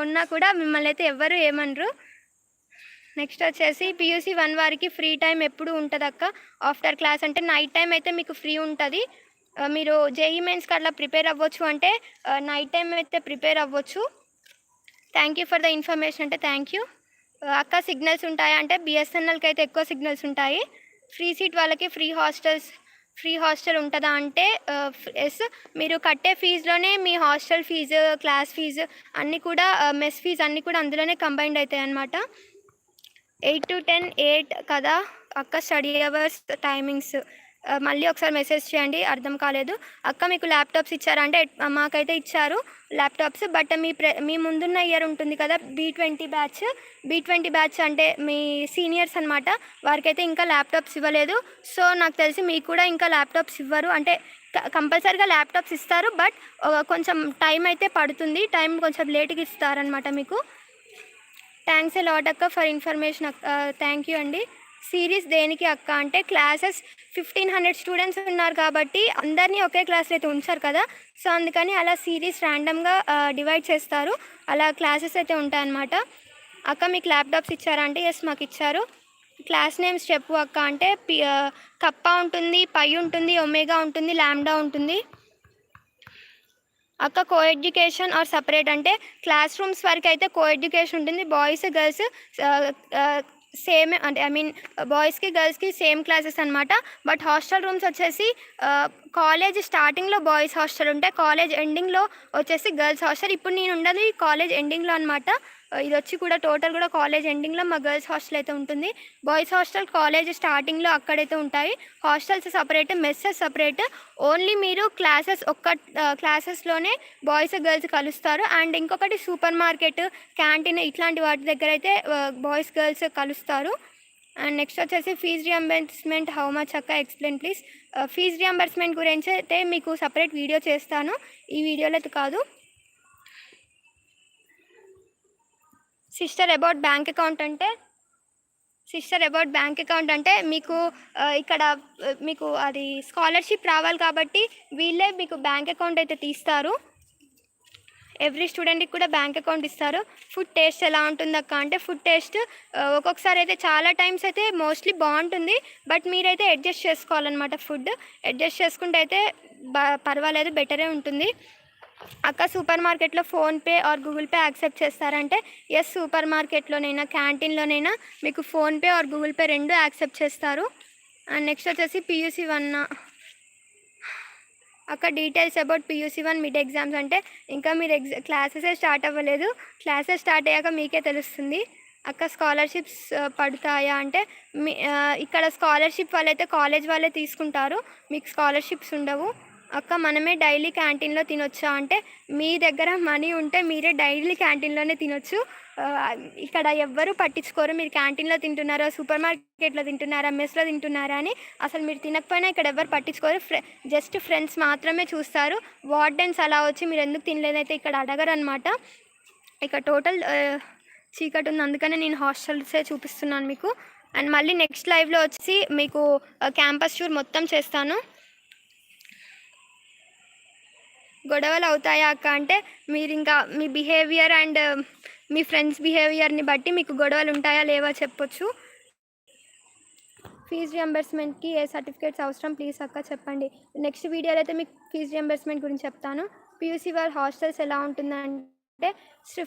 ఉన్నా కూడా మిమ్మల్ని అయితే ఎవ్వరు ఏమనరు. నెక్స్ట్ వచ్చేసి PUC 1 వారికి ఫ్రీ టైం ఎప్పుడు ఉంటుంది అక్క? ఆఫ్టర్ క్లాస్ అంటే నైట్ టైం అయితే మీకు ఫ్రీ ఉంటుంది. మీరు JEE మెయిన్స్కి అట్లా ప్రిపేర్ అవ్వచ్చు అంటే నైట్ టైం అయితే ప్రిపేర్ అవ్వచ్చు. Thank you for the information అంటే థ్యాంక్ యూ. అక్క సిగ్నల్స్ ఉంటాయా అంటే BSNLకి అయితే ఎక్కువ సిగ్నల్స్ ఉంటాయి. ఫ్రీ సీట్ వాళ్ళకి ఫ్రీ హాస్టల్ ఉంటుందా అంటే ఎస్, మీరు కట్టే ఫీజులోనే మీ హాస్టల్ ఫీజు, క్లాస్ ఫీజు అన్నీ కూడా, మెస్ ఫీజు అన్నీ కూడా అందులోనే కంబైన్డ్ అవుతాయి అన్నమాట. 8 to 10 8 కదా అక్క స్టడీ అవర్స్ టైమింగ్స్? మళ్ళీ ఒకసారి మెసేజ్ చేయండి, అర్థం కాలేదు. అక్క మీకు ల్యాప్టాప్స్ ఇచ్చారా అంటే మాకైతే ఇచ్చారు ల్యాప్టాప్స్. బట్ మీ ముందున్న ఇయర్ ఉంటుంది కదా B20 బ్యాచ్ అంటే మీ సీనియర్స్ అనమాట, వారికైతే ఇంకా ల్యాప్టాప్స్ ఇవ్వలేదు. సో నాకు తెలిసి మీకు కూడా ఇంకా ల్యాప్టాప్స్ ఇవ్వరు. అంటే కంపల్సరీగా ల్యాప్టాప్స్ ఇస్తారు, బట్ కొంచెం టైం అయితే పడుతుంది. టైం కొంచెం లేట్గా ఇస్తారనమాట మీకు. థ్యాంక్స్ ఏ లాట్ అక్క ఫర్ ఇన్ఫర్మేషన్. థ్యాంక్ యూ అండి. సిరీస్ దేనికి అక్క అంటే క్లాసెస్ 1500 స్టూడెంట్స్ ఉన్నారు కాబట్టి అందరినీ ఒకే క్లాస్లో అయితే ఉంచారు కదా, సో అందుకని అలా సిరీస్ ర్యాండమ్గా డివైడ్ చేస్తారు. అలా క్లాసెస్ అయితే ఉంటాయన్నమాట. అక్క మీకు ల్యాప్టాప్స్ ఇచ్చారా అంటే ఎస్ మాకు ఇచ్చారు. క్లాస్ నేమ్స్ చెప్పు అక్క అంటే కప్పా ఉంటుంది, పై ఉంటుంది, ఒమేగా ఉంటుంది, లాంబ్డా ఉంటుంది. అక్క కో ఎడ్యుకేషన్ ఆర్ సపరేట్ అంటే క్లాస్ రూమ్స్ వరకు అయితే కో ఎడ్యుకేషన్ ఉంటుంది. బాయ్స్ గర్ల్స్ సేమ్ అంటే బాయ్స్కి గర్ల్స్కి సేమ్ క్లాసెస్ అనమాట. బట్ హాస్టల్ రూమ్స్ వచ్చేసి కాలేజ్ స్టార్టింగ్లో బాయ్స్ హాస్టల్ ఉంటాయి, కాలేజ్ ఎండింగ్లో వచ్చేసి గర్ల్స్ హాస్టల్. ఇప్పుడు నేను ఉండదు ఈ కాలేజ్ ఎండింగ్లో అనమాట. ఇది వచ్చి కూడా టోటల్ కూడా కాలేజ్ ఎండింగ్లో మా గర్ల్స్ హాస్టల్ అయితే ఉంటుంది. బాయ్స్ హాస్టల్ కాలేజ్ స్టార్టింగ్లో అక్కడైతే ఉంటాయి. Hostels separate, messes separate. Only మీరు క్లాసెస్లోనే బాయ్స్ గర్ల్స్ కలుస్తారు. అండ్ ఇంకొకటి సూపర్ మార్కెట్, క్యాంటీన్ ఇట్లాంటి వాటి దగ్గర అయితే బాయ్స్ గర్ల్స్ కలుస్తారు. అండ్ నెక్స్ట్ వచ్చేసి ఫీజ్ రియంబర్స్మెంట్ హౌ మచ్ అక్క ఎక్స్ప్లెయిన్ ప్లీజ్. ఫీజ్ రియంబర్స్మెంట్ గురించి అయితే మీకు సపరేట్ వీడియో చేస్తాను, ఈ వీడియోలో అయితే కాదు. సిస్టర్ అబౌట్ బ్యాంక్ అకౌంట్ అంటే మీకు ఇక్కడ మీకు అది స్కాలర్షిప్ రావాలి కాబట్టి వీళ్ళే మీకు బ్యాంక్ అకౌంట్ అయితే తీస్తారు. ఎవ్రీ స్టూడెంట్కి కూడా బ్యాంక్ అకౌంట్ ఇస్తారు. ఫుడ్ టేస్ట్ ఎలా ఉంటుంది అక్క అంటే, ఫుడ్ టేస్ట్ ఒక్కొక్కసారి అయితే చాలా టైమ్స్ అయితే మోస్ట్లీ బాగుంటుంది. బట్ మీరైతే అడ్జస్ట్ చేసుకోవాలన్నమాట. ఫుడ్ అడ్జస్ట్ చేసుకుంటే అయితే పర్వాలేదు, బెటరే ఉంటుంది. అక్క సూపర్ మార్కెట్లో PhonePe are Google pay accept చేస్తారంటే ఎస్, సూపర్ మార్కెట్లోనైనా క్యాంటీన్లోనైనా మీకు ఫోన్పే ఆర్ గూగుల్ పే రెండు యాక్సెప్ట్ చేస్తారు. అండ్ నెక్స్ట్ వచ్చేసి PUC 1 అక్క details about PUC 1 mid exams అంటే ఇంకా మీరు క్లాసెసే స్టార్ట్ అవ్వలేదు. క్లాసెస్ స్టార్ట్ అయ్యాక మీకే తెలుస్తుంది. అక్క స్కాలర్షిప్స్ పడతాయా అంటే ఇక్కడ స్కాలర్షిప్ వాళ్ళైతే కాలేజ్ వాళ్ళే తీసుకుంటారు, మీకు స్కాలర్షిప్స్ ఉండవు. అక్క మనమే డైలీ క్యాంటీన్లో తినొచ్చా అంటే మీ దగ్గర మనీ ఉంటే మీరే డైలీ క్యాంటీన్లోనే తినొచ్చు. ఇక్కడ ఎవ్వరూ పట్టించుకోరు మీరు క్యాంటీన్లో తింటున్నారా, సూపర్ మార్కెట్లో తింటున్నారా, మెస్లో తింటున్నారా అని. అసలు మీరు తినకపోయినా ఇక్కడ ఎవరు పట్టించుకోరు. జస్ట్ ఫ్రెండ్స్ మాత్రమే చూస్తారు. వార్డెన్స్ అలా వచ్చి మీరు ఎందుకు తినలేదైతే ఇక్కడ అడగరు అనమాట. ఇక్కడ టోటల్ చీకటి ఉంది, అందుకనే నేను హాస్టల్సే చూపిస్తున్నాను మీకు. అండ్ మళ్ళీ నెక్స్ట్ లైవ్లో వచ్చి మీకు క్యాంపస్ టూర్ మొత్తం చేస్తాను. గొడవలు అవుతాయా అక్క అంటే మీరు ఇంకా మీ బిహేవియర్ అండ్ మీ ఫ్రెండ్స్ బిహేవియర్ని బట్టి మీకు గొడవలు ఉంటాయా లేవా చెప్పొచ్చు. ఫీజ్ రియంబర్స్మెంట్కి ఏ సర్టిఫికేట్స్ అవసరం ప్లీజ్ అక్క చెప్పండి. నెక్స్ట్ వీడియోలో అయితే మీకు ఫీజ్ రియంబర్స్మెంట్ గురించి చెప్తాను. PUC వారి హాస్టల్స్ ఎలా ఉంటుందంటే ఫ్రీ